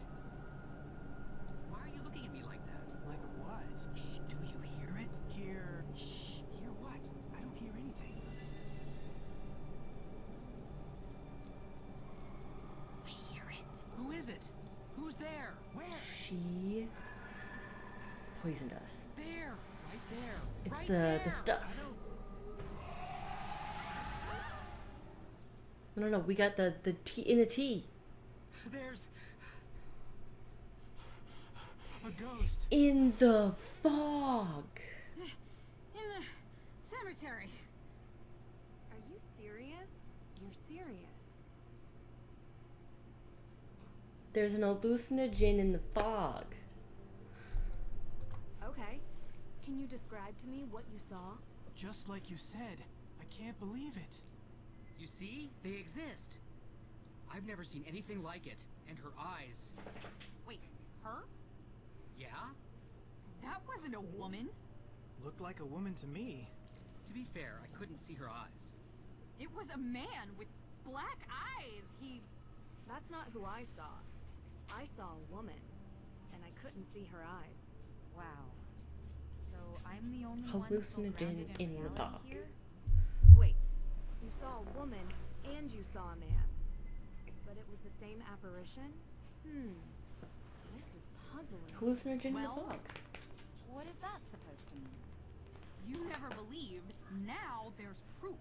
M: Why are you looking at me like that?
L: Like what?
M: Shh, do you hear it?
L: Hear... Shh. Hear what? I don't hear anything.
M: I hear it. Who is it? Who's there? Where?
A: She poisoned us.
M: There. Right there.
A: It's
M: right
A: the
M: there.
A: stuff. No, we got the tea in the tea.
M: There's
L: a ghost.
A: In the fog.
N: In the cemetery.
B: Are you serious? You're serious.
A: There's an hallucinogen in the fog.
B: Okay. Can you describe to me what you saw?
L: Just like you said. I can't believe it.
M: You see? They exist. I've never seen anything like it. And her eyes.
N: Wait, her?
M: Yeah?
N: That wasn't a woman.
L: Looked like a woman to me.
M: To be fair, I couldn't see her eyes.
N: It was a man with black eyes.
B: That's not who I saw. I saw a woman, and I couldn't see her eyes.
H: Wow. So I'm the only one still
A: Hallucinogen
H: grounded
A: in the
H: reality
A: fog.
H: here?
B: Wait, you saw a woman and you saw a man. But it was the same apparition? This is puzzling.
A: Hallucinogen in the
N: Well,
A: fog.
H: What is that supposed to mean?
N: You never believed. Now there's proof.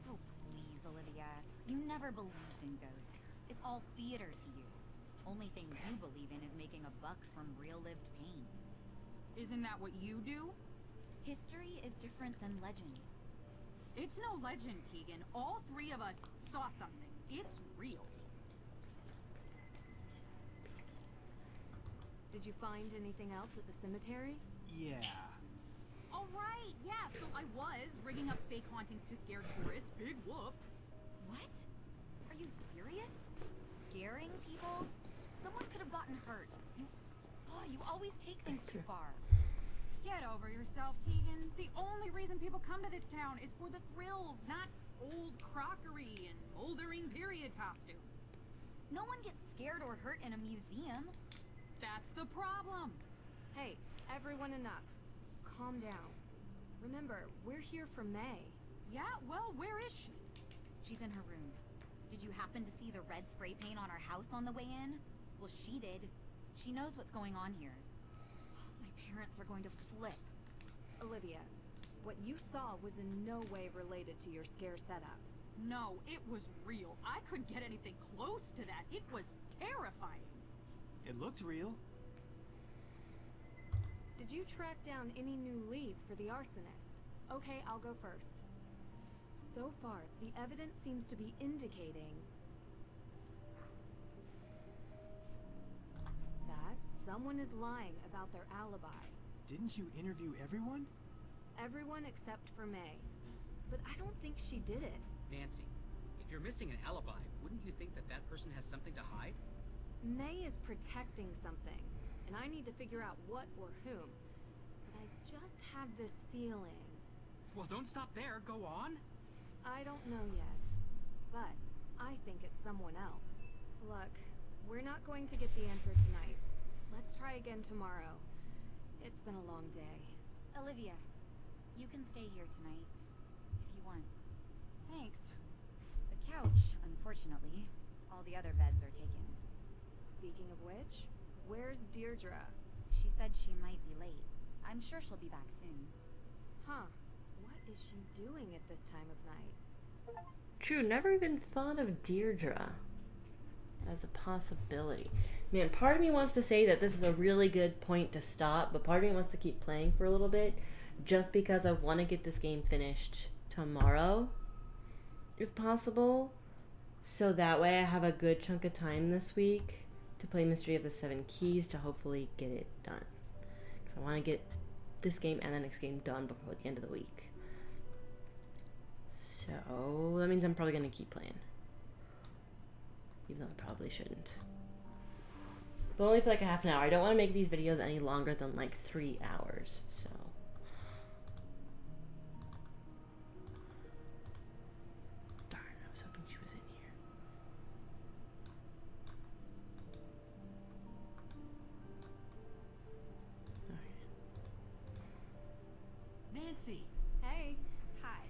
H: Oh, please, Olivia. You never believed in ghosts. It's all theater to you. Only thing you believe in is making a buck from real-lived pain.
N: Isn't that what you do?
H: History is different than legend.
N: It's no legend, Tegan. All three of us saw something. It's real.
B: Did you find anything else at the cemetery?
L: Yeah.
N: All right, yeah, so I was rigging up fake hauntings to scare tourists. Big whoop.
H: What? Are you serious? Scaring people? Someone could have gotten hurt. You always take things too far.
N: Get over yourself, Tegan. The only reason people come to this town is for the thrills, not old crockery and moldering period costumes.
H: No one gets scared or hurt in a museum.
N: That's the problem.
B: Hey, everyone enough. Calm down. Remember, we're here for May.
N: Yeah, well, where is she?
H: She's in her room. Did you happen to see the red spray paint on our house on the way in? Well, she did. She knows what's going on here. My parents are going to flip.
B: Olivia, what you saw was in no way related to your scare setup.
N: No, it was real. I couldn't get anything close to that. It was terrifying.
L: It looked real.
B: Did you track down any new leads for the arsonist? Okay, I'll go first. So far, the evidence seems to be indicating that someone is lying about their alibi.
L: Didn't you interview everyone?
B: Everyone except for May. But I don't think she did it.
M: Nancy, if you're missing an alibi, wouldn't you think that that person has something to hide?
B: May is protecting something, and I need to figure out what or whom. But I just have this feeling.
M: Well, don't stop there. Go on.
B: I don't know yet, but I think it's someone else. Look, we're not going to get the answer tonight. Let's try again tomorrow. It's been a long day.
H: Olivia, you can stay here tonight, if you want.
N: Thanks.
H: The couch, unfortunately. All the other beds are taken.
B: Speaking of which, where's Deirdre?
H: She said she might be late. I'm sure she'll be back soon.
B: Huh. What is she doing at this time of night?
A: True, never even thought of Deirdre as a possibility. Man, part of me wants to say that this is a really good point to stop, but part of me wants to keep playing for a little bit just because I want to get this game finished tomorrow, if possible. So that way I have a good chunk of time this week to play Mystery of the Seven Keys to hopefully get it done. Because I want to get this game and the next game done before the end of the week. So that means I'm probably going to keep playing. Even though I probably shouldn't. But only for like a half an hour. I don't want to make these videos any longer than like 3 hours. So. Darn, I was hoping she was in here.
M: Okay. Nancy!
B: Hey.
H: Hi.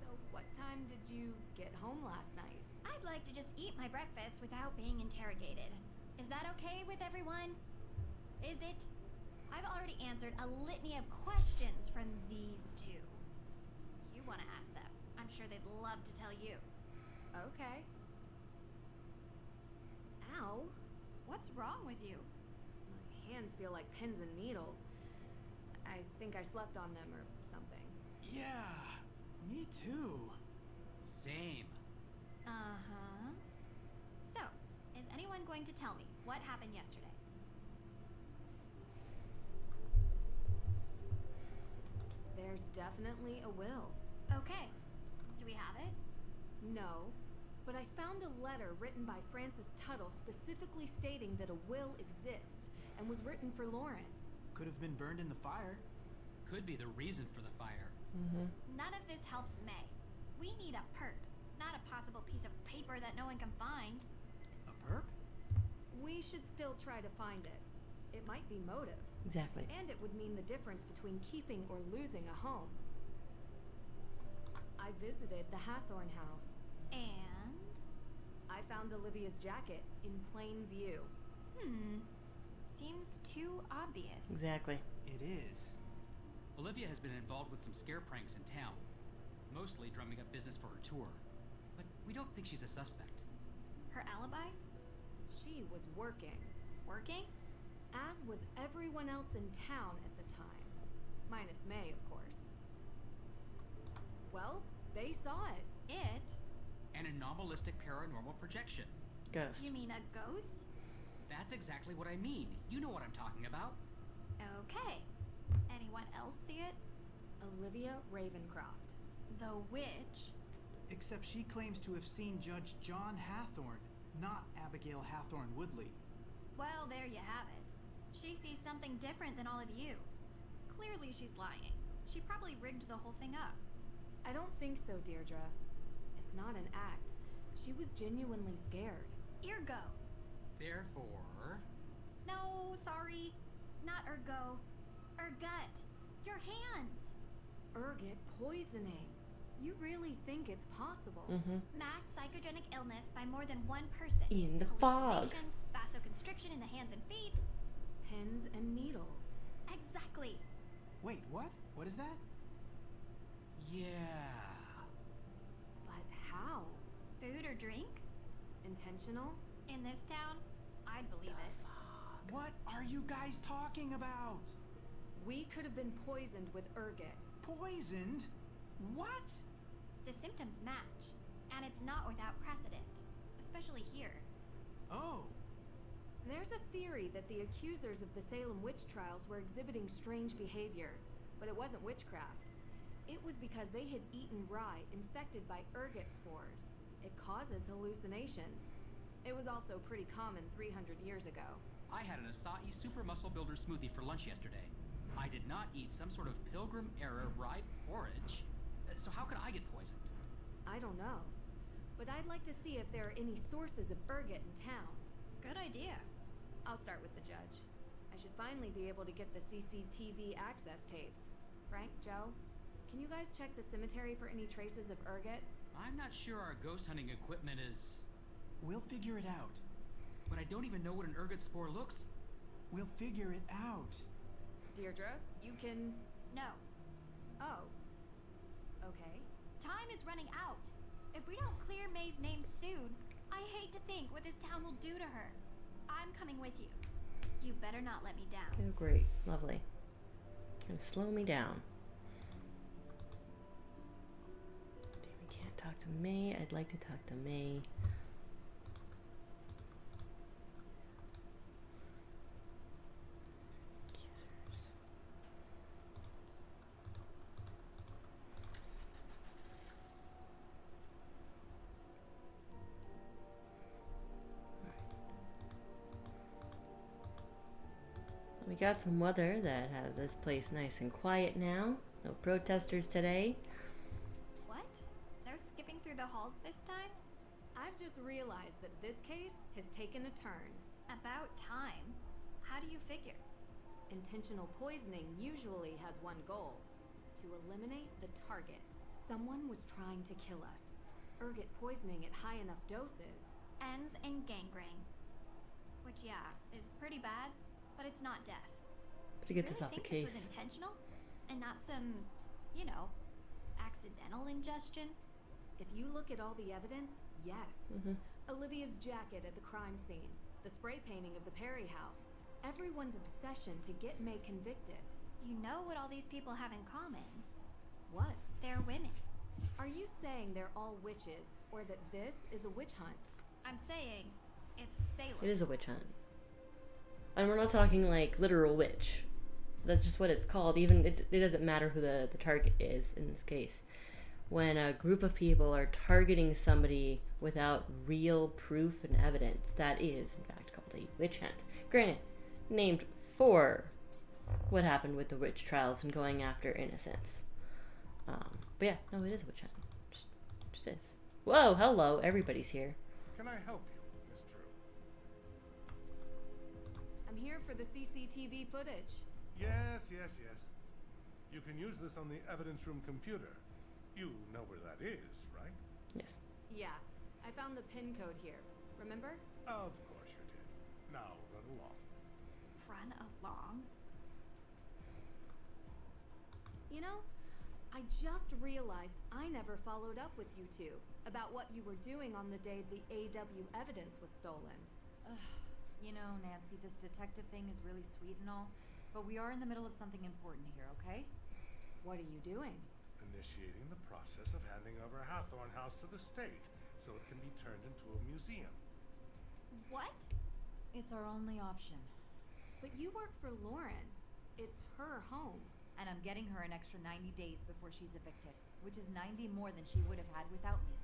B: So what time did you get home last night?
O: I'd like to just eat my breakfast without being interrogated. Is that okay with everyone? Is it? I've already answered a litany of questions from these two. You want to ask them. I'm sure they'd love to tell you.
B: Okay. Ow.
O: What's wrong with you?
B: My hands feel like pins and needles. I think I slept on them or something.
L: Yeah, me too.
M: Same.
O: Uh-huh. So, is anyone going to tell me what happened yesterday?
B: There's definitely a will.
O: Okay. Do we have it?
B: No, but I found a letter written by Francis Tuttle specifically stating that a will exists and was written for Lauren.
L: Could have been burned in the fire.
M: Could be the reason for the fire.
A: Mm-hmm.
O: None of this helps May. We need a perp, not a possible piece of paper that no one can find.
L: A perp?
B: We should still try to find it. It might be motive.
A: Exactly.
B: And it would mean the difference between keeping or losing a home. I visited the Hathorn house.
O: And?
B: I found Olivia's jacket in plain view.
O: Seems too obvious.
A: Exactly.
L: It is.
M: Olivia has been involved with some scare pranks in town. Mostly drumming up business for her tour. But we don't think she's a suspect.
O: Her alibi?
B: She was working.
O: Working?
B: As was everyone else in town at the time. Minus May, of course. Well, they saw it.
O: It?
M: An anomalistic paranormal projection.
A: Ghost.
O: You mean a ghost?
M: That's exactly what I mean. You know what I'm talking about.
O: Okay. Anyone else see it?
B: Olivia Ravencroft.
O: The witch?
L: Except she claims to have seen Judge John Hathorn, not Abigail Hathorn Woodley.
O: Well, there you have it. She sees something different than all of you. Clearly she's lying. She probably rigged the whole thing up.
B: I don't think so, Deirdre. It's not an act. She was genuinely scared.
O: Ergo.
M: Therefore...
O: No, sorry. Not ergo. Ergut. Your hands.
B: Ergot poisoning. You really think it's possible?
O: Mass psychogenic illness by more than one person.
A: In the fog.
O: Hallucinations, vasoconstriction in the hands and feet.
B: Pins and needles.
O: Exactly.
L: Wait, what? What is that?
M: Yeah.
B: But how?
O: Food or drink?
B: Intentional?
O: In this town? I'd believe it.
L: What are you guys talking about?
B: We could have been poisoned with ergot.
L: Poisoned? What?
O: The symptoms match, and it's not without precedent, especially here.
L: Oh.
B: There's a theory that the accusers of the Salem witch trials were exhibiting strange behavior, but it wasn't witchcraft. It was because they had eaten rye infected by ergot spores. It causes hallucinations. It was also pretty common 300 years ago.
M: I had an acai super muscle builder smoothie for lunch yesterday. I did not eat some sort of Pilgrim era rye porridge. So how could I get poisoned?
B: I don't know. But I'd like to see if there are any sources of ergot in town.
O: Good idea.
B: I'll start with the judge. I should finally be able to get the CCTV access tapes. Frank, Joe, can you guys check the cemetery for any traces of ergot?
M: I'm not sure our ghost hunting equipment is...
L: We'll figure it out.
M: But I don't even know what an ergot spore looks.
L: We'll figure it out.
B: Deirdre, you can...
O: No.
B: Oh. Okay.
O: Time is running out. If we don't clear May's name soon, I hate to think what this town will do to her. I'm coming with you. You better not let me down.
A: Oh, great. Lovely. Gonna slow me down. We can't talk to May. I'd like to talk to May. We got some weather that has this place nice and quiet now. No protesters today.
O: What? No skipping through the halls this time?
B: I've just realized that this case has taken a turn.
O: About time. How do you figure?
B: Intentional poisoning usually has one goal. To eliminate the target. Someone was trying to kill us. Ergot poisoning at high enough doses
O: ends in gangrene. Which, yeah, is pretty bad. But it's not death.
A: But to get this off the case.
O: This was intentional? And not some, you know, accidental ingestion?
B: If you look at all the evidence, yes. Olivia's jacket at the crime scene, the spray painting of the Perry house, everyone's obsession to get May convicted.
O: You know what all these people have in common?
B: What?
O: They're women.
B: Are you saying they're all witches, or that this is a witch hunt?
O: I'm saying it's Salem.
A: It is a witch hunt. And we're not talking like literal witch. That's just what it's called. Even it doesn't matter who the target is in this case. When a group of people are targeting somebody without real proof and evidence, that is in fact called a witch hunt. Granted, named for what happened with the witch trials and going after innocents. But yeah, no, it is a witch hunt. Just is. Whoa, hello, everybody's here.
F: Can I help you, Miss Drew?
B: I'm here for the CCTV footage.
F: Yes. You can use this on the evidence room computer. You know where that is, right?
A: Yes.
B: Yeah, I found the pin code here. Remember?
F: Of course you did. Now run along.
O: Run along?
B: You know, I just realized I never followed up with you two about what you were doing on the day the AW evidence was stolen.
E: You know, Nancy, this detective thing is really sweet and all, but we are in the middle of something important here, okay?
B: What are you doing?
F: Initiating the process of handing over Hathorn House to the state so it can be turned into a museum.
O: What?
E: It's our only option.
B: But you work for Lauren. It's her home.
E: And I'm getting her an extra 90 days before she's evicted, which is 90 more than she would have had without me.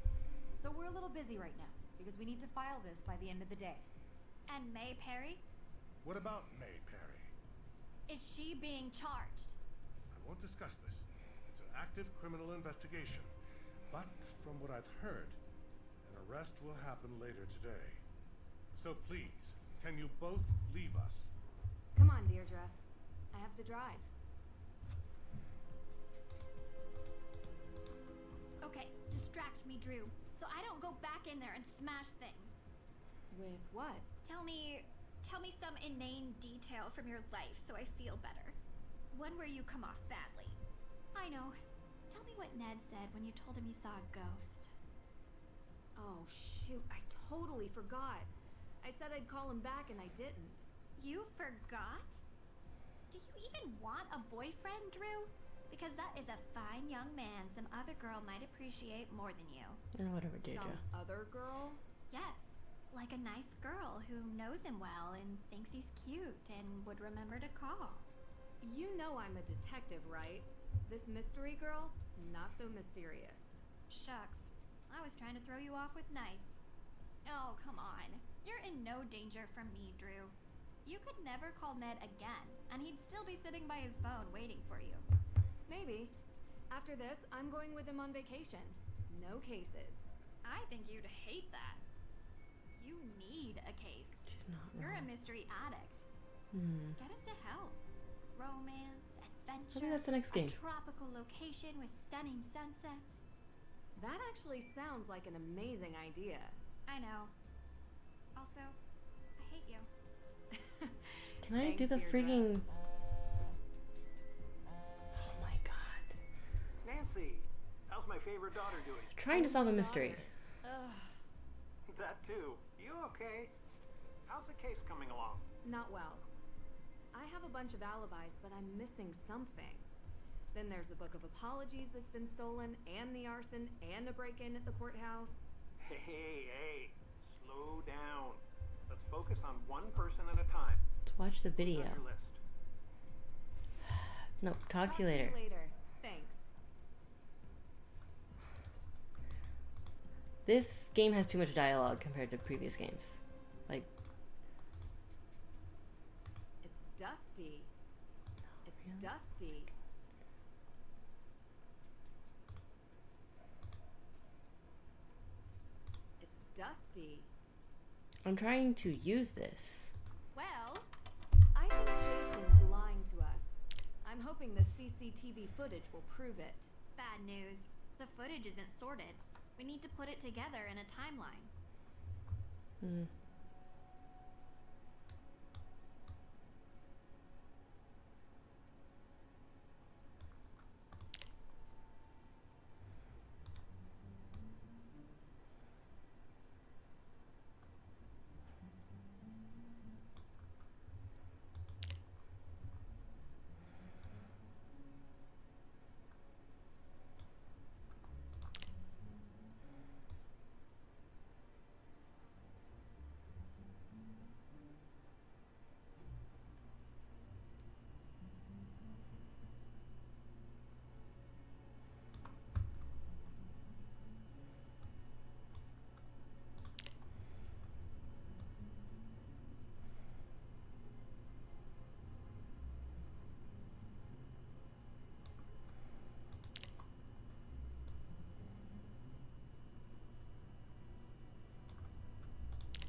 E: So we're a little busy right now, because we need to file this by the end of the day.
O: And May Perry?
F: What about May Perry?
O: Is she being charged?
F: I won't discuss this. It's an active criminal investigation. But from what I've heard, an arrest will happen later today. So please, can you both leave us?
B: Come on, Deirdre. I have the drive.
O: distract me, Drew, so I don't go back in there and smash things.
B: With what?
O: Tell me some inane detail from your life so I feel better. One where you come off badly. I know. Tell me what Ned said when you told him you saw a ghost.
B: Oh, shoot, I totally forgot. I said I'd call him back and I didn't.
O: You forgot? Do you even want a boyfriend, Drew? Because that is a fine young man some other girl might appreciate more than you.
A: Whatever, Deidre.
B: Some other girl?
O: Yes, like a nice girl who knows him well and thinks he's cute and would remember to call.
B: You know I'm a detective, right? This mystery girl, not so mysterious.
O: Shucks, I was trying to throw you off with nice. Oh, come on. You're in no danger from me, Drew. You could never call Ned again, and he'd still be sitting by his phone waiting for you.
B: Maybe. After this, I'm going with him on vacation. No cases.
O: I think you'd hate that. You need a case.
A: She's not
O: You're
A: wrong.
O: a mystery addict. Get into help. Romance, adventure.
A: I think that's the next game.
O: A tropical location with stunning sunsets.
B: That actually sounds like an amazing idea.
O: I know. Also, I hate you.
A: Can I do the freaking... Oh my god.
I: Nancy, how's my favorite daughter doing?
A: Trying to solve a mystery.
I: That too. You okay? How's the case coming along?
B: Not well. I have a bunch of alibis, but I'm missing something. Then there's the book of apologies that's been stolen, and the arson, and a break-in at the courthouse.
I: Hey, slow down. Let's focus on one person at a time.
A: Let's watch the video.
I: What's on your list?
A: No, talk to you later.
B: Thanks.
A: This game has too much dialogue compared to previous games. Like,
B: It's dusty. It's
A: really?
B: dusty. It's dusty.
A: I'm trying to use this.
O: Well,
B: I think Jason is lying to us. I'm hoping the CCTV footage will prove it.
O: bad news. The footage isn't sorted. We need to put it together in a timeline.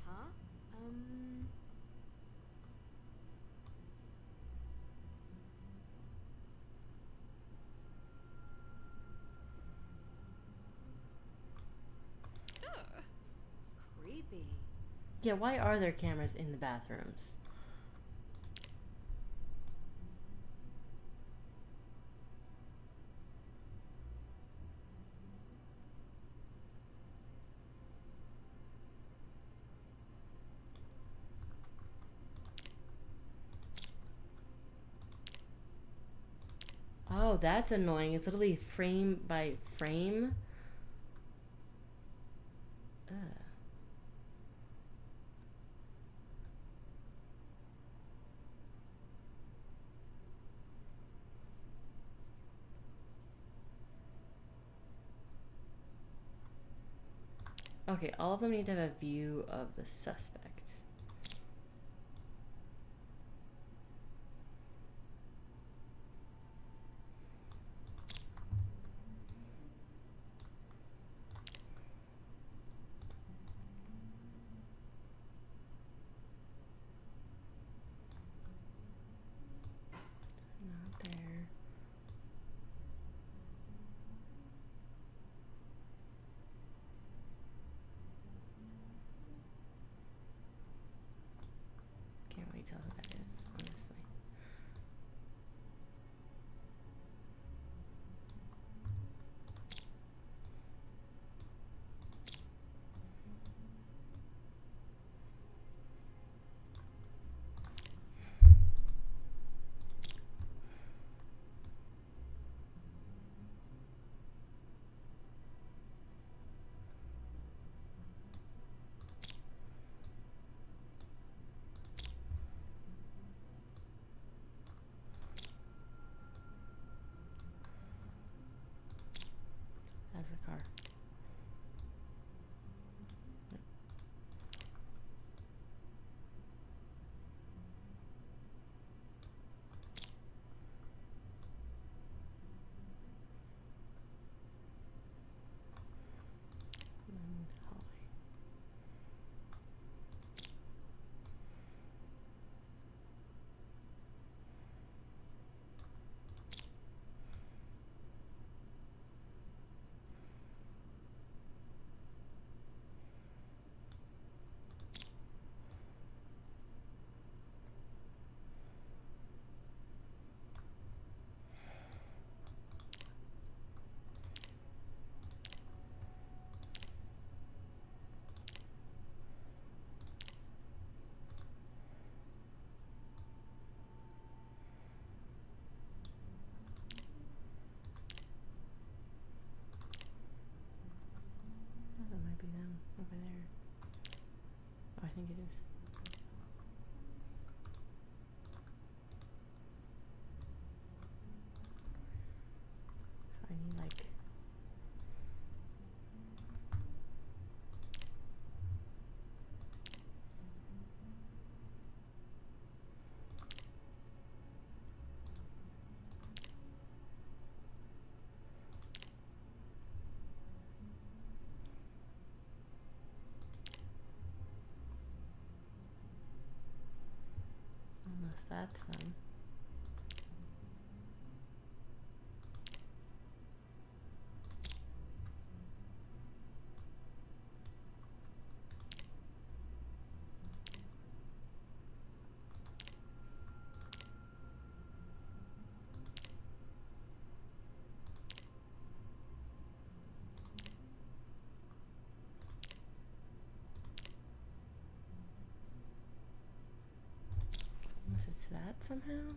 B: Huh? Creepy.
A: Yeah, why are there cameras in the bathrooms? Oh, that's annoying. It's literally frame by frame. Ugh. Okay, all of them need to have a view of the suspect. Not there. that's a car. That might be them over there. Oh, I think it is. I need like unless that's them. Unless it's that somehow.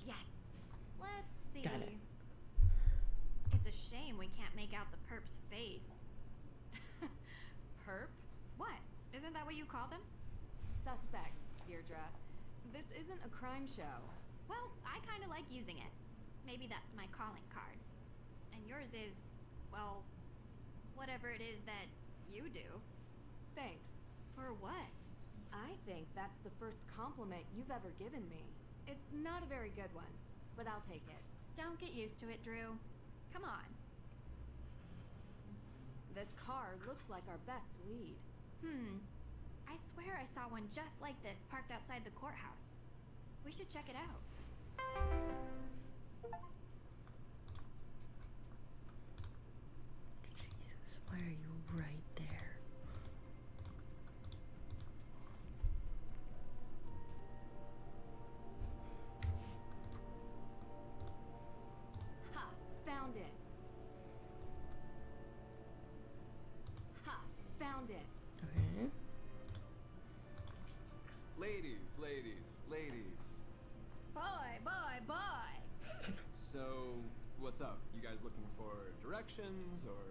O: Yes. Let's see.
A: Got it.
O: It's a shame we can't make out the perp's face.
B: Perp?
O: What? Isn't that what you call them?
B: Suspect, Deirdre. This isn't a crime show.
O: Well, I kind of like using it. Maybe that's my calling card. And yours is, well, whatever it is that you do.
B: Thanks.
O: For what?
B: I think that's the first compliment you've ever given me. It's not a very good one, but I'll take it.
O: Don't get used to it, Drew. Come on.
B: This car looks like our best lead.
O: I swear I saw one just like this parked outside the courthouse. We should check it out.
A: Jesus, why are you right there?
B: Ha! Found it. Ha! Found it.
A: Okay.
G: Ladies, ladies, ladies.
O: Boy, boy, boy!
G: So, what's up? You guys looking for directions, or...?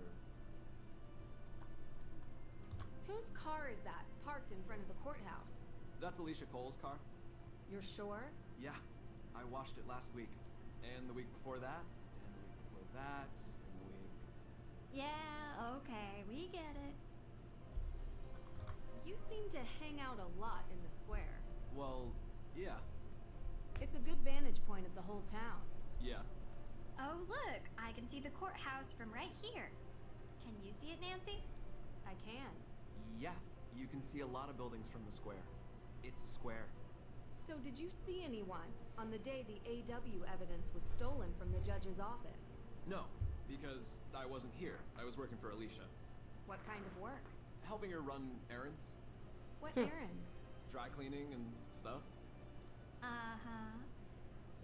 B: Whose car is that parked in front of the courthouse?
G: That's Alicia Cole's car.
B: You're sure?
G: Yeah, I washed it last week. And the week before that, and the week before that, and the week...
O: Yeah, okay, we get it.
B: You seem to hang out a lot in the square.
G: Well, yeah.
B: It's a good vantage point of the whole town.
G: Yeah.
O: Oh, look, I can see the courthouse from right here. Can you see it, Nancy?
B: I can.
G: Yeah, you can see a lot of buildings from the square. It's a square.
B: So did you see anyone on the day the AW evidence was stolen from the judge's office?
G: No, because I wasn't here. I was working for Alicia.
B: What kind of work?
G: Helping her run errands.
B: What errands?
G: Dry cleaning and stuff.
H: Uh-huh.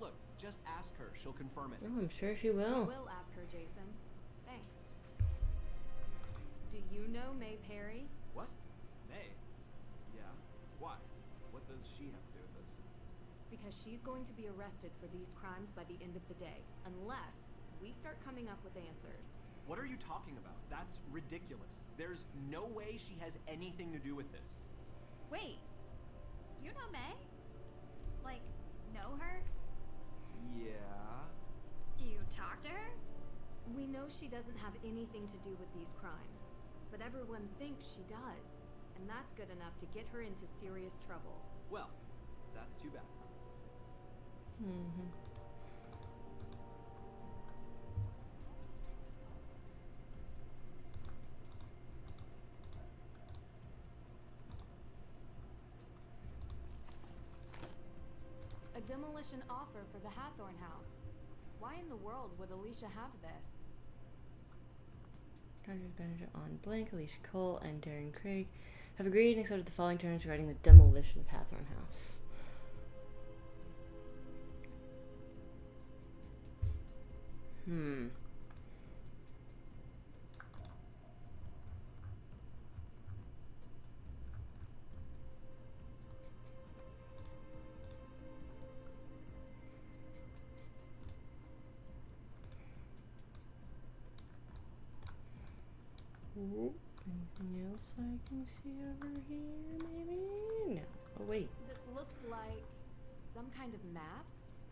G: Look, just ask her. She'll confirm it.
A: Oh, I'm sure she will.
B: We will ask her, Jason. Thanks. Do you know May Perry?
G: What? May? Yeah. Why? What does she have to do with this?
B: Because she's going to be arrested for these crimes by the end of the day, unless we start coming up with answers.
G: What are you talking about? That's ridiculous. There's no way she has anything to do with this.
H: Wait. Do you know May? Like, know her?
G: Yeah.
O: Do you talk to her?
B: We know she doesn't have anything to do with these crimes, but everyone thinks she does, and that's good enough to get her into serious trouble.
G: Well, that's too bad.
A: Mm-hmm.
B: A demolition offer for the Hathorn house. Why in the world would Alicia have this?
A: Contract manager on blank, Alicia Cole and Darren Craig have agreed and accepted the following terms regarding the demolition of Hathorn House. Ooh, anything else I can see over here, maybe? No. Oh, wait.
B: This looks like some kind of map.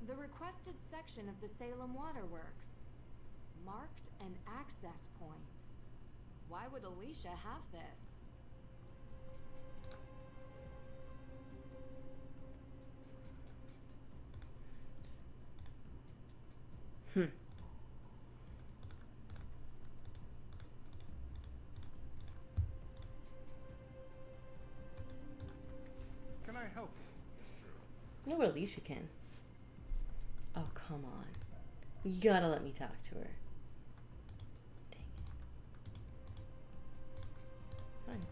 B: The requested section of the Salem Waterworks. Marked an access point. Why would Alicia have this?
F: Can I help you, Miss Drew?
A: No, but Alicia can. Oh, come on. You gotta let me talk to her. Dang it. Fine.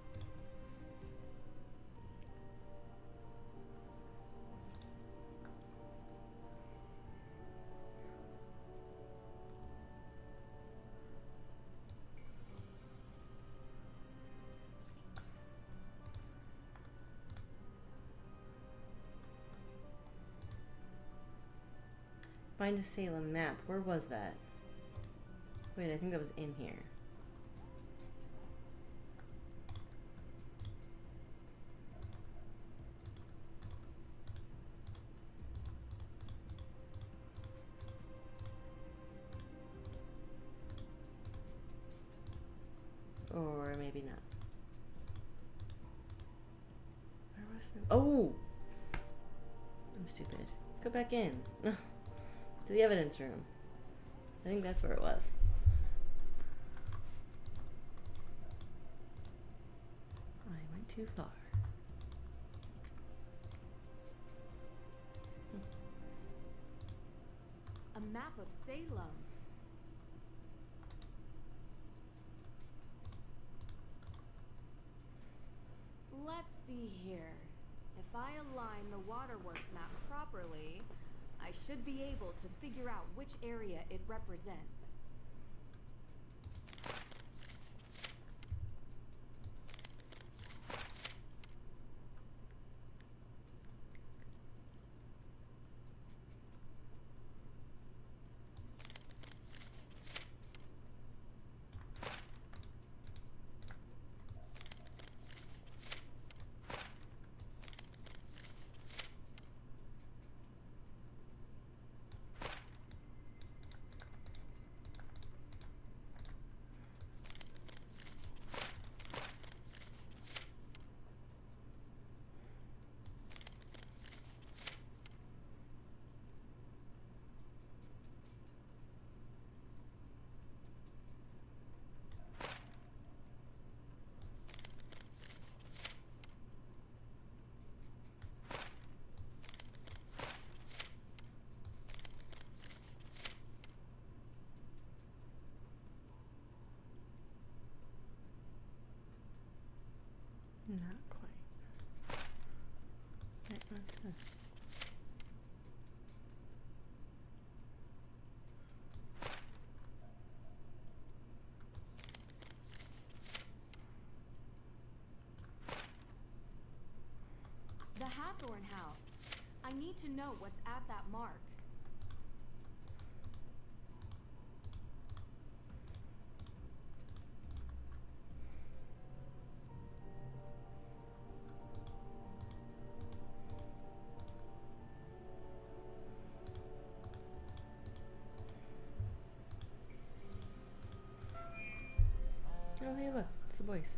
A: Find a Salem map. Where was that? Wait, I think that was in here. Or maybe not. Where was the... Oh! I'm stupid. Let's go back in. To the evidence room. I think that's where it was. I went too far.
B: A map of Salem. Let's see here. If I align the Waterworks map properly, I should be able to figure out which area it represents. need to know what's at that mark.
A: Oh, hey, look. It's the boys.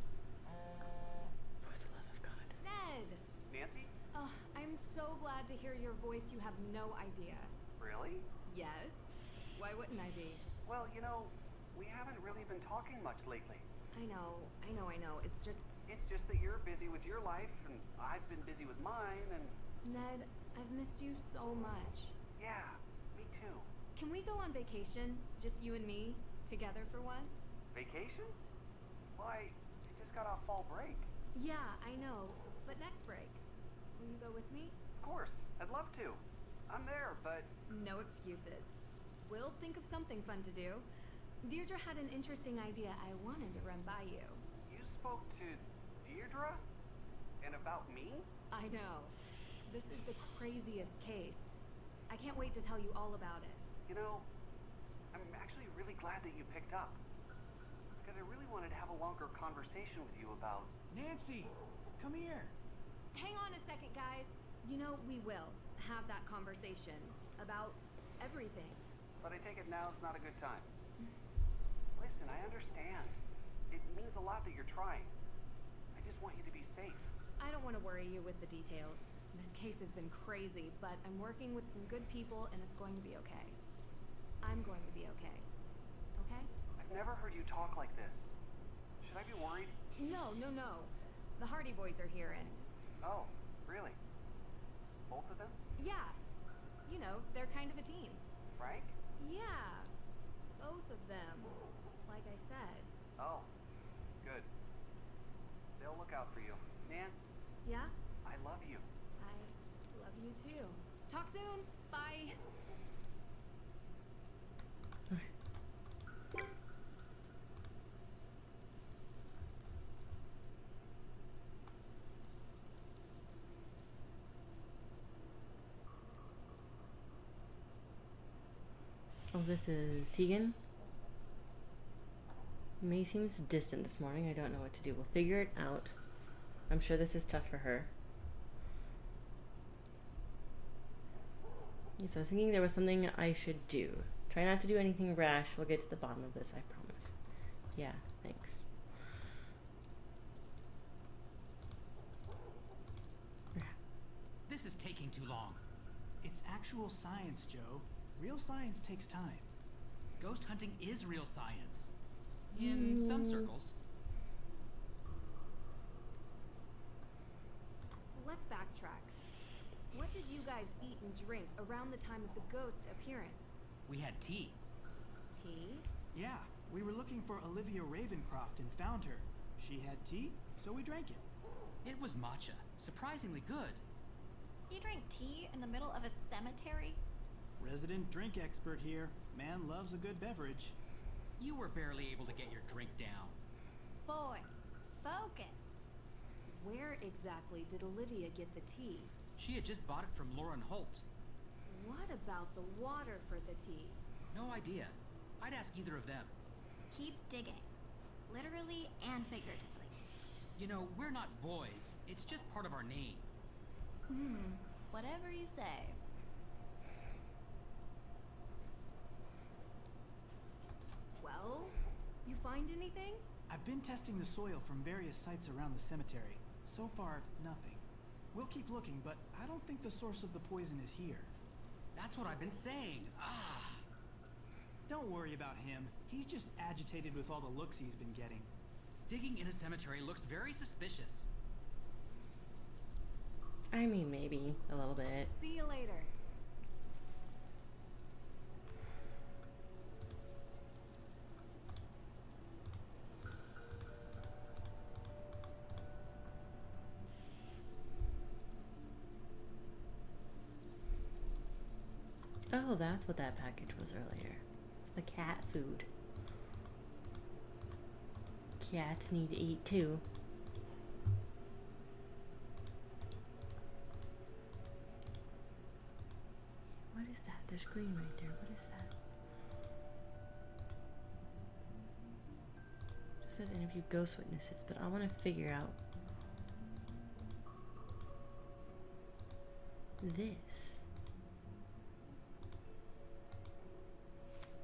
A: For the love of God.
B: Ned!
K: Nancy?
B: Oh, I'm so glad to hear your voice. You have no idea.
K: Really?
B: Yes? Why wouldn't I be?
K: Well, you know, we haven't really been talking much lately.
B: I know. It's just
K: that you're busy with your life, and I've been busy with mine, and...
B: Ned, I've missed you so much.
K: Yeah, me too.
B: Can we go on vacation? Just you and me? Together for once?
K: Vacation? Why, you just got off fall break.
B: Yeah, I know. But next break. Will you go with me?
K: Of course, I'd love to. I'm there, but...
B: No excuses. We'll think of something fun to do. Deirdre had an interesting idea I wanted to run by you.
K: You spoke to Deirdre? And about me?
B: I know. This is the craziest case. I can't wait to tell you all about it.
K: You know, I'm actually really glad that you picked up. Because I really wanted to have a longer conversation with you about...
L: Nancy, come here.
B: Hang on a second, guys. You know, we will have that conversation about everything.
K: But I take it now's not a good time. Listen, I understand. It means a lot that you're trying. I just want you to be safe.
B: I don't want to worry you with the details. This case has been crazy, but I'm working with some good people and it's going to be okay. I'm going to be okay. Okay?
K: I've never heard you talk like this. Should I be worried?
B: No. The Hardy Boys are here and...
K: Oh, really? Both of them?
B: Yeah. You know, they're kind of a team.
K: Frank?
B: Yeah. Both of them. Like I said.
K: Oh, good. They'll look out for you. Nan?
B: Yeah?
K: I love you.
B: I love you too. Talk soon. Bye.
A: Oh, this is Tegan. May seems distant this morning. I don't know what to do. We'll figure it out. I'm sure this is tough for her. Yeah, so I was thinking there was something I should do. Try not to do anything rash. We'll get to the bottom of this, I promise. Yeah, thanks.
M: This is taking too long.
L: It's actual science, Joe. Real science takes time.
M: Ghost hunting is real science. In some circles.
B: Let's backtrack. What did you guys eat and drink around the time of the ghost appearance?
M: We had tea.
B: Tea?
L: Yeah, we were looking for Olivia Ravencroft and found her. She had tea, so we drank it.
M: It was matcha. Surprisingly good.
O: You drank tea in the middle of a cemetery?
L: Resident drink expert here. Man loves a good beverage.
M: You were barely able to get your drink down.
O: Boys, focus.
B: Where exactly did Olivia get the tea?
M: She had just bought it from Lauren Holt.
B: What about the water for the tea?
M: No idea. I'd ask either of them.
O: Keep digging. Literally and figuratively.
M: You know, we're not boys. It's just part of our name.
O: Whatever you say.
B: Well, you find anything?
L: I've been testing the soil from various sites around the cemetery. So far, nothing. We'll keep looking, but I don't think the source of the poison is here.
M: That's what I've been saying.
L: Don't worry about him. He's just agitated with all the looks he's been getting.
M: Digging in a cemetery looks very suspicious.
A: I mean, maybe a little bit.
B: See you later.
A: Oh, that's what that package was earlier. It's the cat food. Cats need to eat too. is that? There's green right there. What is that? Just says interview ghost witnesses, but I want to figure out this.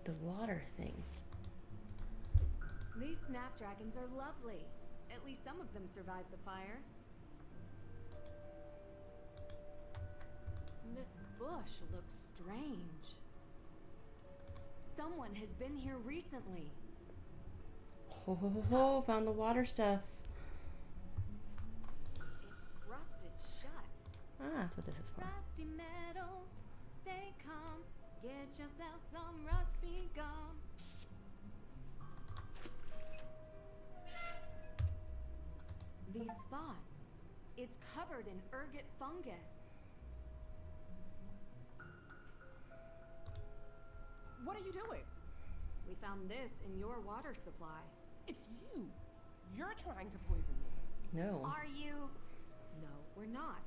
A: The water thing.
B: These snapdragons are lovely. At least some of them survived the fire. This bush looks strange. Someone has been here recently.
A: Ho ho ho ho, found the water stuff.
B: It's rusted shut.
A: Ah, that's what this is for.
B: Rusty metal, stay calm. Get yourself some rusty gum. These spots, it's covered in ergot fungus.
D: What are you doing?
B: We found this in your water supply.
D: It's you. You're trying to poison me.
A: No.
B: Are you? No, we're not.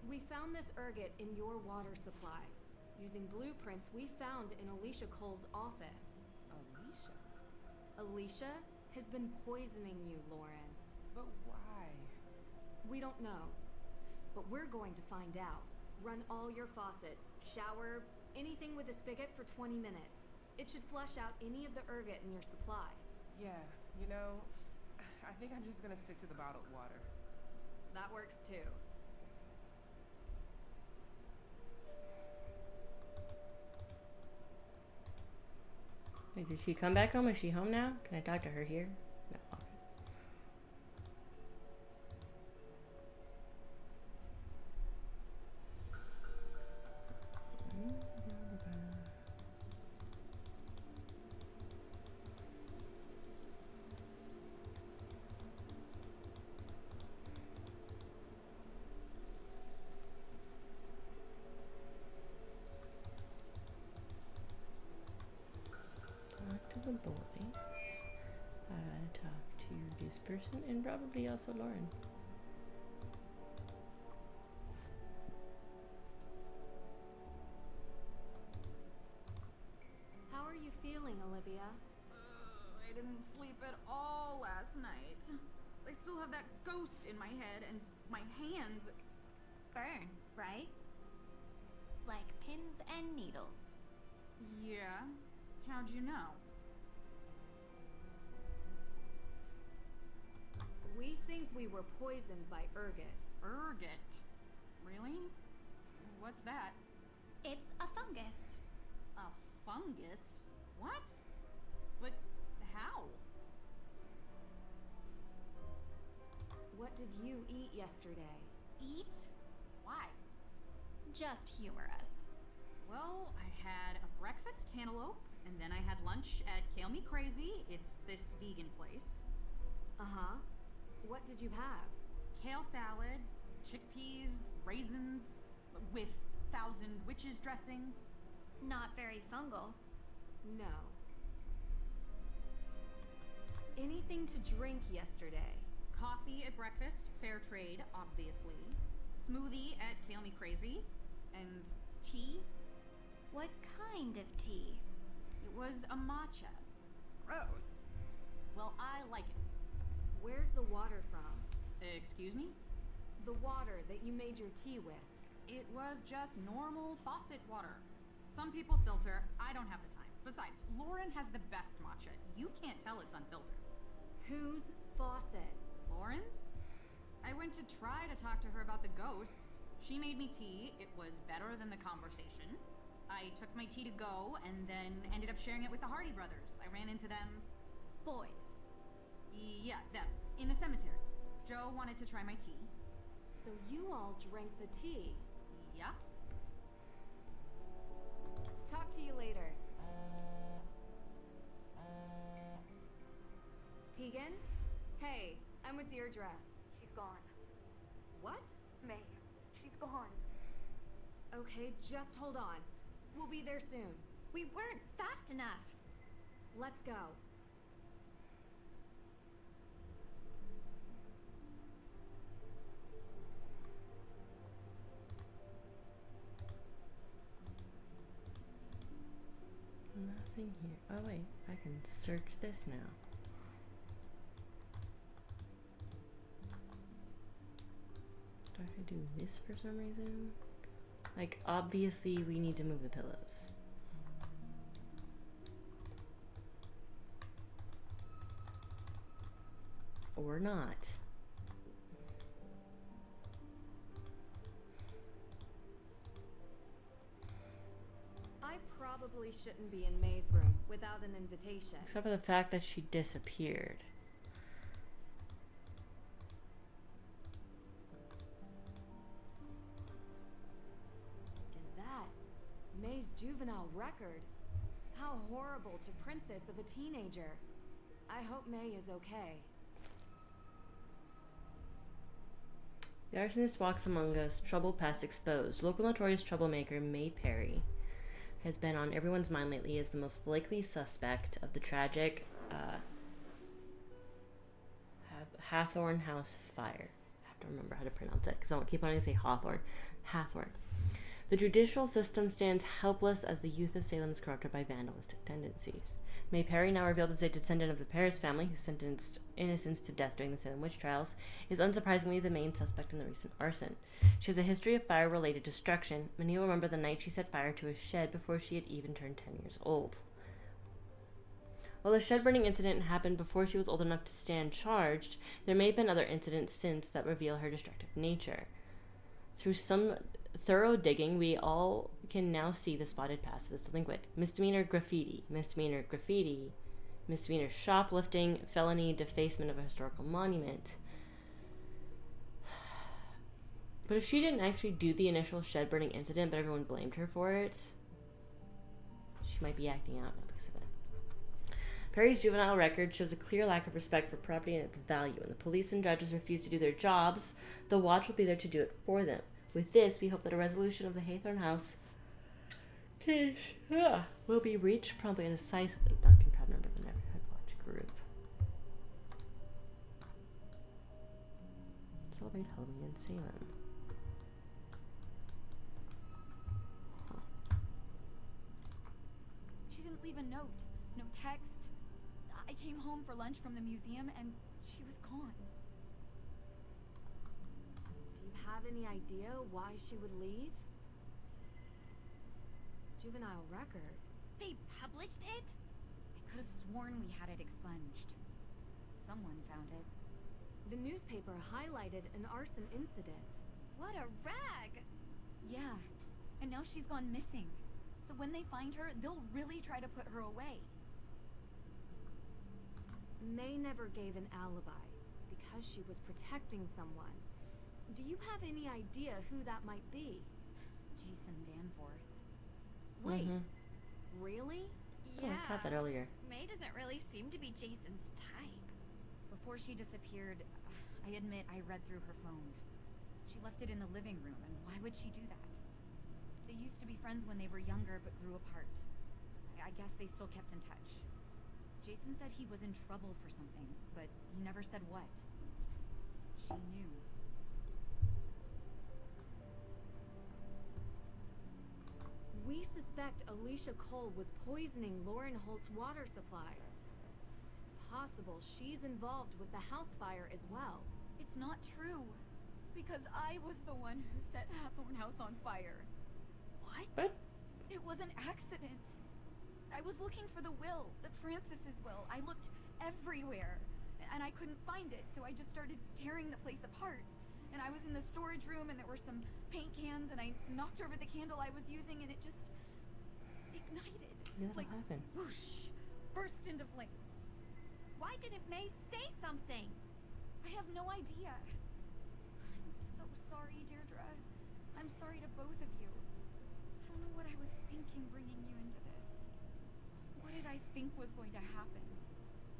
B: We found this ergot in your water supply, using blueprints we found in Alicia Cole's office.
D: Alicia?
B: Alicia has been poisoning you, Lauren.
D: But why?
B: We don't know, but we're going to find out. Run all your faucets, shower, anything with a spigot for 20 minutes. It should flush out any of the ergot in your supply.
D: Yeah, you know, I think I'm just gonna stick to the bottled water.
B: That works too.
A: Wait, did she come back home? Is she home now? Can I talk to her here? No. Okay. Talk to the boys. Talk to this person and probably also Lauren.
B: How are you feeling, Olivia?
N: I didn't sleep at all last night. I still have that ghost in my head and my hands.
O: Burn, right? Like pins and needles.
N: Yeah? How'd you know?
B: We think we were poisoned by ergot.
N: Ergot? Really? What's that?
O: It's a fungus.
N: A fungus? What? But how?
B: What did you eat yesterday?
N: Eat? Why?
O: Just humor us.
N: Well, I had a breakfast cantaloupe, and then I had lunch at Kale Me Crazy. It's this vegan place.
B: Uh-huh. What did you have?
N: Kale salad, chickpeas, raisins, with Thousand Witches dressing.
O: Not very fungal.
B: No. Anything to drink yesterday?
N: Coffee at breakfast, fair trade, obviously. Smoothie at Kale Me Crazy. And tea.
O: What kind of tea?
N: It was a matcha.
O: Gross.
N: Well, I like it.
B: Where's the water from?
N: Excuse me?
B: The water that you made your tea with.
N: It was just normal faucet water. Some people filter. I don't have the time. Besides, Lauren has the best matcha. You can't tell it's unfiltered.
B: Whose faucet?
N: Lauren's? I went to try to talk to her about the ghosts. She made me tea. It was better than the conversation. I took my tea to go and then ended up sharing it with the Hardy brothers. I ran into them.
O: Boys.
N: Yeah, them. In the cemetery. Joe wanted to try my tea.
B: So you all drank the tea?
N: Yeah.
B: Talk to you later. Tegan? Hey, I'm with Deirdre.
J: She's gone.
B: What?
J: May. She's gone.
B: Okay, just hold on. We'll be there soon.
O: We weren't fast enough.
B: Let's go.
A: thing here? Oh wait, I can search this now. Do I have to do this for some reason? Like, obviously we need to move the pillows. Or not.
B: I probably shouldn't be in May's room without an invitation.
A: Except for the fact that she disappeared.
B: Is that May's juvenile record? How horrible to print this of a teenager. I hope May is okay.
A: The arsonist walks among us, troubled past exposed. Local notorious troublemaker May Perry has been on everyone's mind lately as the most likely suspect of the tragic Hathorne House fire. I have to remember how to pronounce it because I won't keep wanting to say Hawthorne. Hathorne. The judicial system stands helpless as the youth of Salem is corrupted by vandalistic tendencies. May Perry, now revealed as a descendant of the Paris family who sentenced innocents to death during the Salem witch trials, is unsurprisingly the main suspect in the recent arson. She has a history of fire-related destruction. Many will remember the night she set fire to a shed before she had even turned 10 years old. While the shed-burning incident happened before she was old enough to stand charged, there may have been other incidents since that reveal her destructive nature. Through some thorough digging, we all can now see the spotted past of this delinquent. Misdemeanor graffiti, misdemeanor shoplifting, felony defacement of a historical monument. But if she didn't actually do the initial shed-burning incident, but everyone blamed her for it, she might be acting out now because of it. Perry's juvenile record shows a clear lack of respect for property and its value. When the police and judges refuse to do their jobs, the watch will be there to do it for them. With this, we hope that a resolution of the Hathorne House case will be reached promptly and decisively. Duncan, proud member of the Neighborhood Watch Group. Celebrate Halloween in Salem.
E: She didn't leave a note, no text. I came home for lunch from the museum and she was gone.
B: Do you have any idea why she would leave? Juvenile record.
H: They published it? I could have sworn we had it expunged. Someone found it.
B: The newspaper highlighted an arson incident.
H: What a rag!
E: Yeah, and now she's gone missing. So when they find her, they'll really try to put her away.
B: May never gave an alibi because she was protecting someone. Do you have any idea who that might be?
E: Jason Danforth.
B: Wait, really?
A: Yeah, I caught that earlier.
O: May doesn't really seem to be Jason's type.
E: Before she disappeared, I admit I read through her phone. She left it in the living room, and why would she do that? They used to be friends when they were younger, but grew apart. I guess they still kept in touch. Jason said he was in trouble for something, but he never said what. She knew.
B: We suspect Alicia Cole was poisoning Lauren Holt's water supply. It's possible she's involved with the house fire as well.
E: It's not true. Because I was the one who set Hathorne House on fire. What? It was an accident. I was looking for the will, Francis's will. I looked everywhere, and I couldn't find it, so I just started tearing the place apart. And I was in the storage room, and there were some paint cans, and I knocked over the candle I was using, and it just ignited.
A: Yeah,
E: like,
A: what happened?
E: whoosh, burst into flames.
O: Why didn't May say something?
E: I have no idea. I'm so sorry, Deirdre. I'm sorry to both of you. I don't know what I was thinking bringing you into this. What did I think was going to happen?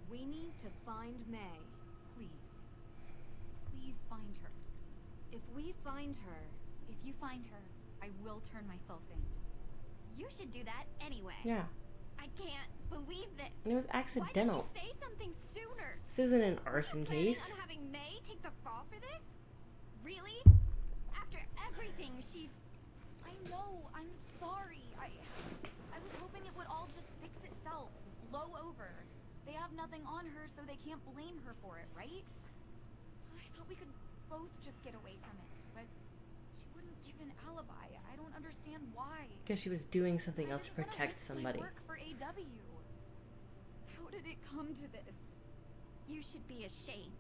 B: We need to find May.
E: Please. Please find her.
B: If we find her...
E: If you find her, I will turn myself in.
O: You should do that anyway.
A: Yeah.
O: I can't believe this.
A: And it was accidental.
O: Why didn't you say something sooner?
A: This isn't an arson case.
O: On having May take the fall for this? Really? After everything
E: I know. I'm sorry. I was hoping it would all just fix itself. blow over. They have nothing on her, so they can't blame her for it, right? I thought we could both just get away from it, but she wouldn't give an alibi. I don't understand why.
A: Because she was doing something else to protect somebody.
E: Work for AW. How did it come to this?
O: You should be ashamed.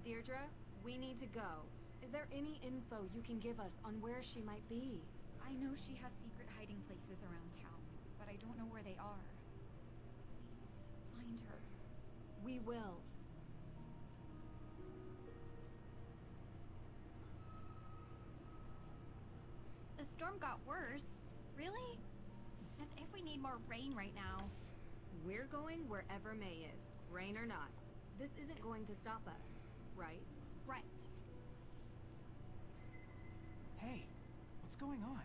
B: Deirdre, we need to go. Is there any info you can give us on where she might be?
E: I know she has secret hiding places around town, but I don't know where they are. Please, find her.
B: We will.
O: The storm got worse. Really? As if we need more rain right now.
B: We're going wherever May is, rain or not. This isn't going to stop us, right?
O: Right.
L: Hey, what's going on?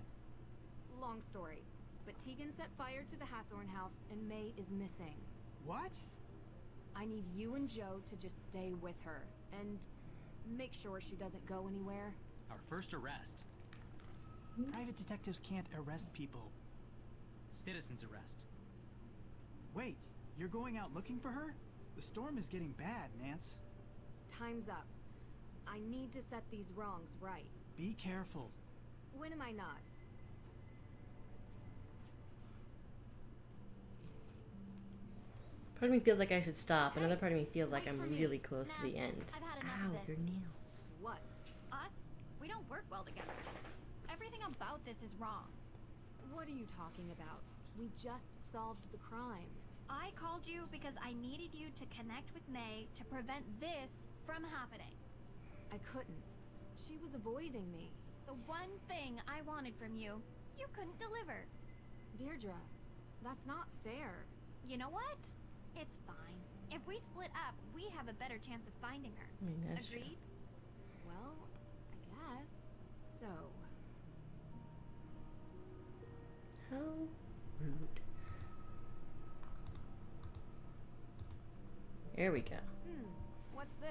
B: Long story, but Tegan set fire to the Hathorn house and May is missing.
L: What?
B: I need you and Joe to just stay with her and make sure she doesn't go anywhere.
M: Our first arrest.
L: Private detectives can't arrest people.
M: Citizen's arrest.
L: Wait, you're going out looking for her? The storm is getting bad, Nance.
B: Time's up. I need to set these wrongs right.
L: Be careful.
B: When am I not?
A: Part of me feels like I should stop. Another part of me feels like
O: wait
A: I'm
O: for me.
A: really close to the end.
O: I've had enough
A: Ow,
O: of
A: your
O: this.
A: nails.
B: What?
O: Us? We don't work well together. Everything about this is wrong.
B: What are you talking about? We just solved the crime.
O: I called you because I needed you to connect with May to prevent this from happening.
B: I couldn't. She was avoiding me.
O: The one thing I wanted from you, you couldn't deliver.
B: Deirdre, that's not fair.
O: You know what? It's fine. If we split up, we have a better chance of finding her.
A: I mean, that's
O: Agreed?
B: Well, I guess. So.
A: How rude. There we go.
B: What's this?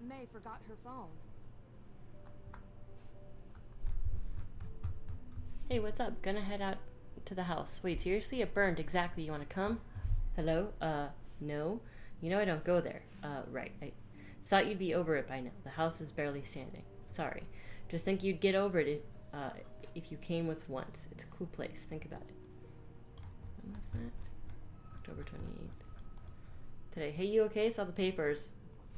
B: May forgot her phone.
A: Hey, what's up? Gonna head out to the house. Wait, seriously? It burned. Exactly. You wanna come? Hello? No. You know I don't go there. Right. I thought you'd be over it by now. The house is barely standing. Sorry. Just think you'd get over it if you came with once. It's a cool place. Think about it. When was that? October 28th. Today. Hey, you okay? Saw the papers.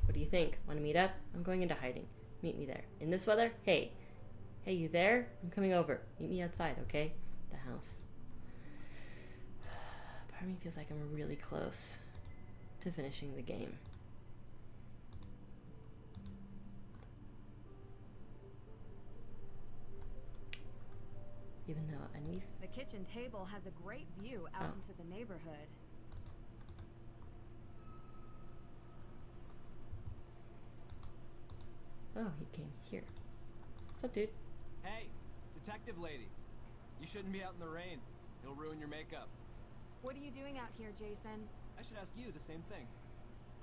A: What do you think? Want to meet up? I'm going into hiding. Meet me there. In this weather? Hey. Hey, you there? I'm coming over. Meet me outside, okay? The house. Part of me feels like I'm really close to finishing the game. Even though I need...
B: The kitchen table has a great view out into the neighborhood.
A: Oh, he came here. What's up, dude?
G: Hey, detective lady. You shouldn't be out in the rain. It'll ruin your makeup.
B: What are you doing out here, Jason?
G: I should ask you the same thing.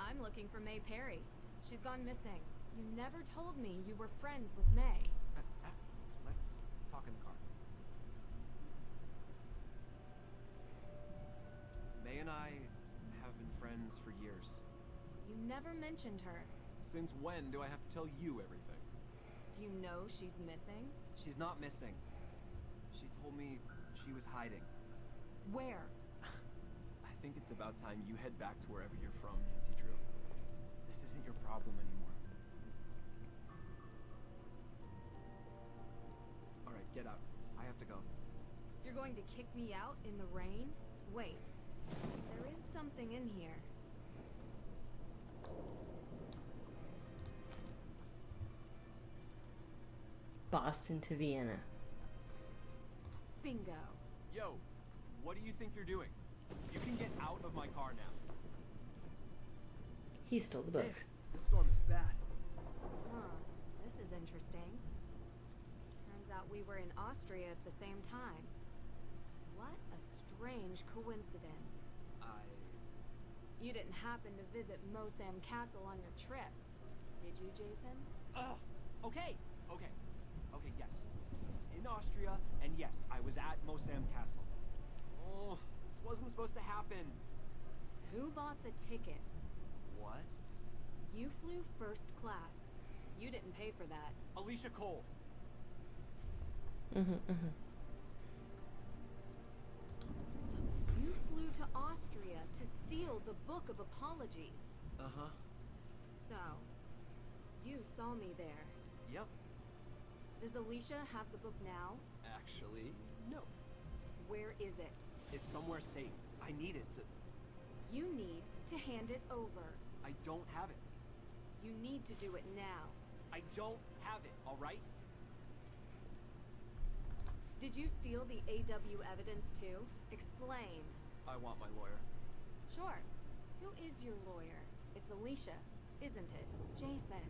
B: I'm looking for May Perry. She's gone missing. You never told me you were friends with May.
G: Let's talk in the car. May and I have been friends for years.
B: You never mentioned her.
G: Since when do I have to tell you everything?
B: Do you know she's missing?
G: She's not missing. She told me she was hiding.
B: Where?
G: I think it's about time you head back to wherever you're from, Nancy Drew. This isn't your problem anymore. Alright, get out. I have to go.
B: You're going to kick me out in the rain? Wait. There is something in here.
A: Boston to Vienna.
B: Bingo.
G: Yo, what do you think you're doing? You can get out of my car now.
A: He stole the book.
G: The storm is bad.
B: Huh. This is interesting. Turns out we were in Austria at the same time. What a strange coincidence. You didn't happen to visit Mosam Castle on your trip, did you, Jason?
G: Okay, yes. I was in Austria, and yes, I was at Mosam Castle. Oh, wasn't supposed to happen.
B: Who bought the tickets?
G: What?
B: You flew first class. You didn't pay for that.
G: Alicia Cole.
B: So you flew to Austria to steal the Book of Apologies.
G: Uh-huh.
B: So, you saw me there.
G: Yep.
B: Does Alicia have the book now?
G: Actually, no.
B: Where is it?
G: It's somewhere safe. I need it to...
B: You need to hand it over.
G: I don't have it.
B: You need to do it now.
G: I don't have it, alright?
B: Did you steal the AW evidence too? Explain.
G: I want my lawyer.
B: Sure. Who is your lawyer? It's Alicia, isn't it? Jason.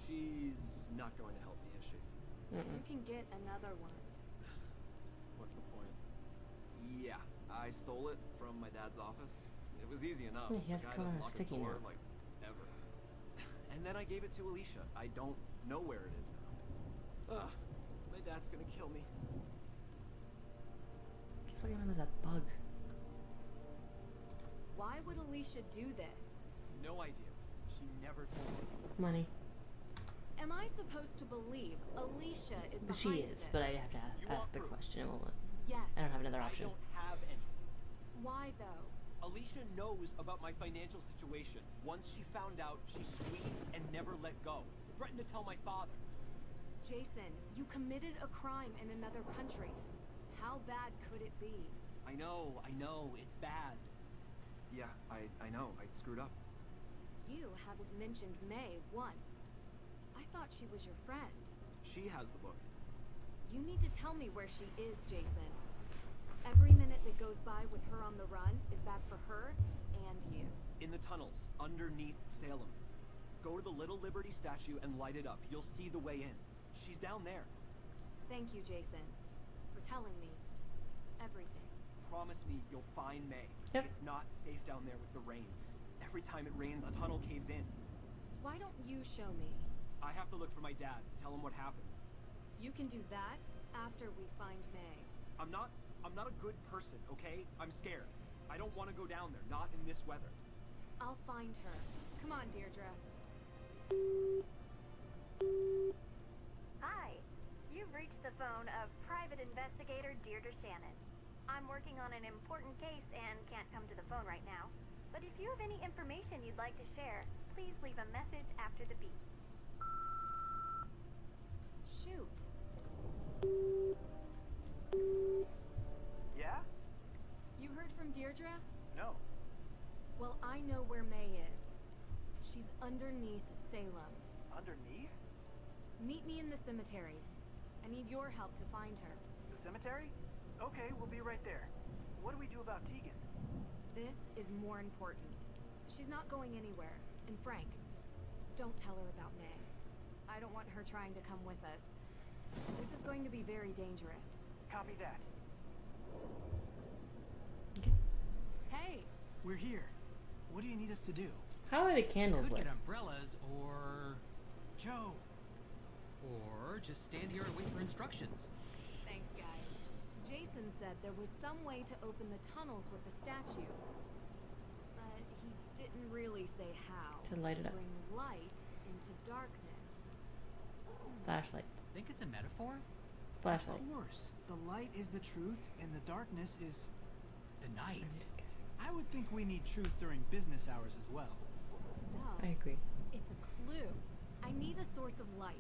G: She's not going to help me, is she?
B: You can get another one.
G: What's the point? Yeah, I stole it from my dad's office. It was easy enough.
A: He has
G: The guy
A: color
G: doesn't lock his
A: sticky
G: door,
A: now.
G: like, ever. And then I gave it to Alicia. I don't know where it is now. Ugh, my dad's gonna kill me.
A: Keeps looking at him as a bug.
B: Why would Alicia do this?
G: No idea. She never told me.
A: Money.
B: Am I supposed to believe Alicia is behind
A: She is,
B: this?
A: but I have to
G: You
A: ask
G: want
A: the
G: proof?
A: question. It won't let.
B: Yes.
A: I don't have another option.
G: I don't have any.
B: Why though?
G: Alicia knows about my financial situation. Once she found out, she squeezed and never let go. Threatened to tell my father.
B: Jason, you committed a crime in another country. How bad could it be?
G: I know, it's bad. Yeah, I know, I screwed up.
B: You haven't mentioned May once. I thought she was your friend.
G: She has the book.
B: You need to tell me where she is, Jason. Every minute that goes by with her on the run is bad for her and you.
G: In the tunnels, underneath Salem. Go to the Little Liberty statue and light it up. You'll see the way in. She's down there.
B: Thank you, Jason, for telling me everything.
G: Promise me you'll find May.
A: Yep.
G: It's not safe down there with the rain. Every time it rains, a tunnel caves in.
B: Why don't you show me?
G: I have to look for my dad, tell him what happened.
B: You can do that after we find May.
G: I'm not a good person, okay? I'm scared. I don't want to go down there, not in this weather.
B: I'll find her. Come on, Deirdre.
J: Hi. You've reached the phone of Private Investigator Deirdre Shannon. I'm working on an important case and can't come to the phone right now. But if you have any information you'd like to share, please leave a message after the beep.
B: Shoot.
K: Yeah?
B: You heard from Deirdre?
K: No.
B: Well, I know where May is. She's underneath Salem.
K: Underneath?
B: Meet me in the cemetery. I need your help to find her.
K: The cemetery? Okay, we'll be right there. What do we do about Tegan?
B: This is more important. She's not going anywhere. And Frank, don't tell her about May. I don't want her trying to come with us. This is going to be very dangerous.
K: Copy that.
B: Hey!
L: We're here. What do you need us to do?
A: How are the candles
M: Could
A: lit?
M: get umbrellas, or...
L: Joe!
M: Or just stand here and wait for instructions.
B: Thanks, guys. Jason said there was some way to open the tunnels with the statue. But he didn't really say how.
A: To light it up.
B: Bring light into darkness.
A: Flashlight.
M: Think it's a metaphor?
A: Flashlight.
L: Of course. The light is the truth, and the darkness is...
M: The night.
L: I would think we need truth during business hours as well.
B: No.
A: I agree.
B: It's a clue. I need a source of light.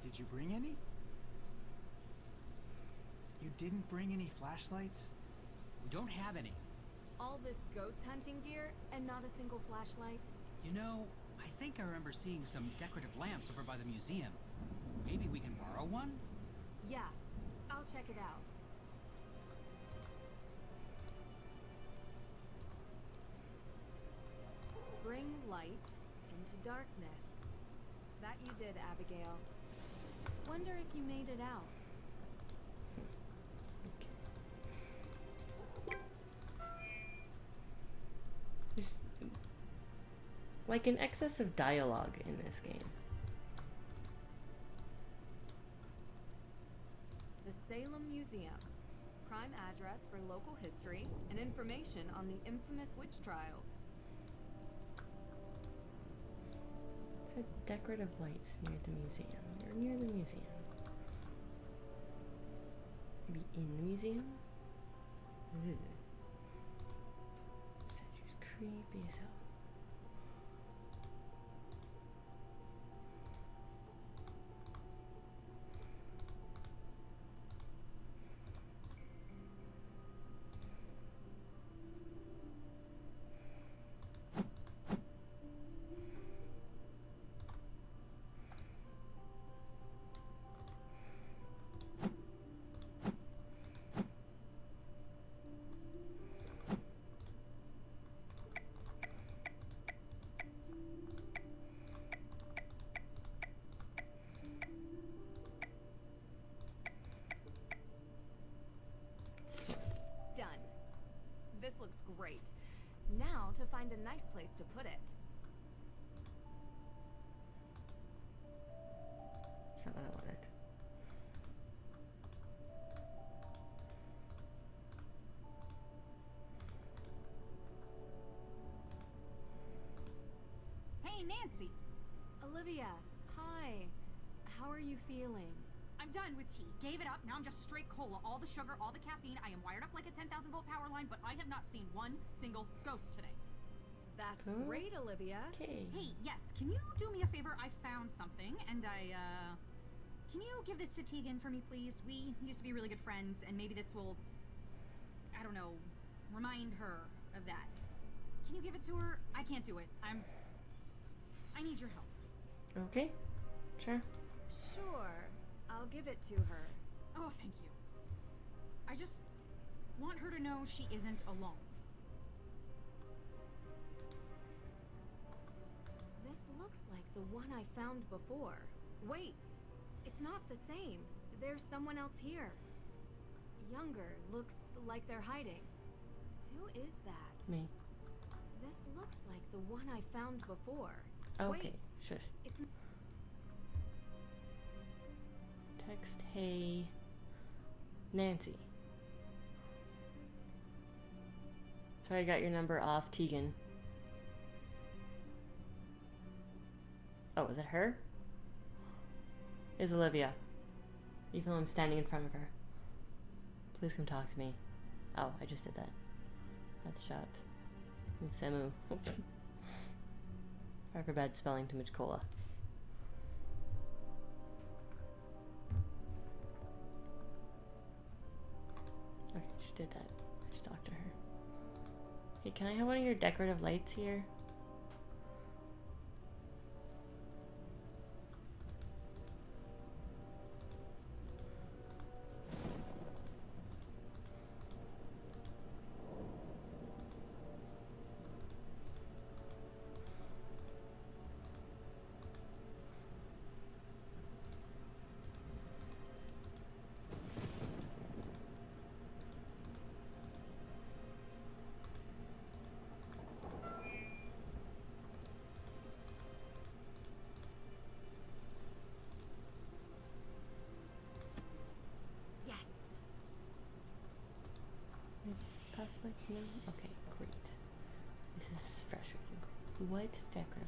L: Did you bring any? You didn't bring any flashlights?
M: We don't have any.
B: All this ghost hunting gear and not a single flashlight?
M: You know, I think I remember seeing some decorative lamps over by the museum. Maybe we can borrow one?
B: Yeah, I'll check it out. Bring light into darkness. That you did, Abigail. Wonder if you made it out.
A: There's like an excess of dialogue in this game.
B: The Salem Museum. prime address for local history and information on the infamous witch trials.
A: It said decorative lights near the museum. You're near the museum. Maybe in the museum? Ooh. Said she's creepy as hell.
B: Done. This looks great. Now to find a nice place to put it.
A: That's not what I wanted.
N: Hey, Nancy!
B: Olivia, hi. How are you feeling?
N: I'm done with tea. Gave it up. Now I'm just straight cola. All the sugar, all the caffeine. I am wired up like a 10,000 volt power line, but I have not seen one single ghost today.
B: That's great, Olivia.
A: Okay.
N: Hey, yes, can you do me a favor? I found something, and can you give this to Tegan for me, please? We used to be really good friends, and maybe this will, I don't know, remind her of that. Can you give it to her? I can't do it. I need your help.
A: Okay. Sure.
B: Sure. I'll give it to her.
N: Oh, thank you. I just want her to know she isn't alone.
B: This looks like the one I found before. Wait, it's not the same. There's someone else here. Younger, looks like they're hiding. Who is that?
A: Me.
B: This looks like the one I found before.
A: Okay.
B: Wait,
A: Shush.
B: it's
A: Text, hey, Nancy. Sorry, I got your number off Tegan. Oh, is it her? Is Olivia. Even though I'm standing in front of her. Please come talk to me. Oh, I just did that. At the shop. In Semu. Sorry for bad spelling, too much cola. Okay, just did that. I just talked to her. Hey, can I have one of your decorative lights here? Possibly? No? Okay, great. This is frustrating. What decorative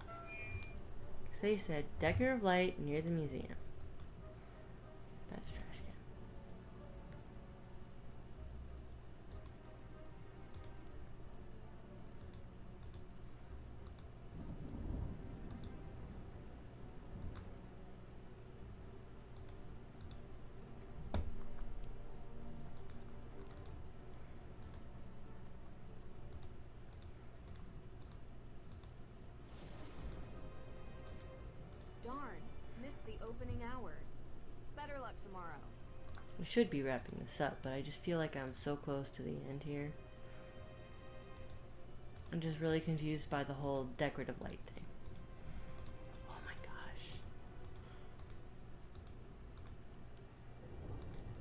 A: light? Because they said decorative light near the museum. That's trash can.
B: darn. Missed the opening hours. Better luck tomorrow.
A: I should be wrapping this up, but I just feel like I'm so close to the end here. I'm just really confused by the whole decorative light thing. Oh my gosh.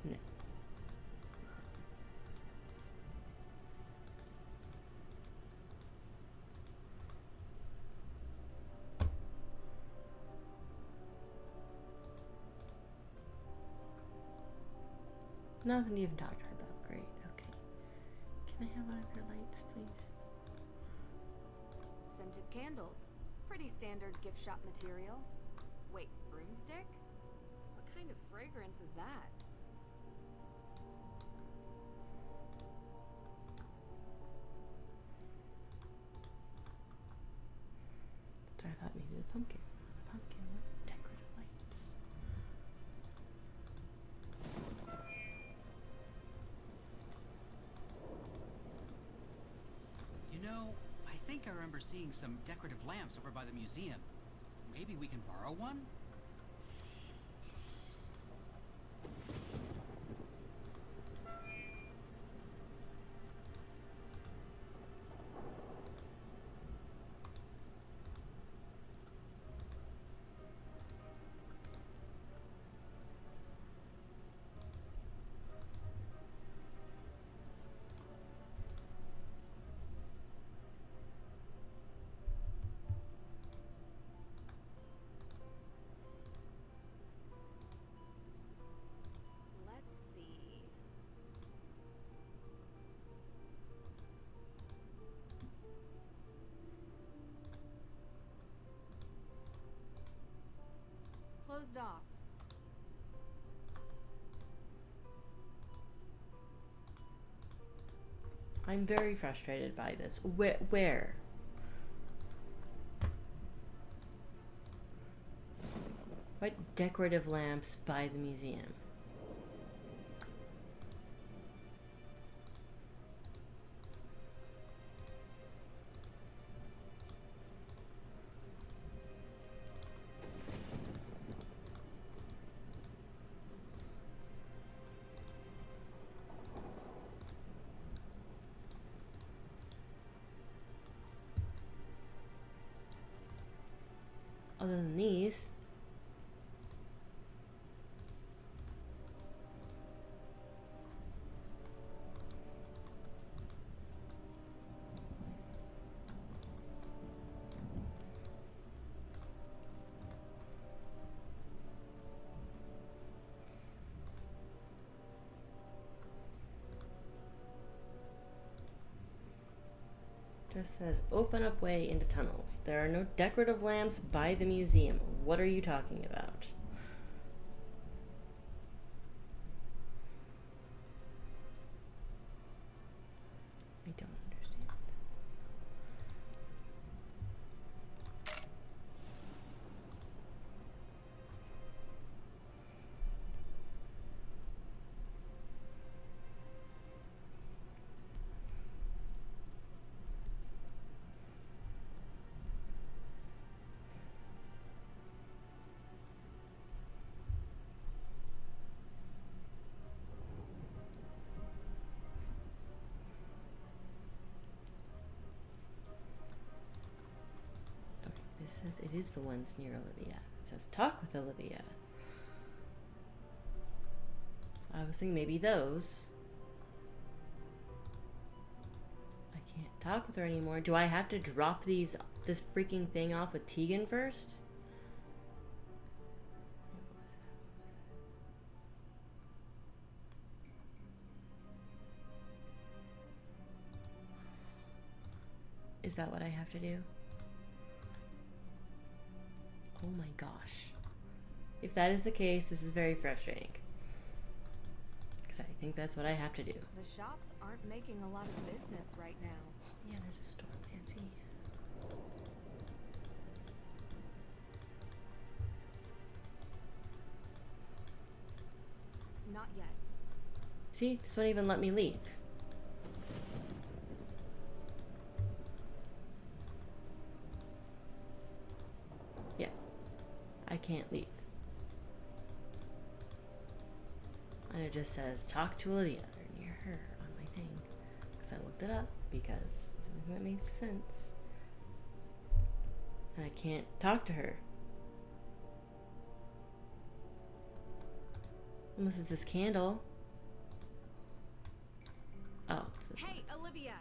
A: No. Nothing to even talk to her about. Great. Okay. Can I have one of your lights, please?
B: Scented candles. Pretty standard gift shop material. Wait, broomstick? What kind of fragrance is that?
A: So I thought maybe the pumpkin. Pumpkin with decorative lights.
M: You know, I think I remember seeing some decorative lamps over by the museum. Maybe we can borrow one?
B: Let's see. Closed off.
A: I'm very frustrated by this. Where? What decorative lamps by the museum? Other than these. Just says open up way into tunnels. There are no decorative lamps by the museum. What are you talking about? I don't understand. It says it is the ones near Olivia. It says talk with Olivia. So I was thinking maybe those. I can't talk with her anymore. Do I have to drop this freaking thing off with Tegan first? Is that what I have to do? Oh my gosh. If that is the case, this is very frustrating. Because I think that's what I have to do.
B: The shops aren't making a lot of business right now.
A: Yeah, there's a storm, Nancy.
B: Not yet.
A: See, this won't even let me leave. Yeah, I can't leave. And it just says, talk to Olivia, or near her, on my thing. Because I looked it up, because that makes sense. And I can't talk to her. Unless it's this candle. Oh, it's this
B: Hey, Olivia.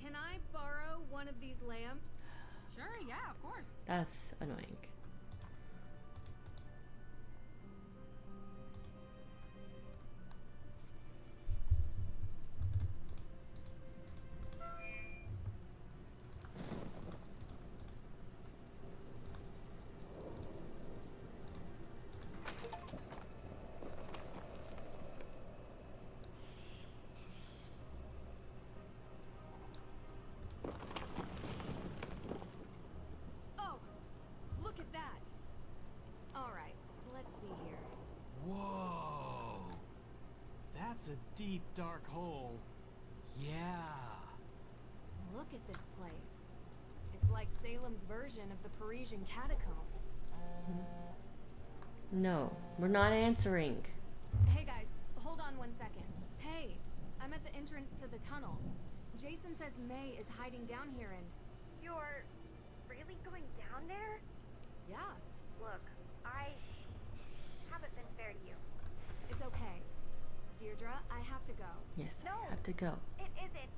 B: Can I borrow one of these lamps?
N: Sure, yeah, of course.
A: That's annoying.
L: deep, dark hole. Yeah.
B: Look at this place. It's like Salem's version of the Parisian catacombs.
A: No, we're not answering.
B: Hey guys, hold on 1 second. Hey, I'm at the entrance to the tunnels. Jason says May is hiding down here and...
J: You're really going down there?
B: Yeah.
J: Look, I haven't been fair to you.
B: It's okay. Deirdre, I have to go.
A: Yes,
J: No,
A: I have to go.
J: It isn't.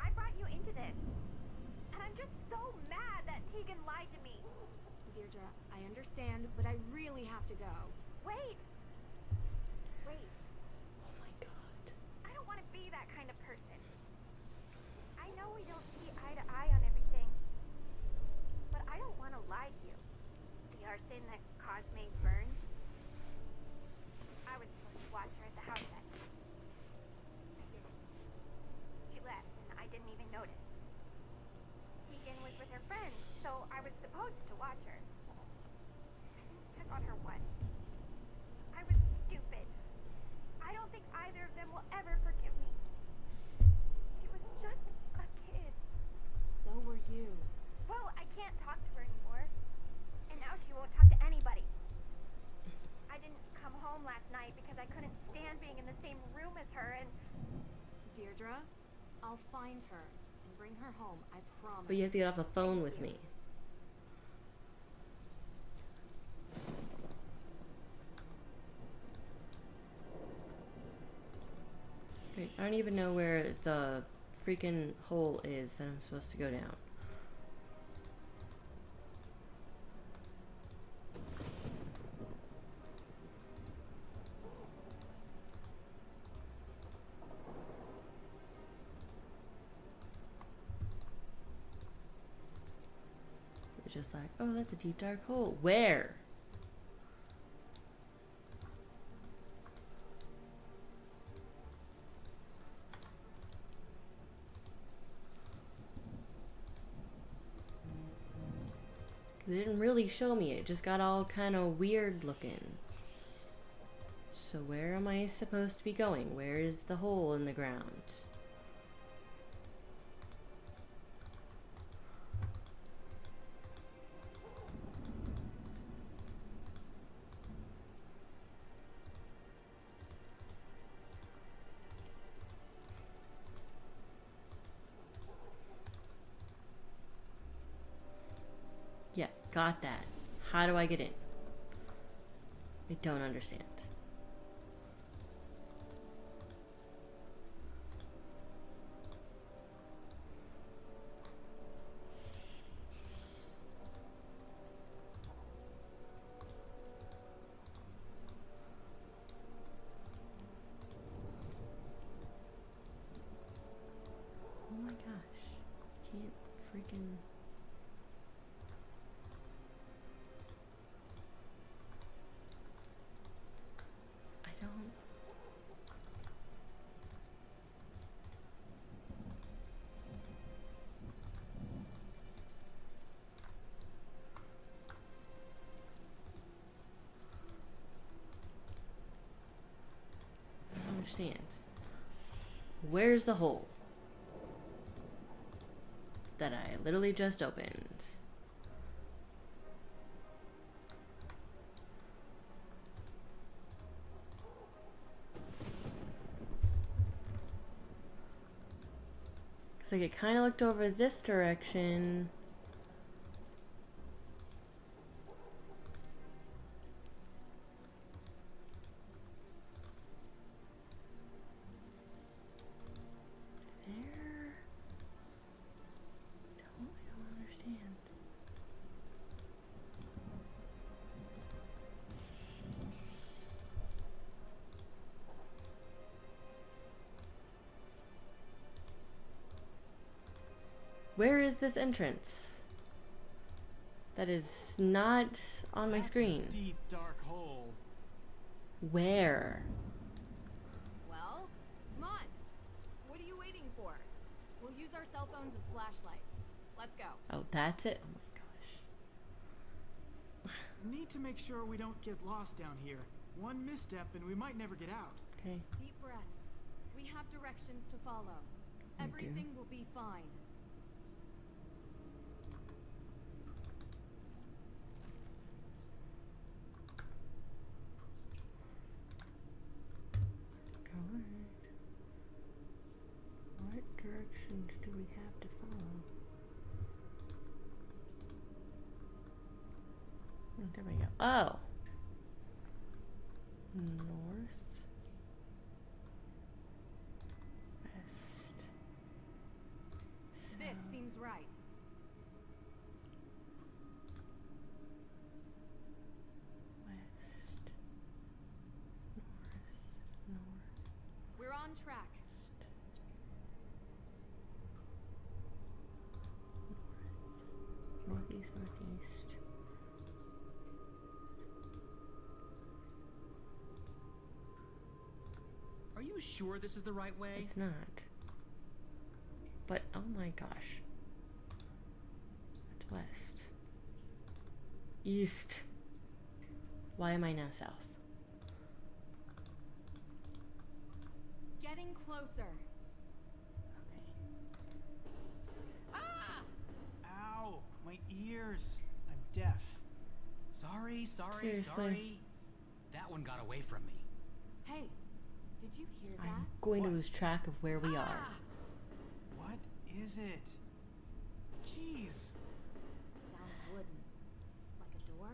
J: I brought you into this. And I'm just so mad that Tegan lied to me.
B: Deirdre, I understand, but I really have to go.
J: Wait. Wait.
A: Oh my god.
J: I don't want to be that kind of person. I know we don't see eye to eye on everything. But I don't want to lie to you. The arson that caused May's burn. I was supposed to watch her at the house that night. I didn't. She left and I didn't even notice. Tegan was with her friends, so I was supposed to watch her. I didn't check on her once. I was stupid. I don't think either of them will ever forgive me. She was just a kid.
B: So were you.
J: Well, I can't talk to her anymore. And now she won't talk to anybody. I didn't come home last night because I couldn't stand being in the same room as her and...
B: Deirdre, I'll find her and bring her home, I promise.
A: But you have to get off the phone with me. Great. I don't even know where the freaking hole is that I'm supposed to go down. It's just like, oh, that's a deep dark hole. Where? They didn't really show me. It just got all kind of weird looking. So where am I supposed to be going? Where is the hole in the ground? Yeah, got that. How do I get in? I don't understand. Oh my gosh. Can't freaking... understand. Where's the hole that I literally just opened? Looks like it kind of looked over this direction. Where is this entrance? That is not on my screen.
L: A deep, dark hole.
A: Where?
B: Well, come on. What are you waiting for? We'll use our cell phones as flashlights. Let's go.
A: Oh, that's it. Oh my gosh.
L: Need to make sure we don't get lost down here. One misstep and we might never get out.
A: Okay.
B: Deep breaths. We We have directions to follow. Everything will be fine.
A: What directions do we have to follow? There we go. Oh. North. West.
B: This seems right.
A: West. North.
B: We're on track.
A: Northeast, northeast.
M: Are you sure this is the right way?
A: It's not. But oh my gosh. That's west. East. Why am I now south?
B: Getting closer.
L: Ow! My ears! I'm deaf.
M: Sorry.
A: Seriously.
M: That one got away from me.
B: Hey, did you hear that?
A: I'm going to lose track of where we are.
L: What is it? Jeez.
B: Sounds wooden. Like a door?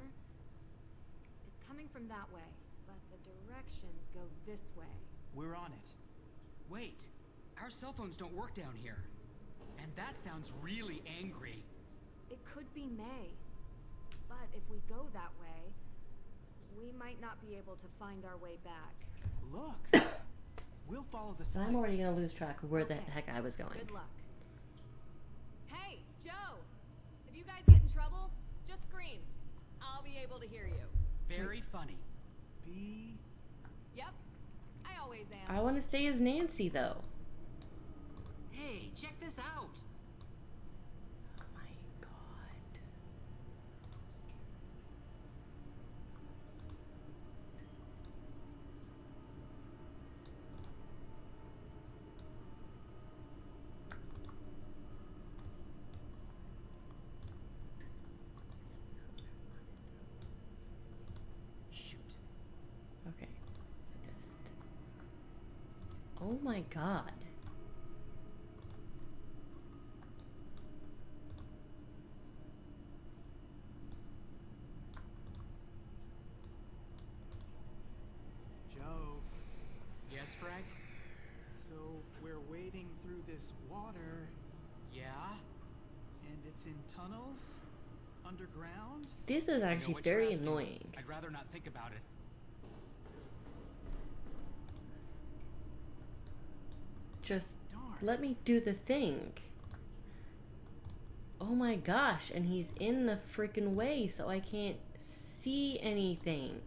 B: It's coming from that way, but the directions go this way.
L: We're on it.
M: Wait, our cell phones don't work down here. And that sounds really angry.
B: It could be May. But if we go that way, we might not be able to find our way back.
L: Look! We'll follow the signs.
A: I'm already going to lose track of where the heck I was going.
B: Good luck. Hey, Joe! If you guys get in trouble, just scream. I'll be able to hear you.
M: Very funny.
L: B.
B: Yep, I always am.
A: I want to stay as Nancy, though.
M: Hey, check this out.
A: Oh my god.
M: Shoot.
A: Okay. So I didn't. Oh my god.
L: Joe.
M: Yes, Frank?
L: So we're wading through this water.
M: Yeah?
L: And it's in tunnels? Underground?
A: This is
M: I know
A: actually
M: what you're
A: very
M: asking.
A: annoying.
M: I'd rather not think about it.
A: Just let me do the thing. Oh my gosh, and he's in the freaking way, so I can't see anything.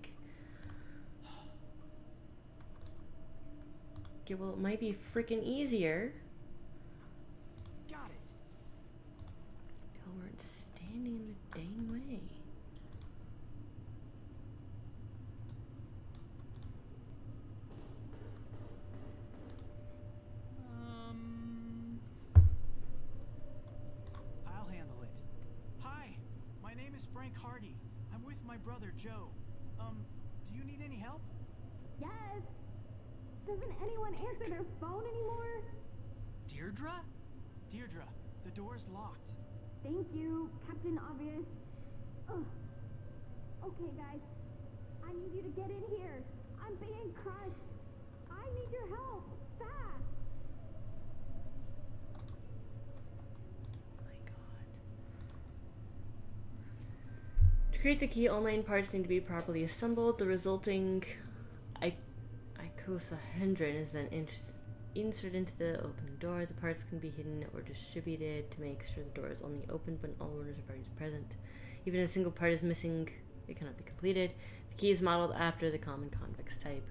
A: Okay, well, it might be freaking easier.
L: Got it.
A: Y'all weren't standing in the dang way.
L: I'll handle it. Hi, my name is Frank Hardy. I'm with my brother Joe. Do you need any help?
J: Yes! Doesn't anyone answer their phone anymore?
M: Deirdre?
L: Deirdre, the door's locked.
J: Thank you, Captain Obvious. Ugh. Okay, guys. I need you to get in here. I'm being crushed. I need your help. Fast!
A: To create the key, all 9 parts need to be properly assembled. The resulting icosahedron is then inserted into the opening door. The parts can be hidden or distributed to make sure the door is only open when all owners of parties are present. Even if a single part is missing, it cannot be completed. The key is modeled after the common convex type.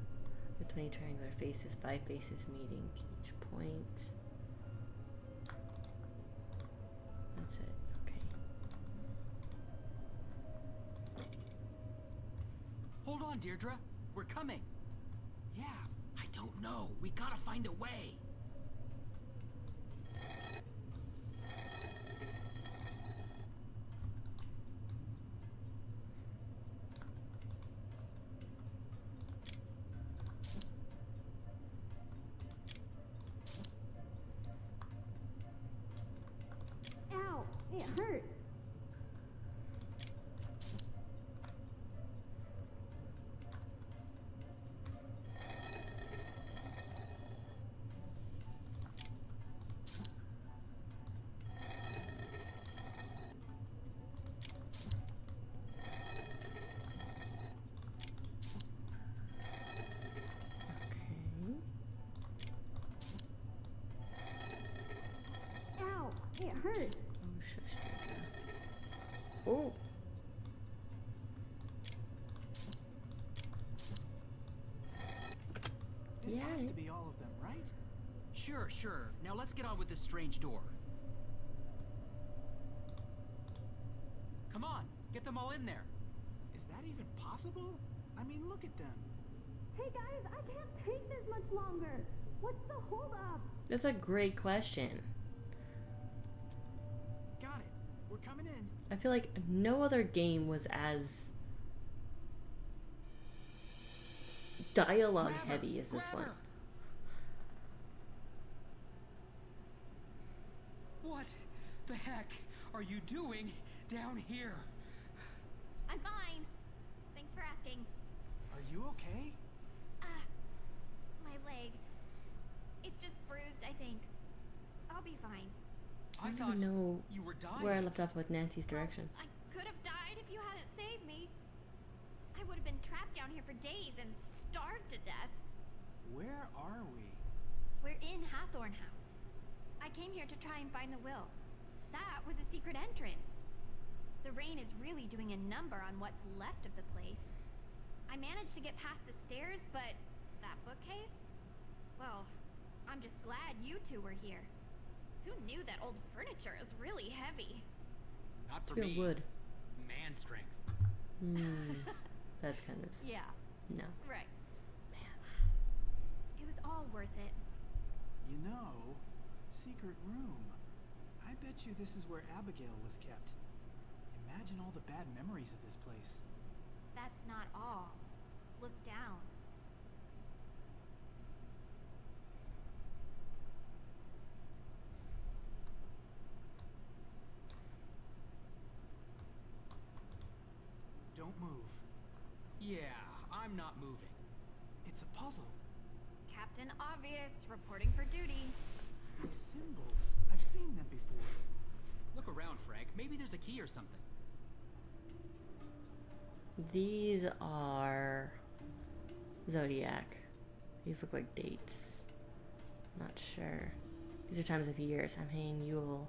A: The 20 triangular faces, 5 faces meeting each point. That's it. Okay.
M: Hold on, Deirdre. We're coming.
L: Yeah.
M: I don't know. We gotta find a way.
J: Ow! It hurt. Ow! It hurt.
A: Oh, shush, Deirdre. Oh.
L: This has to be all of them, right?
M: Sure, sure. Now let's get on with this strange door. Come on, get them all in there.
L: Is that even possible? I mean, look at them.
J: Hey guys, I can't take this much longer. What's the holdup?
A: That's a great question.
L: Got it. We're coming in.
A: I feel like no other game was as dialogue heavy as this one.
M: What the heck are you doing down here?
O: I'm fine. Thanks for asking.
L: Are you okay?
O: My leg. It's just bruised, I think. I'll be fine.
A: I don't even know
M: you were dying.
A: where I left off with Nancy's directions.
O: I could have died if you hadn't saved me. I would have been trapped down here for days and starved to death.
L: Where are we?
O: We're in Hathorn House. I came here to try and find the will. That was a secret entrance. The rain is really doing a number on what's left of the place. I managed to get past the stairs, but that bookcase? Well, I'm just glad you two were here. Who knew that old furniture is really heavy?
M: Not for
A: Pure
M: me.
A: wood.
M: Man strength.
A: That's kind of
O: Yeah.
A: no.
O: Right. Man. It was all worth it.
L: You know, secret room. I bet you this is where Abigail was kept. Imagine all the bad memories of this place.
O: That's not all. Look down.
L: Don't move.
M: Yeah, I'm not moving.
L: It's a puzzle.
O: Captain Obvious, reporting for duty.
L: These symbols. I've seen them before.
M: Look around, Frank. Maybe there's a key or something.
A: These are Zodiac. These look like dates. Not sure. These are times of year. Samhain, Yule.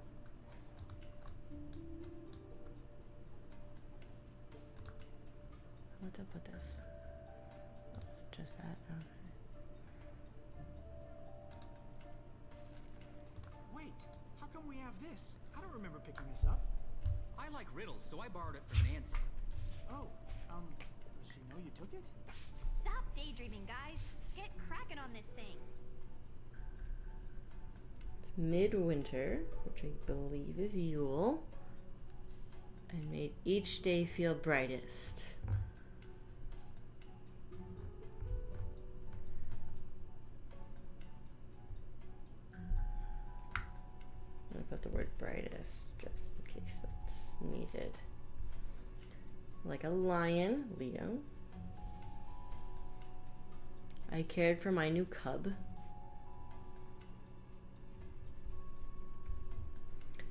A: What's up with this? Oh, is it just that? Okay.
L: Wait, how come we have this? I don't remember picking this up.
M: I like riddles, so I borrowed it from Nancy.
L: Oh, does she know you took it?
O: Stop daydreaming, guys. Get cracking on this thing.
A: It's midwinter, which I believe is Yule, and made each day feel brightest. I'm gonna put the word brightest just in case that's needed. Like a lion, Leo. I cared for my new cub.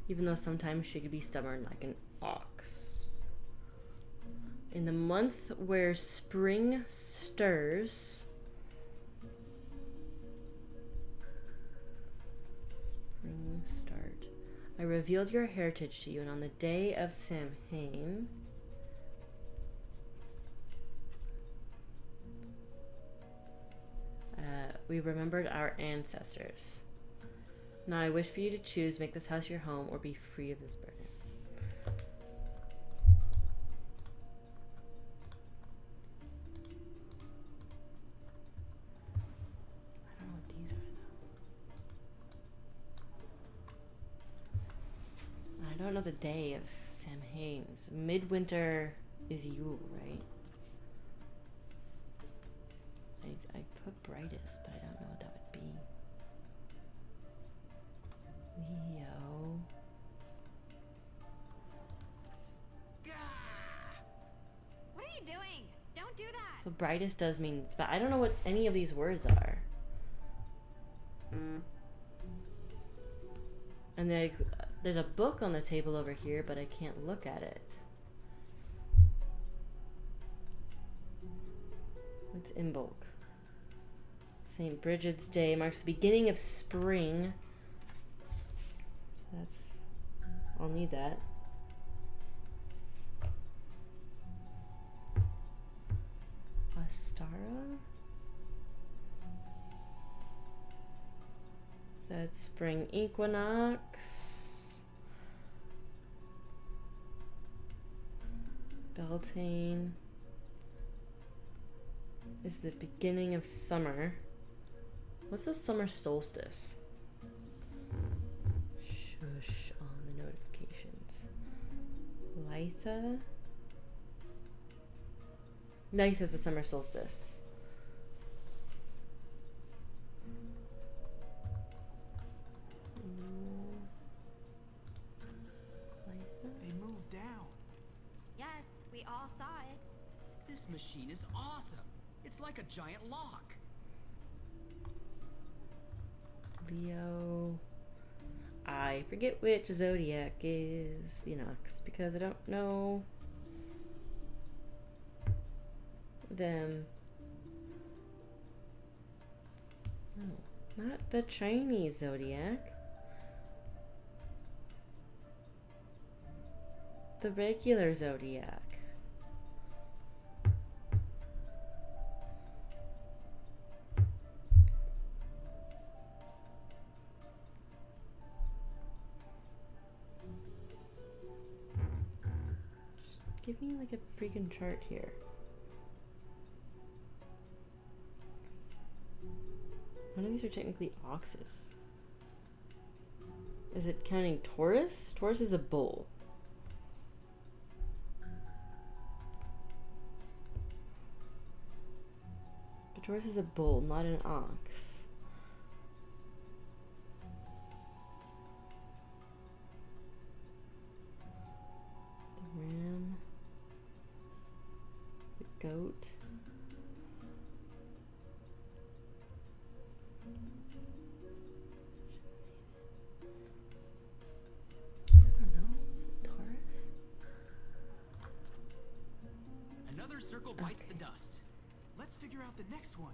A: Even though sometimes she could be stubborn like an ox. In the month where spring stirs. Spring start. I revealed your heritage to you, and on the day of Samhain, we remembered our ancestors. Now I wish for you to choose, make this house your home, or be free of this burden. the day of Samhain's. Midwinter is Yule, right? I put brightest, but I don't know what that would be. Leo.
O: What are you doing? Don't do that.
A: So brightest does mean, but I don't know what any of these words are. And there's a book on the table over here, but I can't look at it. What's Imbolc? St. Bridget's Day marks the beginning of spring. So that's... I'll need that. Astara? That's spring equinox. Beltane is the beginning of summer. What's the summer solstice? Shush on the notifications. Litha? Ninth is the summer solstice.
L: They moved down.
O: Yes, we all saw it.
M: This machine is awesome. It's like a giant lock.
A: Leo. I forget which zodiac is the Nox because I don't know them. No, not the Chinese zodiac. The regular zodiac. Give me like a freaking chart here. None of these are technically oxes. Is it counting Taurus? Taurus is a bull. But Taurus is a bull, not an ox. The ram. The goat. I don't know. Is it Taurus?
M: Another circle bites
A: Okay.
M: the dust.
L: Let's figure out the next one.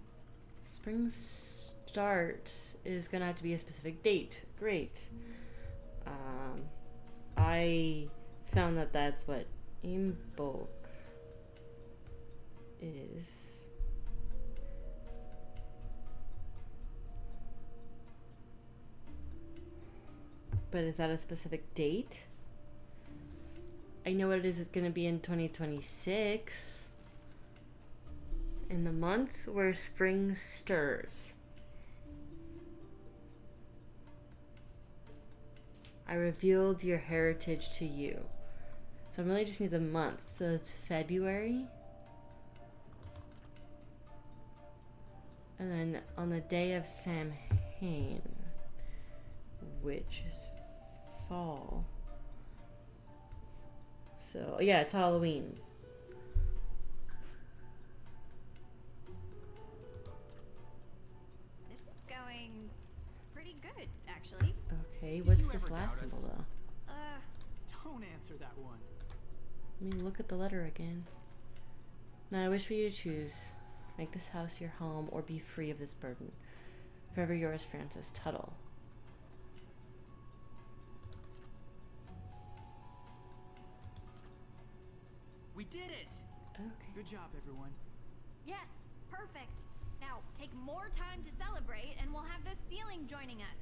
A: Spring start is gonna have to be a specific date. Great. I found that that's what Imbolc is. But is that a specific date? I know what it is. It's gonna be in 2026. In the month where spring stirs. I revealed your heritage to you. So I really just need the month. So it's February. And then on the day of Samhain, which is fall. So yeah, it's Halloween.
O: This is going pretty good, actually.
A: Okay, what's
M: you
A: this
M: ever
A: last
M: doubt us?
A: symbol though?
L: Don't answer that one.
A: Let me look at the letter again. Now I wish for you to choose. Make this house your home or be free of this burden. Forever yours, Francis Tuttle.
M: We did it!
A: Okay.
L: Good job, everyone.
O: Yes, perfect. Now, take more time to celebrate, and we'll have the ceiling joining us.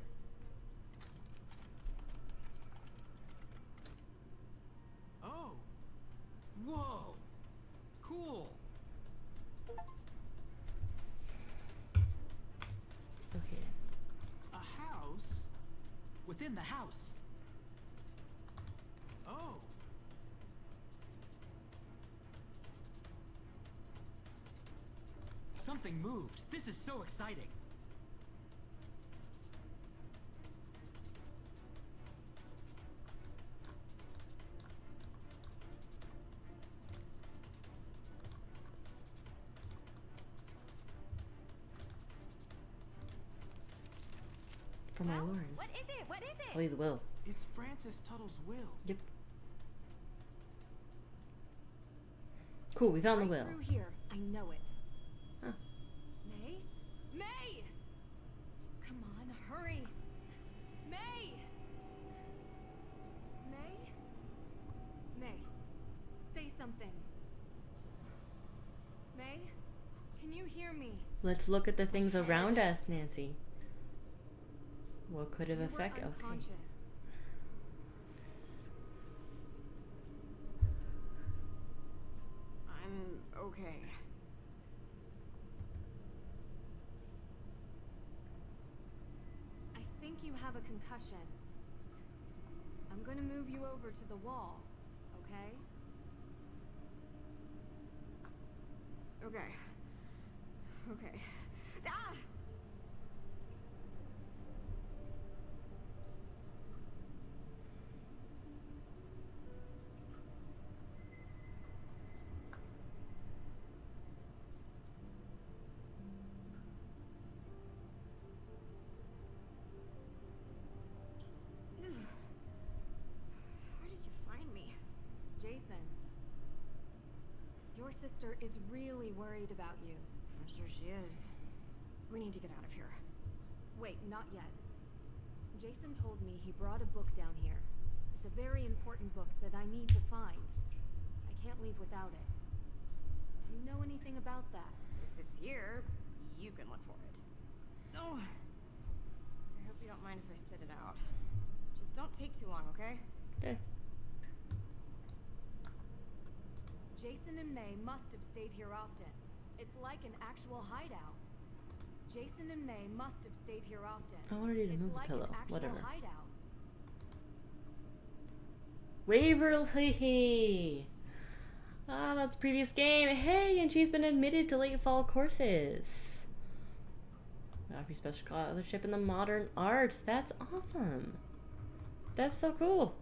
L: Oh,
M: Whoa! Cool!
A: Okay.
L: a house?
M: Within the house. Something moved. This is so exciting.
A: For my Lauren.
O: What is it? What is it?
A: Probably the will.
L: It's Francis Tuttle's will.
A: Yep. Cool, we found the will.
B: Through here, I know it.
A: Huh.
B: May? May! Come on, hurry! May! May? May, say something. May? Can you hear me?
A: Let's look at the things around us, Nancy. What could have
B: You were
A: affected? Okay.
B: unconscious.
D: I'm okay.
B: I think you have a concussion. I'm gonna move you over to the wall, okay?
D: Okay. Okay. Ah! Where did you find me?
B: Jason, your sister is really worried about you.
D: I'm sure she is. We need to get out of here.
B: Wait, not yet. Jason told me he brought a book down here. It's a very important book that I need to find. I can't leave without it. Do you know anything about that?
D: If it's here, you can look for it. Oh. I hope you don't mind if I sit it out. Just don't take too long, okay?
A: Okay.
B: Jason and May must have stayed here often. It's like an actual hideout. Jason and May must have stayed here often.
A: I wanted you to move the
B: like
A: pillow.
B: An actual
A: Whatever.
B: Hideout.
A: Waverly! Ah, that's previous game. Hey, and she's been admitted to late fall courses. Offering special scholarship in the modern arts. That's awesome. That's so cool.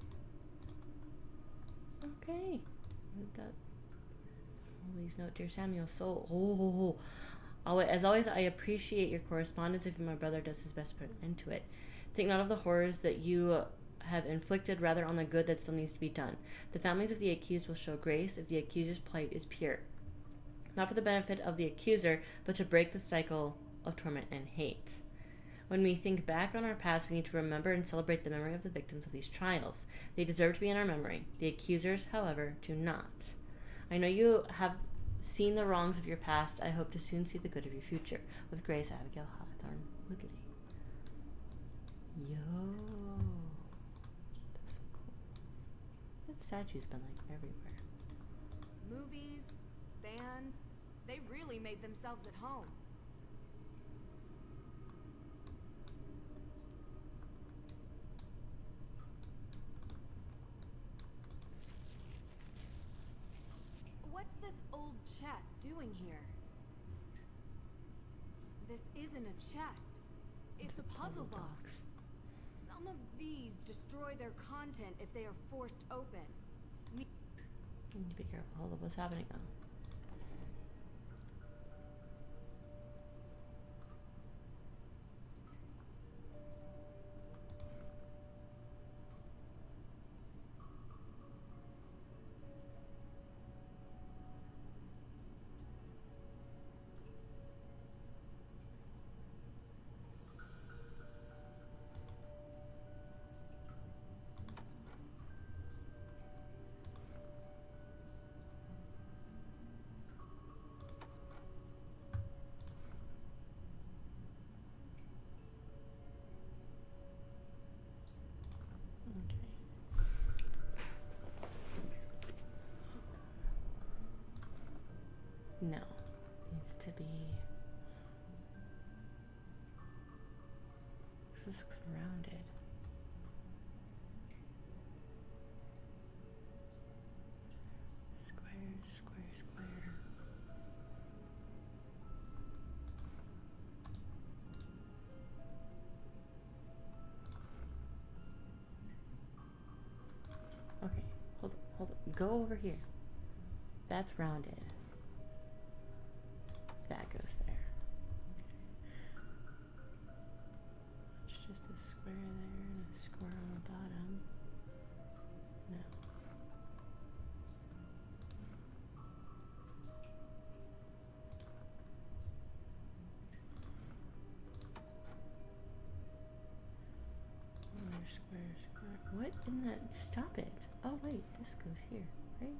A: Okay. We've got all these notes, dear Samuel. So, as always, I appreciate your correspondence. If my brother does his best to put an end to it. Think not of the horrors that you have inflicted, rather on the good that still needs to be done. The families of the accused will show grace if the accuser's plight is pure. Not for the benefit of the accuser, but to break the cycle of torment and hate. When we think back on our past, we need to remember and celebrate the memory of the victims of these trials. They deserve to be in our memory. The accusers, however, do not. I know you have seen the wrongs of your past. I hope to soon see the good of your future. With grace, Abigail Hawthorne Woodley. Yo. That's so cool. That statue's been like everywhere.
B: Movies, bands, they really made themselves at home. What's this old chest doing here? This isn't a chest. It's a puzzle box. Some of these destroy their content if they are forced open.
A: You need to be careful. Hold up, what's happening now? No. Needs to be... This looks rounded. Square, square, square. go over here. That's rounded. That goes there. It's just a square there and a square on the bottom. No. Square, square. What in that? Stop it. Oh, wait. This goes here, right? No.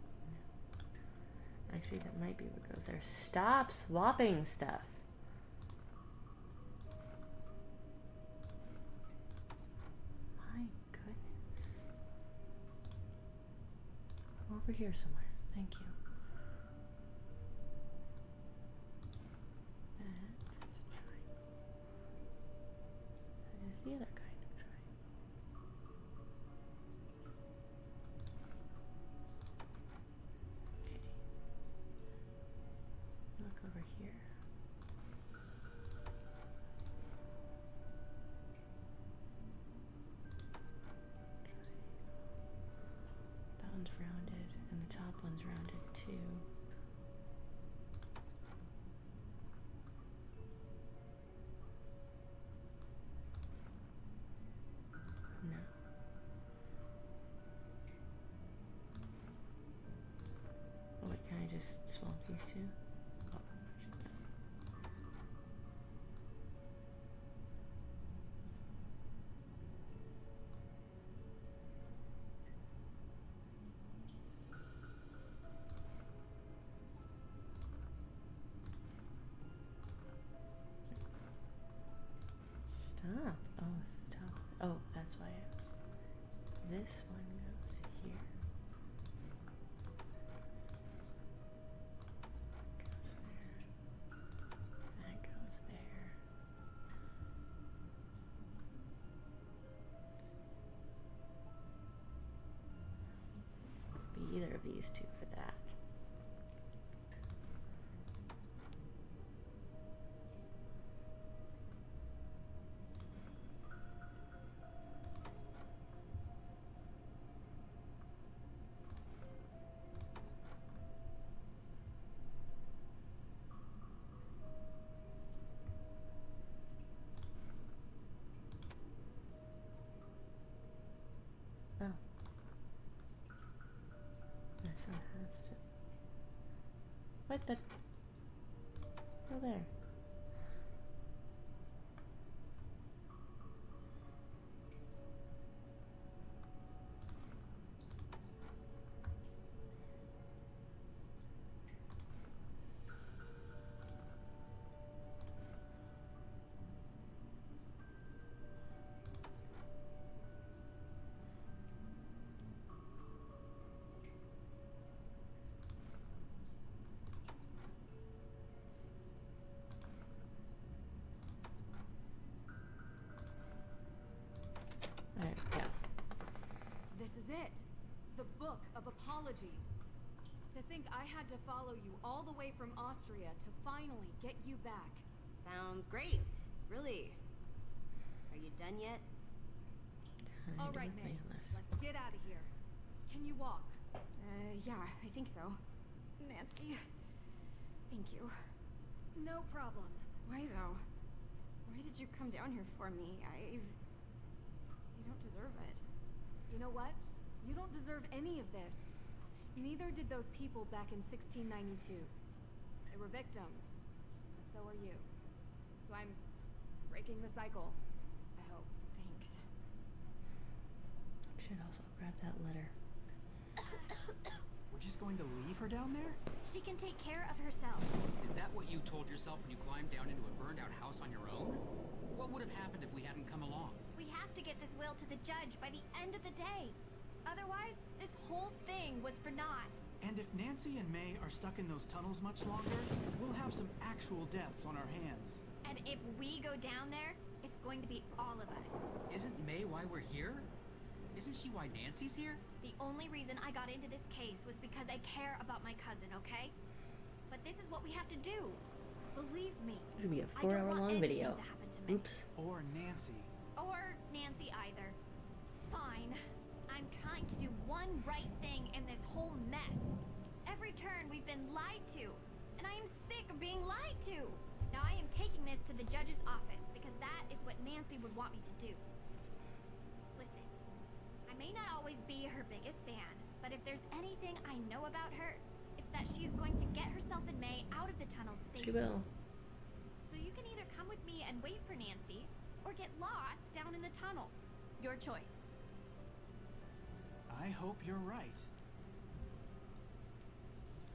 A: Actually, that might be what goes there. Stop swapping stuff. My goodness. Go over here somewhere. Thank you. That is a triangle. That is the other kind. Look over here. That one's rounded, and the top one's rounded too. No. Oh wait, can I just swap these two? Stop. Oh, it's the top. Oh, that's why it's. This one goes here. That goes there. Be either of these two for that. Oh. This one has to. What the? Oh, there. There we go.
B: This is it. The Book of Apologies. To think I had to follow you all the way from Austria to finally get you back.
D: Sounds great. Really. Are you done yet?
B: All right, May. Let's get out of here. Can you walk?
D: Yeah, I think so. Nancy, thank you.
B: No problem.
D: Why though? Why did you come down here for me? You don't deserve it.
B: You know what? You don't deserve any of this. Neither did those people back in 1692. They were victims. And so are you. So I'm breaking the cycle. I hope.
D: Thanks.
A: Should also grab that letter.
L: We're just going to leave her down there?
O: She can take care of herself.
M: Is that what you told yourself when you climbed down into a burned out house on your own? What would have happened if we hadn't come along?
O: We have to get this will to the judge by the end of the day. Otherwise, this whole thing was for naught.
L: And if Nancy and May are stuck in those tunnels much longer, we'll have some actual deaths on our hands.
O: And if we go down there, it's going to be all of us.
M: Isn't May why we're here? Isn't she why Nancy's here?
O: The only reason I got into this case was because I care about my cousin, okay? But this is what we have to do. Believe me.
A: This is gonna be a 4-hour-long video. Oops.
L: Or Nancy.
O: Or Nancy either. Fine. I'm trying to do one right thing in this whole mess. Every turn we've been lied to, and I am sick of being lied to. Now I am taking this to the judge's office because that is what Nancy would want me to do. Listen, I may not always be her biggest fan, but if there's anything I know about her, it's that she is going to get herself and May out of the tunnels safely.
A: She will.
O: So you can either come with me and wait for Nancy, or get lost down in the tunnels. Your choice.
L: I hope you're right.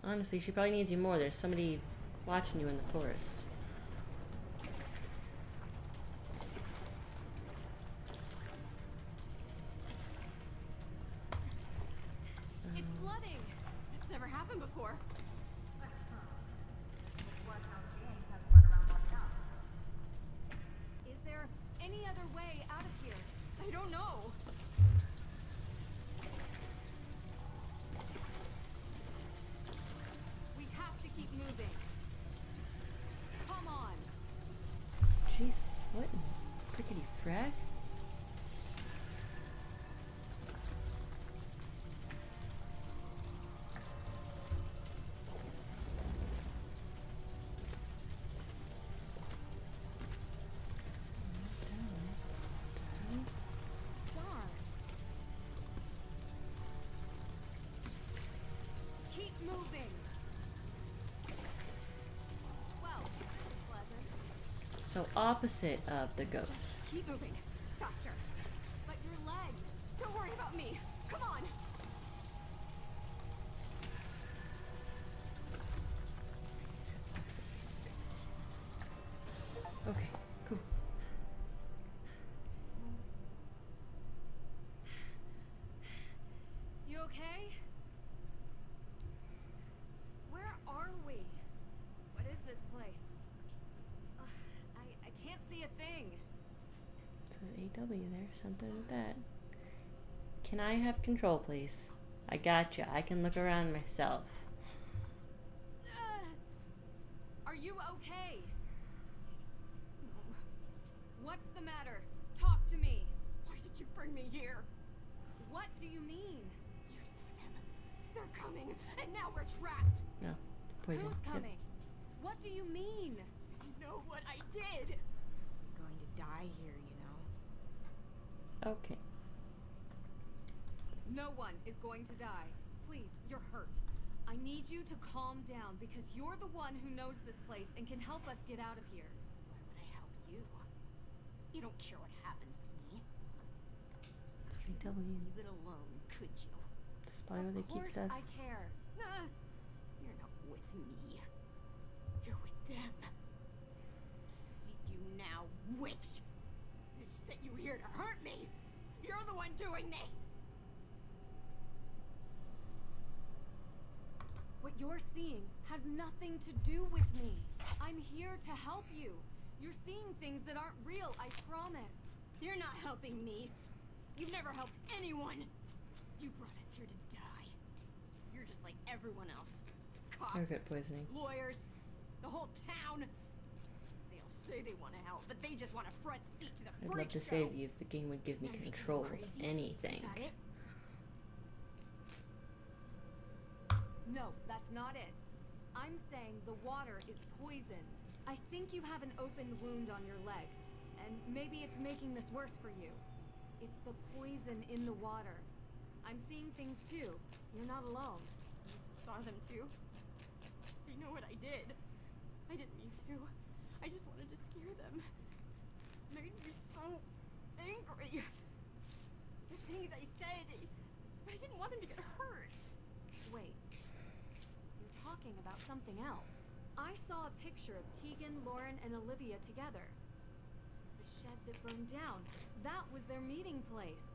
A: Honestly, she probably needs you more. There's somebody watching you in the forest.
B: It's flooding. It's never happened before. Is there any other way out of here? I don't know. We have to keep moving. Come on.
A: Jesus, what in the frickety frack?
B: Darn. Keep moving. Well, this is pleasant.
A: So opposite of the ghost.
B: Keep moving. Faster. But your leg. Don't worry about me. Come on.
A: Okay, cool.
B: You okay? Where are we? What is this place? I can't see a thing.
A: It's an AW there, something like that. Can I have control, please? I gotcha. I can look around myself.
B: Are you okay? What's the matter? Talk to me. Why did you bring me here? What do you mean? You saw them. They're coming, and now we're trapped.
A: No, poison.
B: Who's
A: Yep.
B: coming? What do you mean? You know what I did.
D: You're going to die here, you know.
A: Okay.
B: No one is going to die. Please, you're hurt. I need you to calm down because you're the one who knows this place and can help us get out of here.
D: Why would I help you? You don't care what happens to me.
A: It's AW.
D: Leave it alone, could you?
A: That's probably where they keep
B: Of course
A: stuff.
B: I care.
D: You're not with me. You're with them. See you now, witch. They sent you here to hurt me. You're the one doing this.
B: What you're seeing has nothing to do with me. I'm here to help you. You're seeing things that aren't real, I promise.
D: You're not helping me. You've never helped anyone. You brought us here to die. You're just like everyone else. Cops,
A: Target poisoning.
D: lawyers, the whole town. They all say they want to help, but they just want a front seat to the
A: I'd
D: freak
A: love to
D: show.
A: save you if the game would give me
D: Now you're still
A: control of
D: crazy?
A: anything.
D: Is that it?
B: No, that's not it. I'm saying the water is poison. I think you have an open wound on your leg, and maybe it's making this worse for you. It's the poison in the water. I'm seeing things too. You're not alone.
D: You saw them too? You know what I did. I didn't mean to. I just wanted to scare them. It made me so angry. The things I said, but I didn't want them to get hurt.
B: Wait. You're talking about something else. I saw a picture of Tegan, Lauren, and Olivia together. The shed that burned down. That was their meeting place.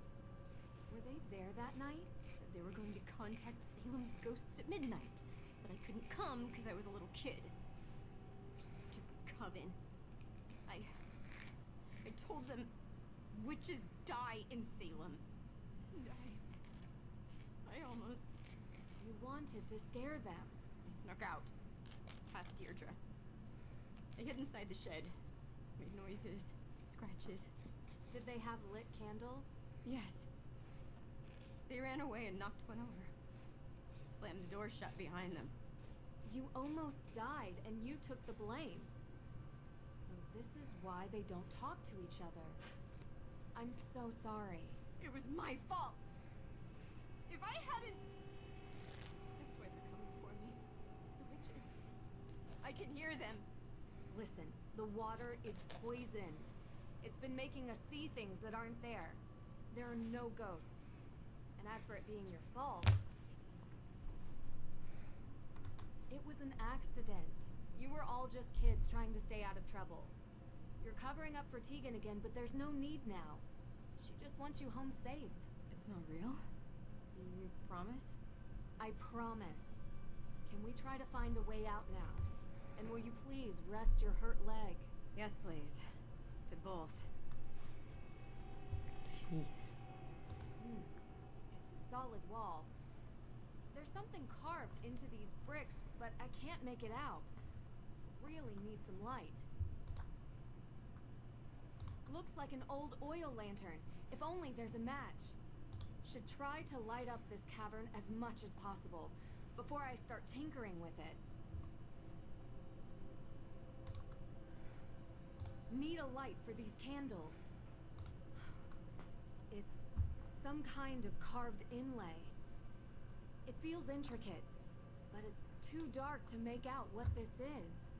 B: Were they there that night?
D: Said they were going to contact Salem's ghosts at midnight, but I couldn't come because I was a little kid. Stupid coven. I told them witches die in Salem. And I almost...
B: You wanted to scare them.
D: I snuck out, past Deirdre. I hid inside the shed, made noises, scratches.
B: Did they have lit candles?
D: Yes. They ran away and knocked one over. Slammed the door shut behind them.
B: You almost died, and you took the blame. So this is why they don't talk to each other. I'm so sorry.
D: It was my fault. If I hadn't... That's why they're coming for me. The witches. I can hear them.
B: Listen, the water is poisoned. It's been making us see things that aren't there. There are no ghosts. And as for it being your fault... It was an accident. You were all just kids trying to stay out of trouble. You're covering up for Tegan again, but there's no need now. She just wants you home safe.
D: It's not real? You promise?
B: I promise. Can we try to find a way out now? And will you please rest your hurt leg?
D: Yes, please. To both.
A: Jeez.
B: It's a solid wall. There's something carved into these bricks, but I can't make it out. Really need some light. Looks like an old oil lantern. If only there's a match. Should try to light up this cavern as much as possible before I start tinkering with it. Need a light for these candles. It's some kind of carved inlay. It feels intricate, but it's too dark to make out what this is.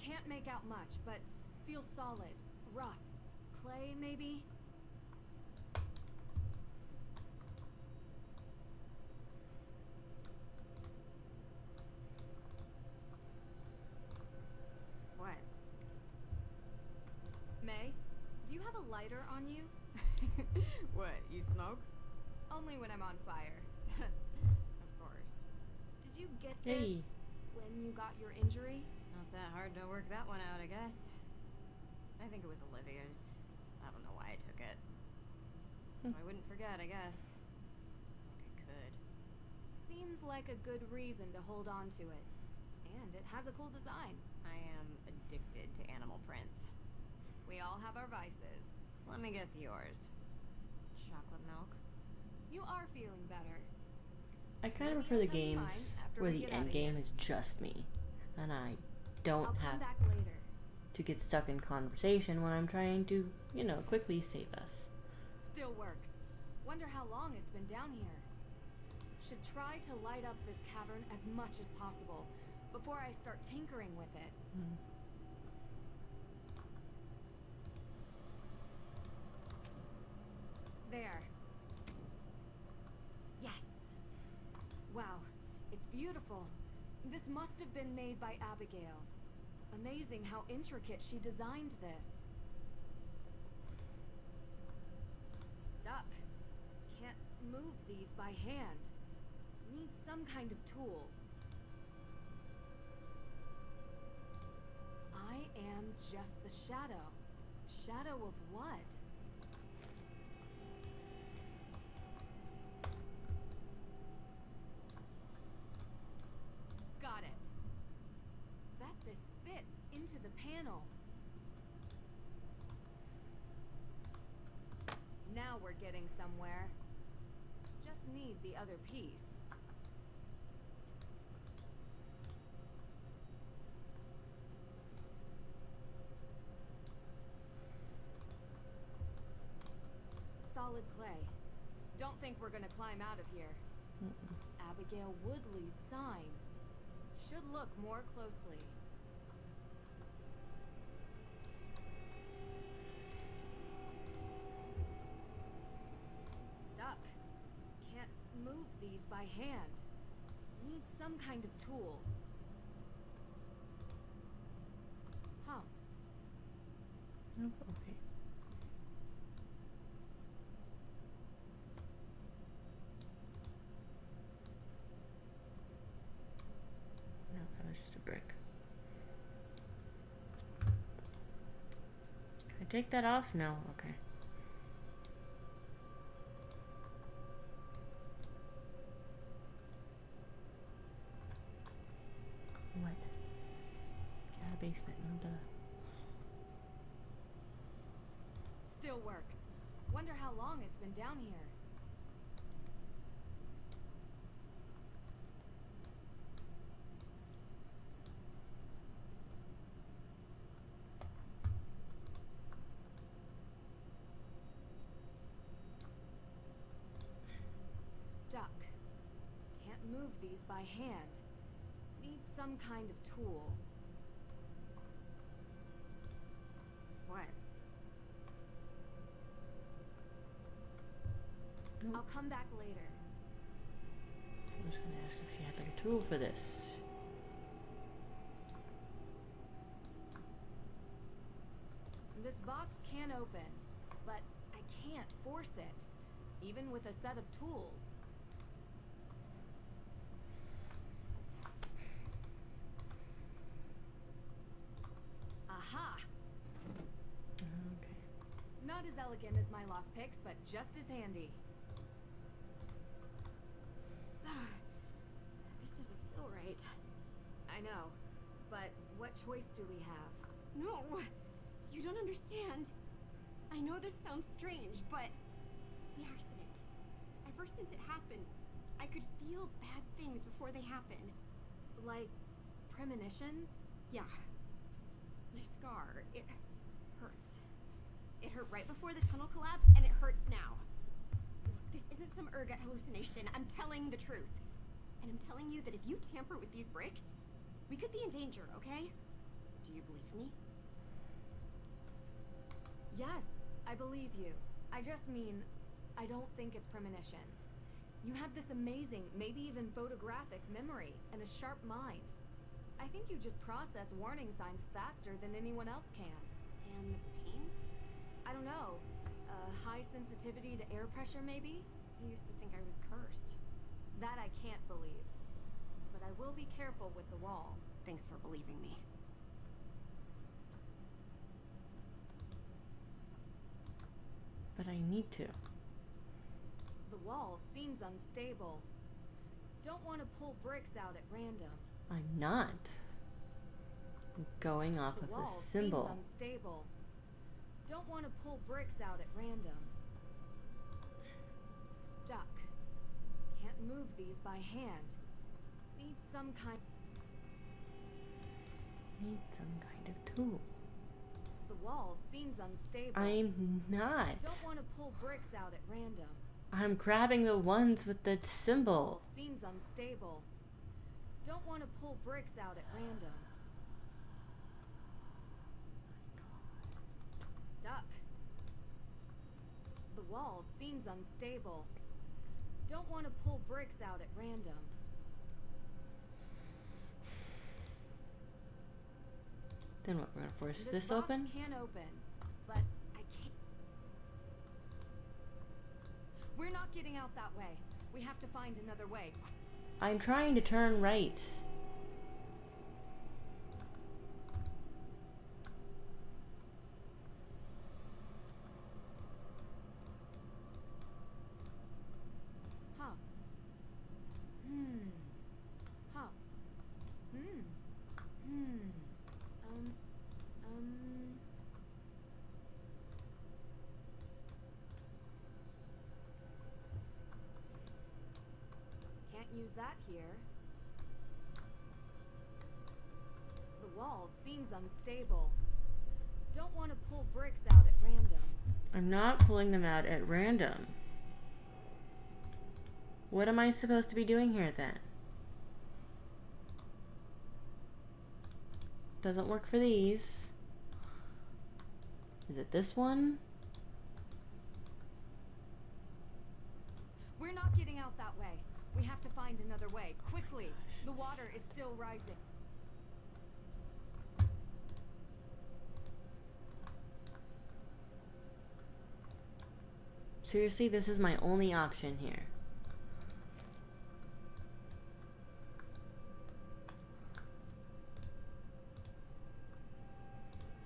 B: Can't make out much, but feels solid, rough. Clay, maybe?
D: What?
B: May, do you have a lighter on you?
D: What, you smoke?
B: Only when I'm on fire.
D: Of course.
B: Did you get this when you got your injury?
D: Not that hard to work that one out, I guess. I think it was Olivia's. I don't know why I took it. So I wouldn't forget, I guess. Like I could.
B: Seems like a good reason to hold on to it. And it has a cool design.
D: I am addicted to animal prints.
B: We all have our vices.
D: Let me guess yours. Chocolate milk?
B: You are feeling better.
A: I kind of prefer the games where the end game is just me, and I don't have
B: back later.
A: to get stuck in conversation when I'm trying to, quickly save us.
B: Still works. Wonder how long it's been down here. Should try to light up this cavern as much as possible before I start tinkering with it. There. Yes. Wow, it's beautiful. This must have been made by Abigail. Amazing how intricate she designed this. Stuck. Can't move these by hand. Need some kind of tool. I am just the shadow. Shadow of what? Got it. Bet this fits into the panel. Now we're getting somewhere. Just need the other piece. Solid clay. Don't think we're gonna climb out of here. Abigail Woodley's sign. Should look more closely. Stuck. Can't move these by hand. Need some kind of tool. Huh.
A: Oh, okay. No, that was just a brick. Can I take that off? No? Okay.
B: works. Wonder how long it's been down here. Stuck. Can't move these by hand. Need some kind of tool. What?
A: Nope.
B: I'll come back later.
A: I was gonna ask if she had like a tool for this.
B: This box can open, but I can't force it, even with a set of tools. Aha!
A: Okay.
B: Not as elegant as my lockpicks, but just as handy.
D: This doesn't feel right.
B: I know, but what choice do we have?
D: No, you don't understand. I know this sounds strange, but the accident. Ever since it happened, I could feel bad things before they happen.
B: Like premonitions?
D: Yeah. My scar, it hurts. It hurt right before the tunnel collapsed, and it hurts now. Look, this isn't some ergot hallucination. I'm telling the truth. And I'm telling you that if you tamper with these bricks, we could be in danger, okay? Do you believe me?
B: Yes, I believe you. I just mean, I don't think it's premonitions. You have this amazing, maybe even photographic memory and a sharp mind. I think you just process warning signs faster than anyone else can.
D: And the pain?
B: I don't know. High sensitivity to air pressure, maybe?
D: I used to think I was cursed.
B: That I can't believe. But I will be careful with the wall.
D: Thanks for believing me.
A: But I need to.
B: The wall seems unstable. Don't want to pull bricks out at random.
A: I'm not. I'm going off
B: The
A: of
B: wall
A: a symbol.
B: seems unstable. Don't want to pull bricks out at random. Stuck. Can't move these by hand. Need some kind.
A: Need some kind of tool.
B: The wall seems unstable.
A: I'm not.
B: Don't want to pull bricks out at random.
A: I'm grabbing the ones with the
B: The
A: symbol.
B: wall seems unstable. Don't want to pull bricks out at random. Stuck. The wall seems unstable. Don't want to pull bricks out at random.
A: Then what? We're gonna force this
B: box
A: open?
B: can open, but I can't. We're not getting out that way. We have to find another way.
A: I'm trying to turn right.
B: Huh. Huh. Can't use that here. The wall seems unstable. Don't want to pull bricks out at random.
A: I'm not pulling them out at random. What am I supposed to be doing here then? Doesn't work for these. Is it this one?
B: We're not getting out that way. We have to find another way, quickly. The water is still rising.
A: Seriously, this is my only option here.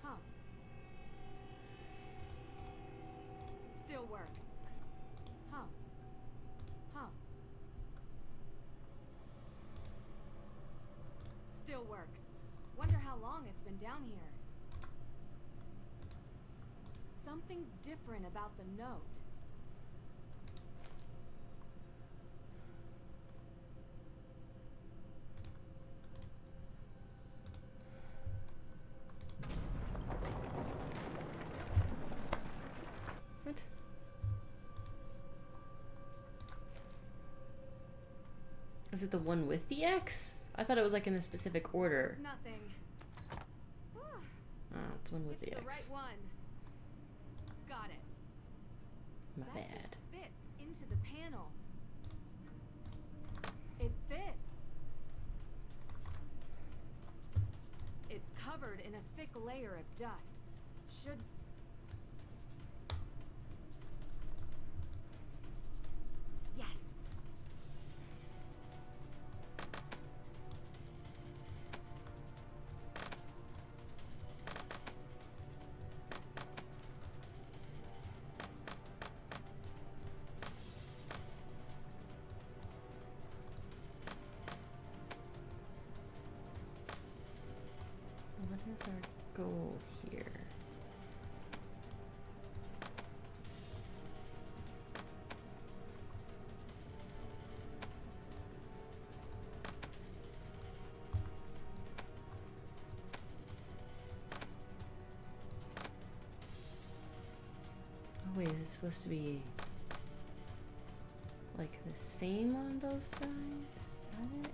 B: Huh. Still works. Huh. Huh. Still works. Wonder how long it's been down here. Something's different about the note.
A: What? Is it the one with the X? I thought it was like in a specific order.
B: There's nothing.
A: Oh, it's one with the
B: The
A: X.
B: right one. Got it.
A: My
B: That
A: bad.
B: just fits into the panel. It fits. It's covered in a thick layer of dust. Should... Yes.
A: What is our goal here? Oh wait, is it supposed to be like the same on both sides? Is that it?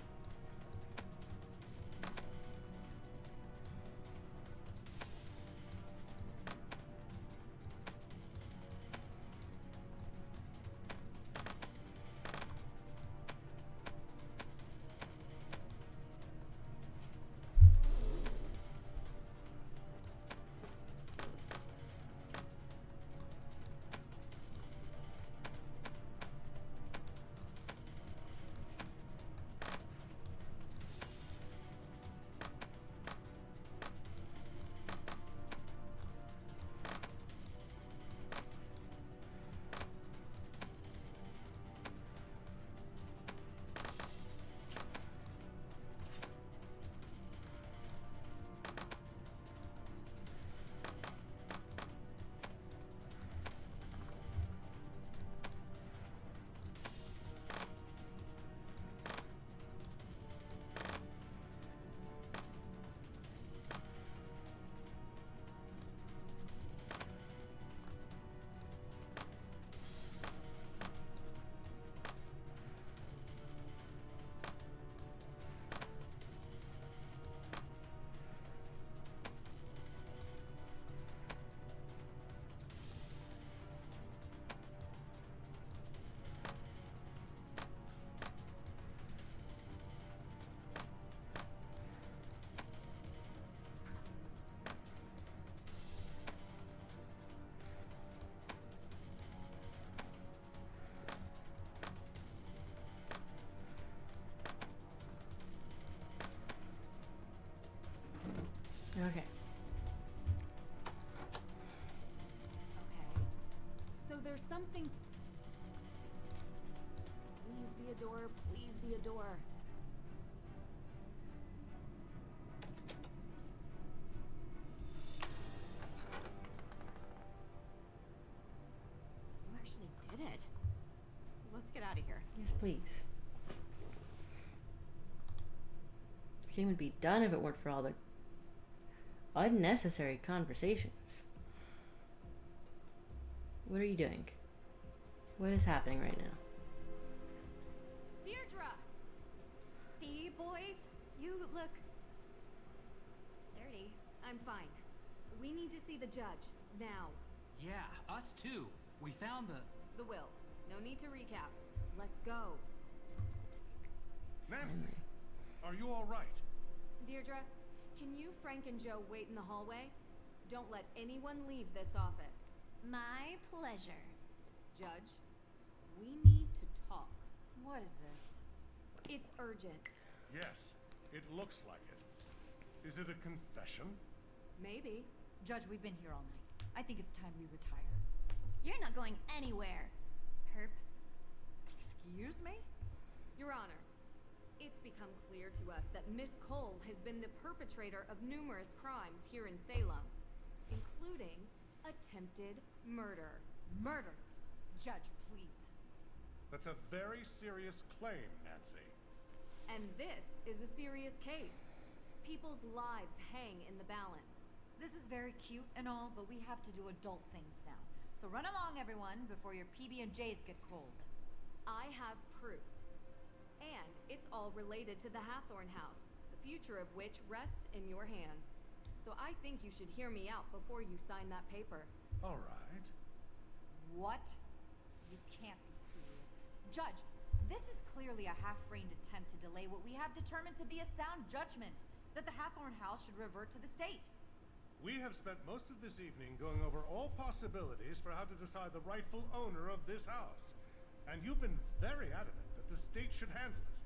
A: Okay.
B: Okay. So there's something... Please be a door, please be a door.
D: You actually did it. Let's get out of here.
A: Yes, please. The game would be done if it weren't for all the unnecessary conversations. What are you doing? What is happening right now?
B: Deirdre!
O: See, boys? You look dirty.
B: I'm fine. We need to see the judge. Now.
M: Yeah, us too. We found
B: The will. No need to recap. Let's go.
F: Nancy, are you all right?
B: Deirdre, can you, Frank, and Joe wait in the hallway? Don't let anyone leave this office.
O: My pleasure.
B: Judge, we need to talk.
E: What is this?
B: It's urgent.
F: Yes, it looks like it. Is it a confession?
B: Maybe.
E: Judge, we've been here all night. I think it's time we retire.
O: You're not going anywhere, perp.
E: Excuse me?
B: Your Honor, it's become clear to us that Miss Cole has been the perpetrator of numerous crimes here in Salem, including attempted murder.
E: Murder! Judge, please.
F: That's a very serious claim, Nancy.
B: And this is a serious case. People's lives hang in the balance.
E: This is very cute and all, but we have to do adult things now. So run along, everyone, before your PB&Js get cold.
B: I have proof. And it's all related to the Hathorn house, the future of which rests in your hands. So I think you should hear me out before you sign that paper.
F: All right.
E: What? You can't be serious. Judge, this is clearly a half-brained attempt to delay what we have determined to be a sound judgment, that the Hathorn house should revert to the state.
F: We have spent most of this evening going over all possibilities for how to decide the rightful owner of this house. And you've been very adamant that the state should handle it.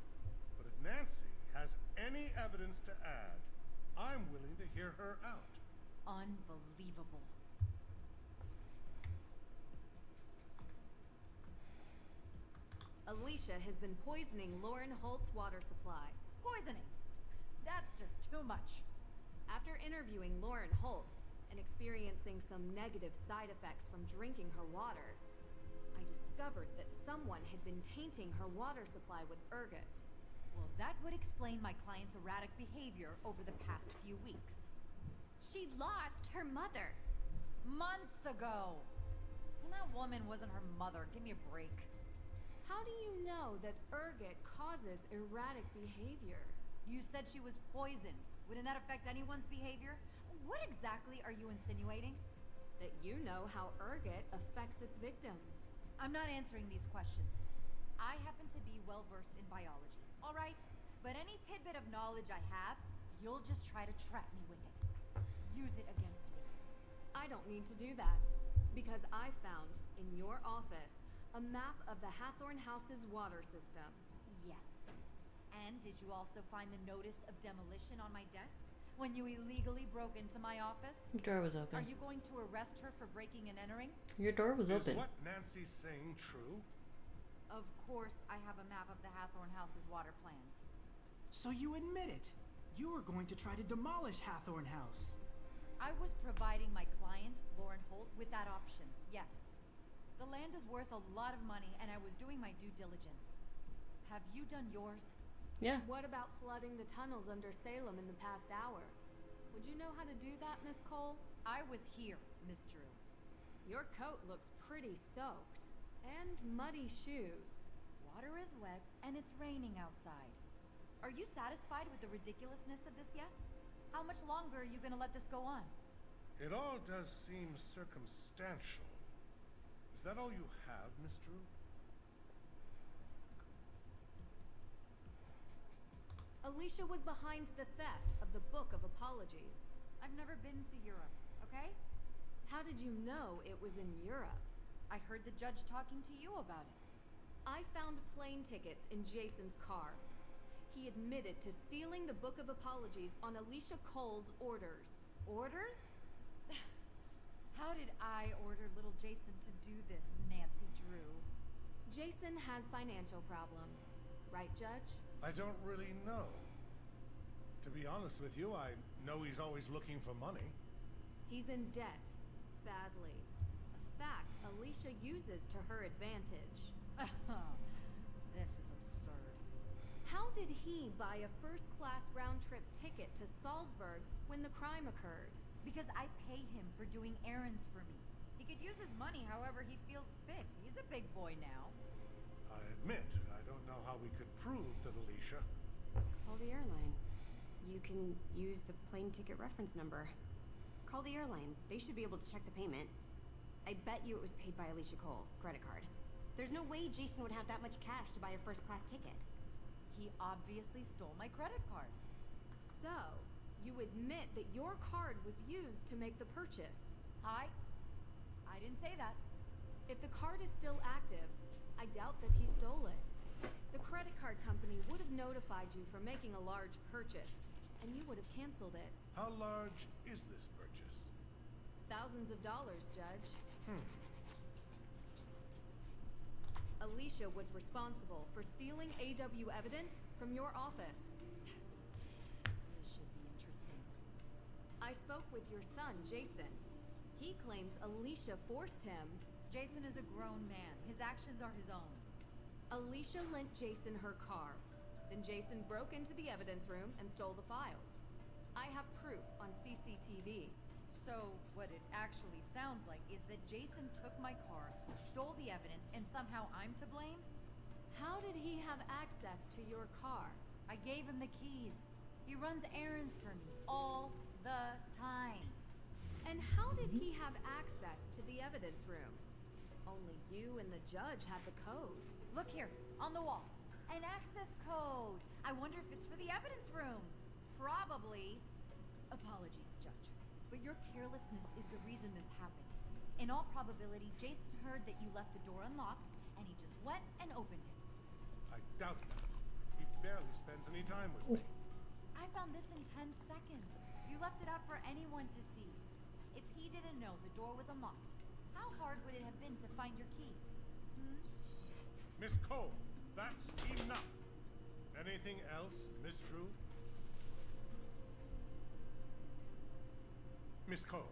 F: But if Nancy has any evidence to add, I'm willing to hear her out.
E: Unbelievable.
B: Alicia has been poisoning Lauren Holt's water supply.
E: Poisoning? That's just too much.
B: After interviewing Lauren Holt and experiencing some negative side effects from drinking her water, I discovered that someone had been tainting her water supply with ergot.
E: Well, that would explain my client's erratic behavior over the past few weeks.
O: She lost her mother.
E: Months ago. And that woman wasn't her mother. Give me a break.
B: How do you know that ergot causes erratic behavior?
E: You said she was poisoned. Wouldn't that affect anyone's behavior? What exactly are you insinuating?
B: That you know how ergot affects its victims.
E: I'm not answering these questions. I happen to be well-versed in biology, all right? But any tidbit of knowledge I have, you'll just try to trap me with it. Use it against me.
B: I don't need to do that, because I found, in your office, a map of the Hathorn house's water system.
E: Yes. And did you also find the notice of demolition on my desk when you illegally broke into my office?
A: Your door was open.
E: Are you going to arrest her for breaking and entering?
A: Your door was open.
F: Is what Nancy's saying true?
E: Of course I have a map of the Hathorn house's water plans.
L: So you admit it. You were going to try to demolish Hathorn House.
E: I was providing my client, Lauren Holt, with that option, yes. The land is worth a lot of money, and I was doing my due diligence. Have you done yours?
A: Yeah.
B: What about flooding the tunnels under Salem in the past hour? Would you know how to do that, Miss Cole?
E: I was here, Miss Drew.
B: Your coat looks pretty soaked. And muddy shoes.
E: Water is wet, and it's raining outside. Are you satisfied with the ridiculousness of this yet? How much longer are you gonna let this go on?
F: It all does seem circumstantial. Is that all you have, Miss Drew?
B: Alicia was behind the theft of the Book of Apologies.
E: I've never been to Europe, okay?
B: How did you know it was in Europe?
E: I heard the judge talking to you about it.
B: I found plane tickets in Jason's car. He admitted to stealing the Book of Apologies on Alicia Cole's orders.
E: Orders? How did I order little Jason to do this, Nancy Drew?
B: Jason has financial problems. Right, Judge?
F: I don't really know. To be honest with you, I know he's always looking for money.
B: He's in debt. Badly. A fact Alicia uses to her advantage.
E: This is absurd.
B: How did he buy a first-class round-trip ticket to Salzburg when the crime occurred?
E: Because I pay him for doing errands for me. He could use his money however he feels fit. He's a big boy now.
F: I admit, I don't know how we could prove that Alicia...
D: Call the airline. You can use the plane ticket reference number. Call the airline. They should be able to check the payment. I bet you it was paid by Alicia Cole, credit card. There's no way Jason would have that much cash to buy a first-class ticket.
E: He obviously stole my credit card.
B: So, you admit that your card was used to make the purchase?
E: I didn't say that.
B: If the card is still active, I doubt that he stole it. The credit card company would have notified you for making a large purchase, and you would have canceled it.
F: How large is this purchase?
B: Thousands of dollars, Judge. Alicia was responsible for stealing AW evidence from your office.
E: This should be interesting.
B: I spoke with your son, Jason. He claims Alicia forced him.
E: Jason is a grown man. His actions are his own.
B: Alicia lent Jason her car. Then Jason broke into the evidence room and stole the files. I have proof on CCTV.
E: So, what it actually sounds like is that Jason took my car, stole the evidence, and somehow I'm to blame?
B: How did he have access to your car?
E: I gave him the keys. He runs errands for me all the time.
B: And how did he have access to the evidence room? Only you and the judge had the code.
E: Look here, on the wall. An access code. I wonder if it's for the evidence room. Probably. Apologies, Judge. But your carelessness is the reason this happened. In all probability, Jason heard that you left the door unlocked, and he just went and opened it.
F: I doubt that. He barely spends any time with me.
E: I found this in 10 seconds. You left it out for anyone to see. If he didn't know the door was unlocked, how hard would it have been to find your key?
F: Miss Cole, that's enough. Anything else, Miss Drew? Miss Cole,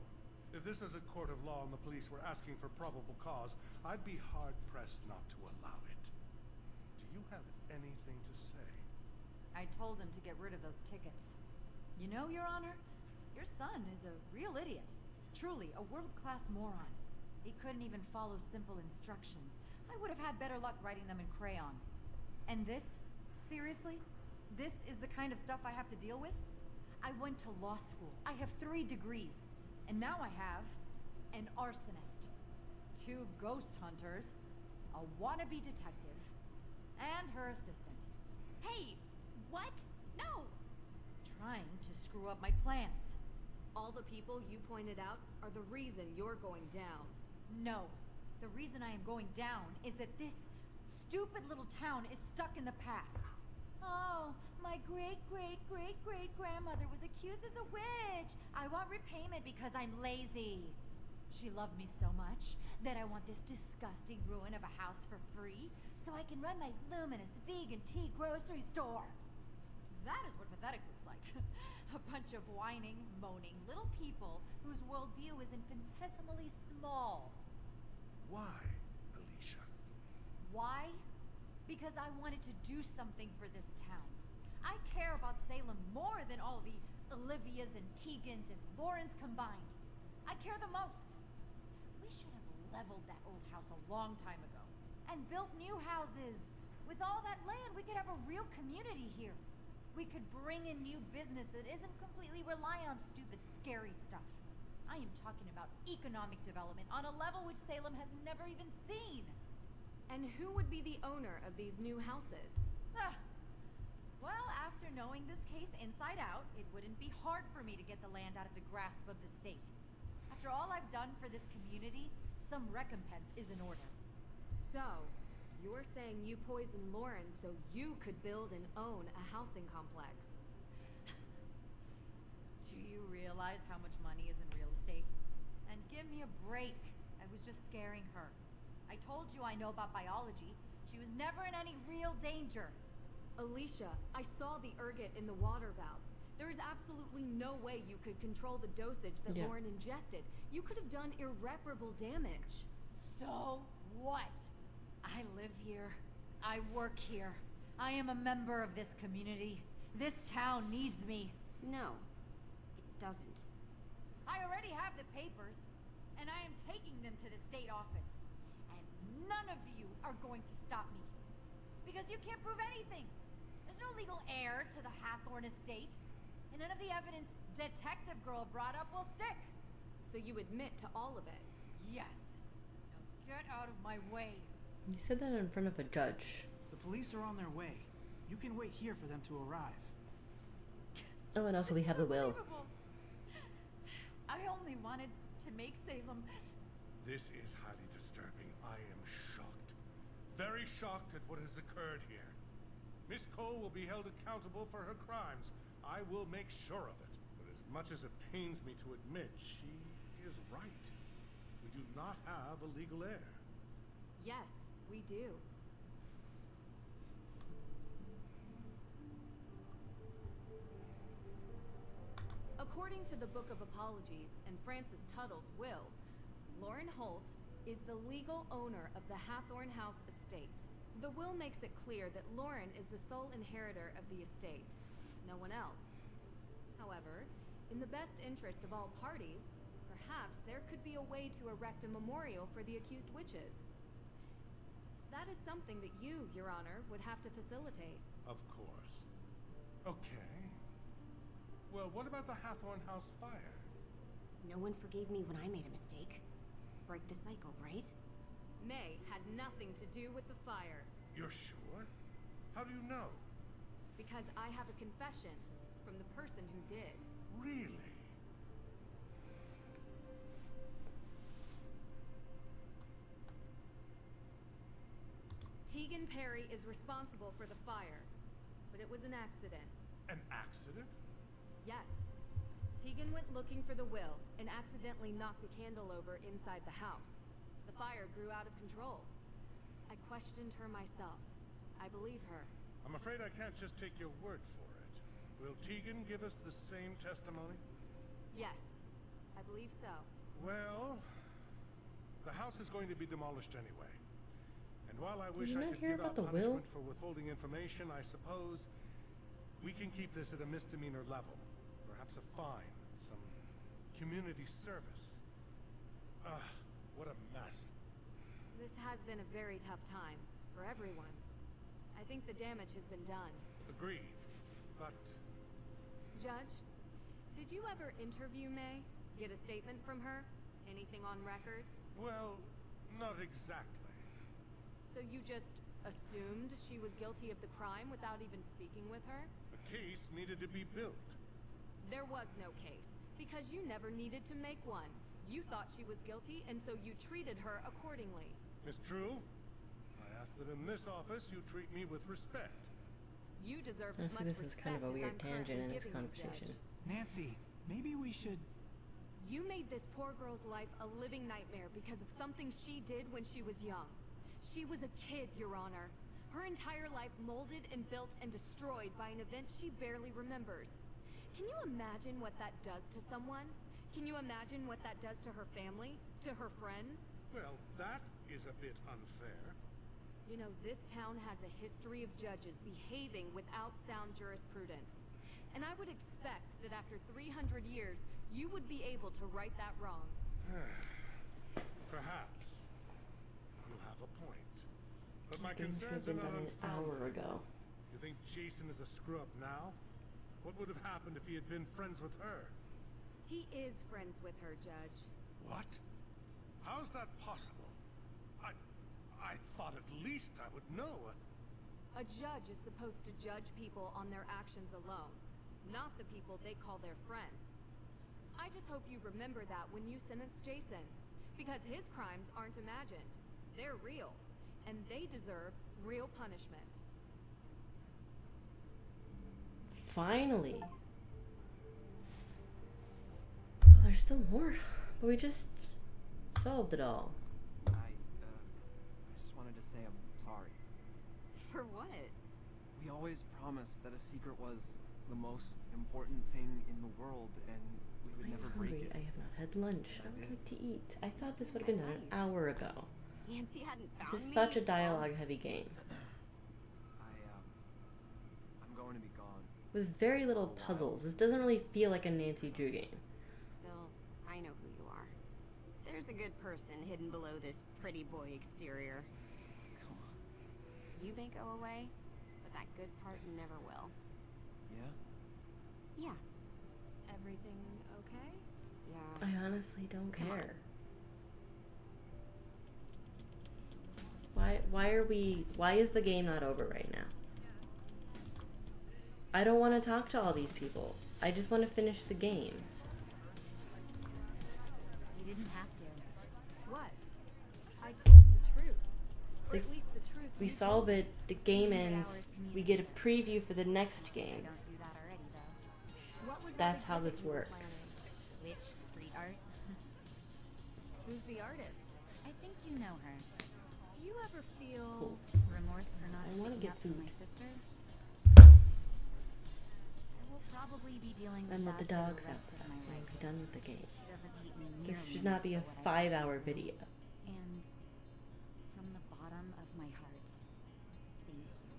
F: if this was a court of law and the police were asking for probable cause, I'd be hard-pressed not to allow it. Do you have anything to say?
E: I told him to get rid of those tickets. You know, Your Honor, your son is a real idiot. Truly, a world-class moron. He couldn't even follow simple instructions. I would have had better luck writing them in crayon. And this? Seriously? This is the kind of stuff I have to deal with? I went to law school. I have 3 degrees. And now I have an arsonist, 2 ghost hunters, a wannabe detective, and her assistant.
D: Hey, what? No!
E: Trying to screw up my plans.
B: All the people you pointed out are the reason you're going down.
E: No. The reason I am going down is that this stupid little town is stuck in the past. Oh, my great-great-great-great-grandmother was accused as a witch. I want repayment because I'm lazy. She loved me so much that I want this disgusting ruin of a house for free so I can run my luminous vegan tea grocery store. That is what pathetic looks like. A bunch of whining, moaning little people whose worldview is infinitesimally small.
F: Why, Alicia?
E: Why? Because I wanted to do something for this town. I care about Salem more than all the Olivias and Tegans and Laurens combined. I care the most. We should have leveled that old house a long time ago and built new houses. With all that land, we could have a real community here. We could bring in new business that isn't completely reliant on stupid, scary stuff. I am talking about economic development on a level which Salem has never even seen.
B: And who would be the owner of these new houses?
E: Well, after knowing this case inside out, it wouldn't be hard for me to get the land out of the grasp of the state. After all I've done for this community, some recompense is in order.
B: So, you're saying you poisoned Lauren so you could build and own a housing complex?
E: Do you realize how much money is in real estate? And give me a break. I was just scaring her. I told you I know about biology. She was never in any real danger.
B: Alicia, I saw the ergot in the water valve. There is absolutely no way you could control the dosage that Lauren ingested. You could have done irreparable damage.
E: So what? I live here. I work here. I am a member of this community. This town needs me.
D: No, it doesn't.
E: I already have the papers, and I am taking them to the state office. And none of you are going to stop me. Because you can't prove anything. There's no legal heir to the Hathorn estate. And none of the evidence Detective Girl brought up will stick.
B: So you admit to all of it?
E: Yes. Now get out of my way.
A: You said that in front of a judge.
L: The police are on their way. You can wait here for them to arrive.
A: Oh, and also we have the will.
E: I only wanted to make Salem.
F: This is highly disturbing. I am shocked. Very shocked at what has occurred here. Miss Cole will be held accountable for her crimes. I will make sure of it. But as much as it pains me to admit, she is right. We do not have a legal heir.
B: Yes, we do. According According to the Book of Apologies and Francis Tuttle's will, Lauren Holt is the legal owner of the Hathorn House estate. The will makes it clear that Lauren is the sole inheritor of the estate, no one else. However, in the best interest of all parties, perhaps there could be a way to erect a memorial for the accused witches. That is something that you, Your Honor, would have to facilitate.
F: Of course. Okay. Well, what about the Hathorn House fire?
D: No one forgave me when I made a mistake. Break the cycle, right?
B: May had nothing to do with the fire.
F: You're sure? How do you know?
B: Because I have a confession from the person who did.
F: Really?
B: Tegan Perry is responsible for the fire, but it was an accident.
F: An accident?
B: Yes. Tegan went looking for the will and accidentally knocked a candle over inside the house. The fire grew out of control. I questioned her myself. I believe her.
F: I'm afraid I can't just take your word for it. Will Tegan give us the same testimony?
B: Yes, I believe so.
F: Well, the house is going to be demolished anyway. And while I wish
A: you
F: I
A: not
F: could
A: hear
F: give out
A: about the will?
F: punishment for withholding information, I suppose we can keep this at a misdemeanor level. Perhaps a fine, some community service. What a mess.
B: This has been a very tough time for everyone. I think the damage has been done.
F: Agreed. But
B: Judge, did you ever interview May? Get a statement from her? Anything on record?
F: well, not exactly.
B: So you just assumed she was guilty of the crime without even speaking with her?
F: The case needed to be built.
B: There was no case, because you never needed to make one. You thought she was guilty, and so you treated her accordingly.
F: Miss True, I ask that in this office you treat me with respect.
B: You deserve as
A: Honestly,
B: much
A: this is
B: respect
A: kind of a
B: as
A: weird
B: I'm
A: tangent in
B: currently
A: this
B: giving you,
A: conversation.
B: Judge.
L: Nancy, maybe we should...
B: You made this poor girl's life a living nightmare because of something she did when she was young. She was a kid, Your Honor. Her entire life molded and built and destroyed by an event she barely remembers. Can you imagine what that does to someone? Can you imagine what that does to her family? To her friends?
F: Well, that is a bit unfair.
B: You know, this town has a history of judges behaving without sound jurisprudence. And I would expect that after 300 years, you would be able to right that wrong.
F: Perhaps. You have a point. But my
A: This game should have
F: concerns are
A: been
F: not
A: done an
F: unfounded.
A: hour ago.
F: You think Jason is a screw-up now? What would have happened if he had been friends with her?
B: He is friends with her, Judge.
F: What? How's that possible? I thought at least I would know.
B: A judge is supposed to judge people on their actions alone, not the people they call their friends. I just hope you remember that when you sentence Jason, because his crimes aren't imagined. They're real, and they deserve real punishment.
A: Finally. Oh, there's still more, but we just solved it all.
G: I just wanted to say I'm sorry.
N: For what?
G: We always promised that a secret was the most important thing in the world, and we would
A: I'm
G: never
A: hungry.
G: break it.
A: I have not had lunch. I would like to eat. I thought this would have been done an hour ago.
D: Nancy hadn't found
A: This is
D: me.
A: such a dialogue-heavy game
G: I'm going to be gone.
A: with very little puzzles. This doesn't really feel like a Nancy Drew game.
D: Still, I know who you are. There's a good person hidden below this pretty boy exterior.
G: Come on.
D: You may go away, but that good part never will.
G: Yeah?
D: Yeah.
B: Everything okay?
D: Yeah.
A: I honestly don't
D: Come on.
A: care. Why is the game not over right now? I don't want to talk to all these people. I just want to finish the game.
H: You didn't have to.
B: What? I told the truth. Or
A: The-
B: at least the truth
A: We
B: you
A: solve
B: told me.
A: it, the game ends, we get a preview for the next
H: I
A: game.
H: don't do that already, though.
B: What was that
A: That's how this
B: exhibit you were
A: works.
H: Which street art?
B: planning? Who's the artist?
H: I think you know her.
B: Do you ever feel
A: Cool.
H: Remorse for not
A: I wanna
H: sticking
A: get
H: up for
A: food.
H: my sister?
B: I will
H: probably be dealing with
A: And let
H: that
A: the
H: for
A: dogs
H: the rest
A: outside
H: of my
A: and
H: life.
A: be done with the game.
H: She doesn't hate me
A: This
H: nearly
A: should not be a
H: enough for what I've
A: 5-hour
H: been through.
A: video.
H: And from the bottom of my heart, thank you.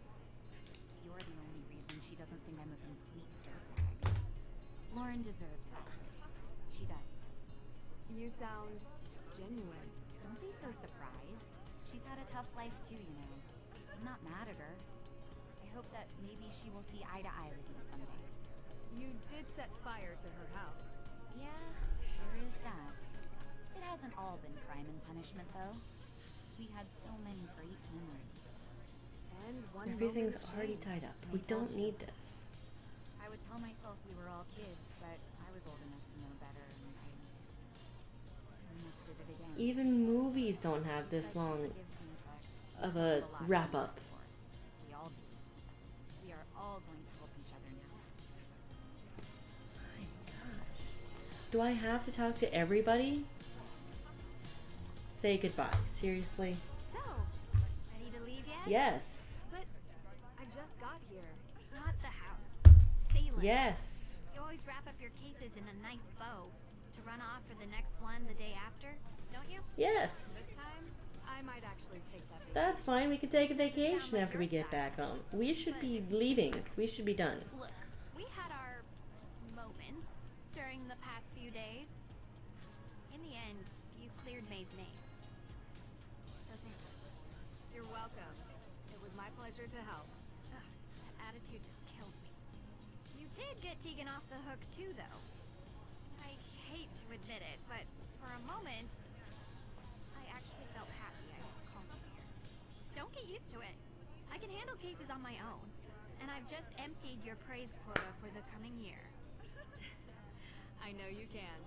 H: You're the only reason she doesn't think I'm a complete dirtbag. Lauren deserves that place. She does.
B: You sound genuine.
H: Don't be so surprised. She's had a tough life too, you know. I'm not mad at her. I hope that maybe she will see eye to eye with me someday.
B: You did set fire to her house.
H: Yeah, there is that. It hasn't all been crime and punishment, though. We had so many great memories.
B: And one
A: Everything's
B: moment of
A: already
B: shame.
A: tied up.
H: And
A: We
H: I told
A: don't
H: you.
A: need this.
H: I would tell myself we were all kids, but I was old enough to know better, and I almost did it again.
A: Even movies don't have this
H: Said she
A: long
H: forgives me, but
A: of
H: we still
A: a
H: have lot to
A: wrap
H: make
A: up.
H: for. We all do. We are all going to help each other now.
A: My gosh. Do I have to talk to everybody? Say goodbye. Seriously?
O: So, ready to leave yet?
A: Yes.
B: But I just got here.
O: Not the house. Salem.
A: Yes.
O: You always wrap up your cases in a nice bow to run off for the next one the day after, don't you?
A: Yes.
B: This time, I might actually take that vacation.
A: That's fine. We can take a vacation
O: like
A: after we
O: your
A: get back home. We should be leaving. We should be done.
O: Look, we had our moments during the past few days. In the end, you cleared May's name. So thanks.
B: You're welcome. It was my pleasure to help.
O: Ugh, that attitude just kills me. You did get Tegan off the hook too, though. I hate to admit it, but for a moment, I actually felt happy I called you here. Don't get used to it. I can handle cases on my own, and I've just emptied your praise quota for the coming year.
B: I know you can.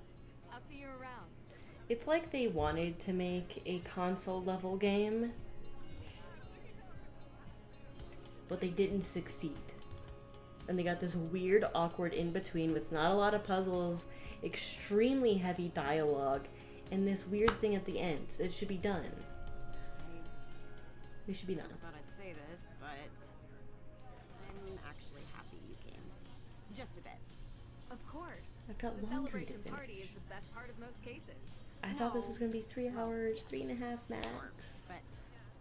B: I'll see you around.
A: It's like they wanted to make a console level game, but they didn't succeed. And they got this weird, awkward in-between with not a lot of puzzles, extremely heavy dialogue, and this weird thing at the end. It should be done. We should be done.
D: I thought I'd say this, but I'm actually happy you came. Just a bit.
B: Of course.
A: I've got
B: The
A: laundry to
B: celebration party
A: finish.
B: is the best part of most cases.
A: I thought this was going to be 3 hours, 3.5 max.
D: But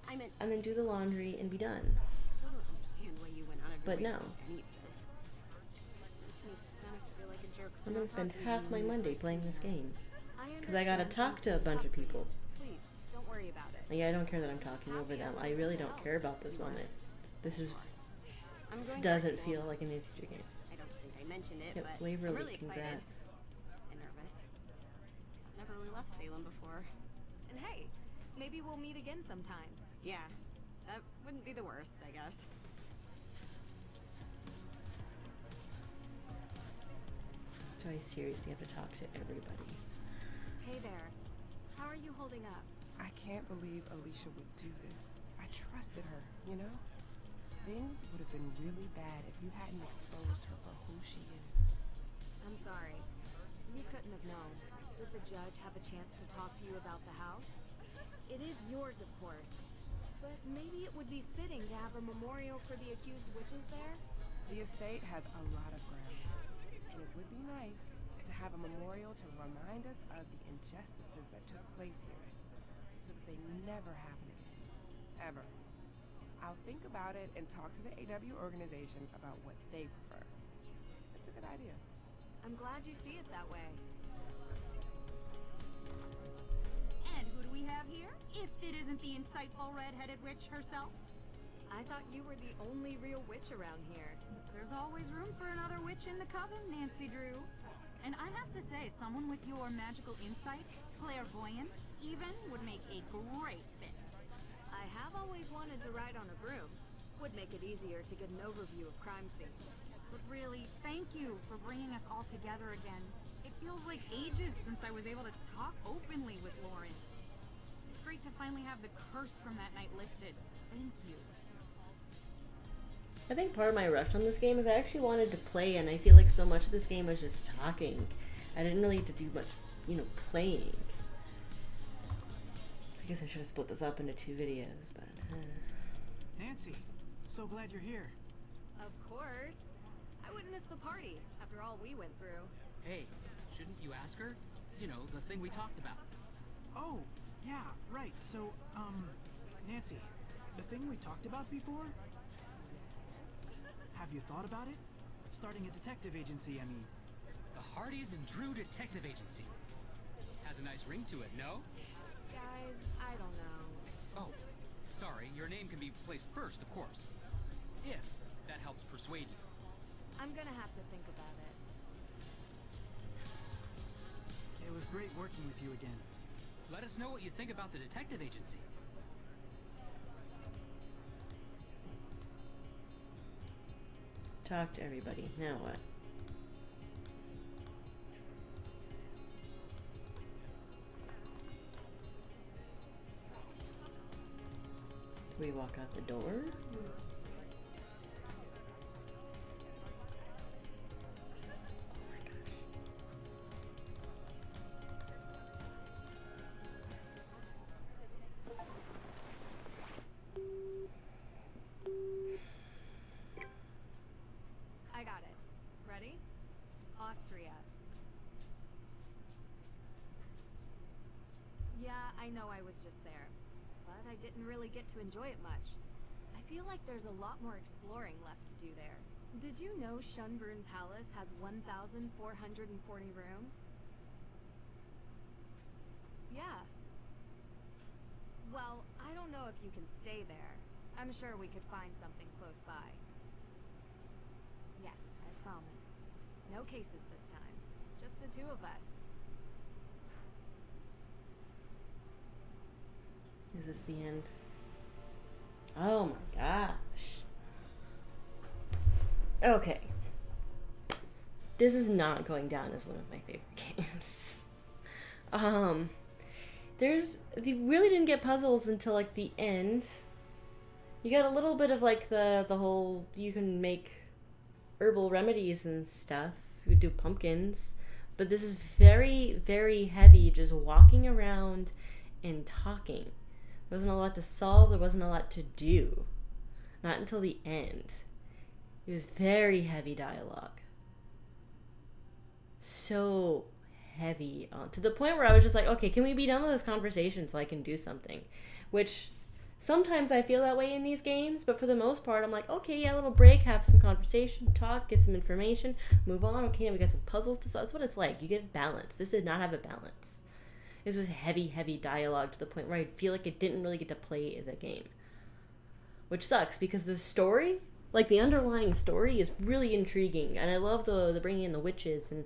D: I meant
A: And then do the laundry and be done.
D: I still don't understand why you went out of your
A: But
D: way
A: no.
D: to do any of this. Makes me kind of feel like a jerk for
A: I'm
D: not
A: going to spend
D: talking
A: half
D: you
A: my
D: when you
A: Monday
D: first
A: playing
D: came
A: this
D: here.
A: game.
B: I
A: Because I got to
B: understand
A: talk
B: things
A: to a
B: get
A: bunch of
B: tough for you.
A: people.
B: Please, don't worry about it.
A: Yeah, I don't care that I'm talking over them. I really don't care about this moment. This
D: I'm going
A: doesn't
D: back to
A: feel
D: normal.
A: like an integer game.
D: I don't think I mentioned it,
A: Yep,
D: but
A: Waverly,
D: I'm really excited
A: congrats.
D: and nervous. I've never really left Salem before.
B: And hey, maybe we'll meet again sometime.
D: Yeah, that wouldn't be the worst, I guess.
A: Do I seriously have to talk to everybody?
B: Hey there. How are you holding up?
C: I can't believe Alicia would do this. I trusted her, you know? Things would have been really bad if you hadn't exposed her for who she is.
B: I'm sorry. You couldn't have known. Did the judge have a chance to talk to you about the house? It is yours, of course. But maybe it would be fitting to have a memorial for the accused witches there?
C: The estate has a lot of ground, and it would be nice to have a memorial to remind us of the injustices that took place here, so that they never happen again. Ever. I'll think about it and talk to the AW organization about what they prefer. It's a good idea.
B: I'm glad you see it that way.
N: And who do we have here? If it isn't the insightful red-headed witch herself.
B: I thought you were the only real witch around here.
N: There's always room for another witch in the coven, Nancy Drew. And I have to say, someone with your magical insights, clairvoyance even, would make a great fit.
B: I have always wanted to ride on a broom. Would make it easier to get an overview of crime scenes.
N: But really, thank you for bringing us all together again. It feels like ages since I was able to talk openly with Lauren. It's great to finally have the curse from that night lifted. Thank you.
A: I think part of my rush on this game is I actually wanted to play, and I feel like so much of this game was just talking. I didn't really get to do much, playing. I guess I should have split this up into 2 videos, but...
L: Nancy, so glad you're here.
B: Of course. I I wouldn't miss the party after all we went through.
M: Hey, shouldn't you ask her? You know, the thing we talked about.
L: Oh, yeah, right. So, Nancy, the thing we talked about before? Have you thought about it? Starting a detective agency, I mean.
M: The Hardys and Drew Detective Agency. Has a nice ring to it, no?
B: Guys, I don't know.
M: Oh, sorry, your name can be placed first, of course. If that helps persuade you.
B: I'm gonna have to think about it.
L: It was great working with you again.
M: Let us know what you think about the detective agency.
A: Talk to everybody. Now what? Do we walk out the door?
B: I got it. Ready? Austria. Yeah, I know I was just there, but I didn't really get to enjoy it much. I feel like there's a lot more exploring left to do there. Did you know Schönbrunn Palace has 1,440 rooms? Yeah. Well, I don't know if you can stay there. I'm sure we could find something close by. Yes, I promise. No cases this time. Just the two of us.
A: Is this the end? Oh my gosh. Okay. This is not going down as one of my favorite games. They really didn't get puzzles until like the end. You got a little bit of like the whole, you can make herbal remedies and stuff. You do pumpkins. But this is very, very heavy, just walking around and talking. There wasn't a lot to solve. There wasn't a lot to do. Not until the end. It was very heavy dialogue. So heavy. To the point where I was just like, okay, can we be done with this conversation so I can do something? Which sometimes I feel that way in these games, but for the most part, I'm like, okay, yeah, a little break, have some conversation, talk, get some information, move on. Okay, we got some puzzles to solve. That's what it's like. You get balance. This did not have a balance. This was heavy, heavy dialogue to the point where I feel like I didn't really get to play the game. Which sucks, because the story, like the underlying story, is really intriguing. And I love the bringing in the witches and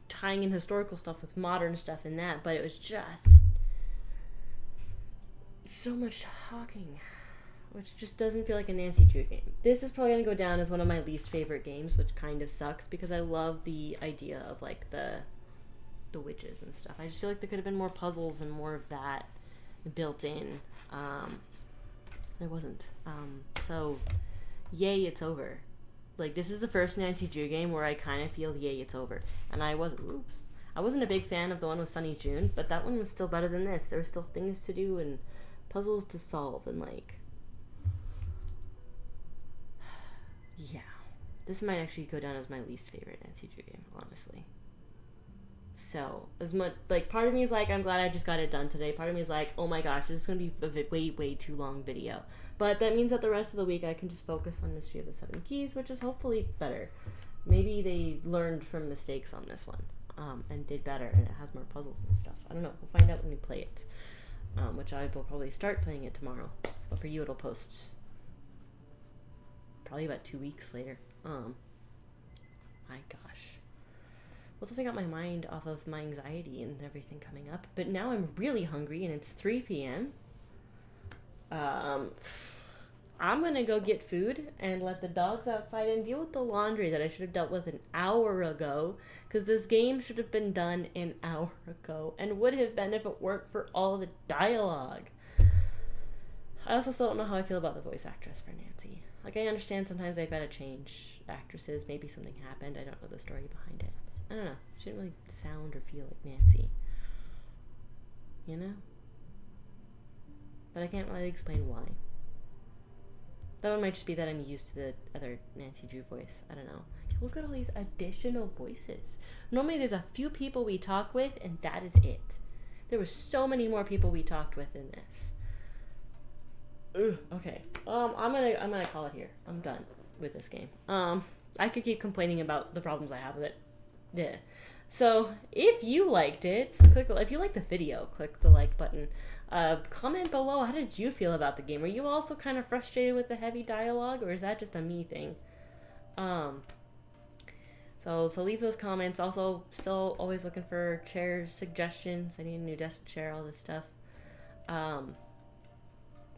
A: tying in historical stuff with modern stuff in that. But it was just so much talking, which just doesn't feel like a Nancy Drew game. This is probably going to go down as one of my least favorite games, which kind of sucks, because I love the idea of like the witches and stuff. I just feel like there could have been more puzzles and more of that built in. There wasn't. So, yay, it's over. Like, this is the first Nancy Drew game where I kind of feel yay, it's over. And I wasn't a big fan of the one with Sunny June, but that one was still better than this. There were still things to do and puzzles to solve and like, yeah. This might actually go down as my least favorite Nancy Drew game, honestly. So, as much, like, part of me is like, I'm glad I just got it done today. Part of me is like, oh my gosh, this is going to be a way, way too long video. But that means that the rest of the week I can just focus on Mystery of the Seven Keys, which is hopefully better. Maybe they learned from mistakes on this one, and did better, and it has more puzzles and stuff. I don't know. We'll find out when we play it, which I will probably start playing it tomorrow. But for you, it'll post probably about 2 weeks later. My gosh. Well, I got my mind off of my anxiety and everything coming up. But now I'm really hungry, and it's 3 p.m. I'm going to go get food and let the dogs outside and deal with the laundry that I should have dealt with an hour ago. Because this game should have been done an hour ago. And would have been if it weren't for all the dialogue. I also still don't know how I feel about the voice actress for Nancy. Like, I understand sometimes they've got to change actresses. Maybe something happened. I don't know the story behind it. I don't know. She didn't really sound or feel like Nancy. You know? But I can't really explain why. That one might just be that I'm used to the other Nancy Drew voice. I don't know. Look at all these additional voices. Normally there's a few people we talk with and that is it. There were so many more people we talked with in this. Ugh, okay. I'm gonna call it here. I'm done with this game. I could keep complaining about the problems I have with it. Yeah. So if you liked it, if you liked the video, click the like button. Comment below, how did you feel about the game? Were you also kind of frustrated with the heavy dialogue, or is that just a me thing? So leave those comments. Also, still always looking for chair suggestions. I need a new desk chair, all this stuff.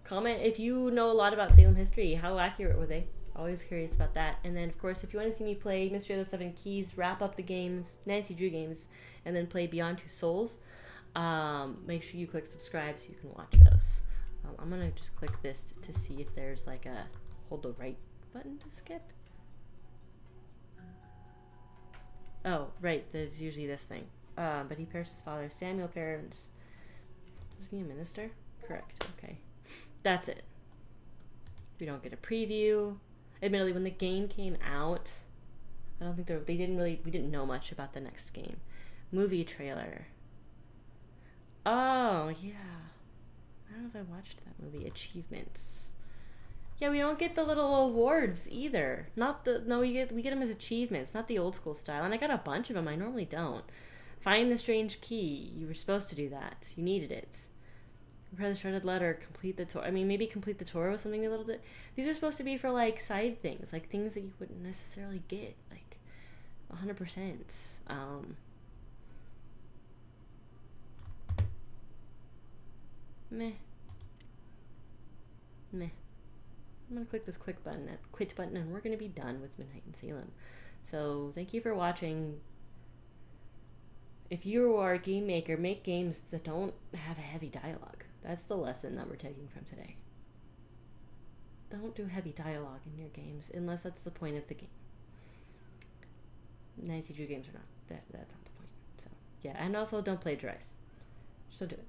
A: Comment if you know a lot about Salem history. How accurate were they? Always curious about that. And then, of course, if you want to see me play Mystery of the Seven Keys, wrap up the games, Nancy Drew games, and then play Beyond Two Souls, make sure you click subscribe so you can watch those. I'm going to just click this to see if there's like a hold the right button to skip. Oh, right. There's usually this thing. But he perished his father. Samuel perished. Is he a minister? Correct. Okay. That's it. We don't get a preview. Admittedly, when the game came out, I don't think we didn't know much about the next game. Movie trailer. Oh, yeah. I don't know if I watched that movie. Achievements. Yeah, we don't get the little awards either. We get them as achievements, not the old school style. And I got a bunch of them. I normally don't. Find the strange key. You were supposed to do that. You needed it. Prepare the shredded letter. Complete the tour. I mean, maybe complete the tour was something a little bit. These are supposed to be for like side things, like things that you wouldn't necessarily get, like 100%. Meh. I'm gonna click this quit button, and we're gonna be done with Midnight in Salem. So thank you for watching. If you are a game maker, make games that don't have a heavy dialogue. That's the lesson that we're taking from today. Don't do heavy dialogue in your games unless that's the point of the game. Nancy Drew games are not. That's not the point. So yeah, and also don't plagiarize. Just don't do it.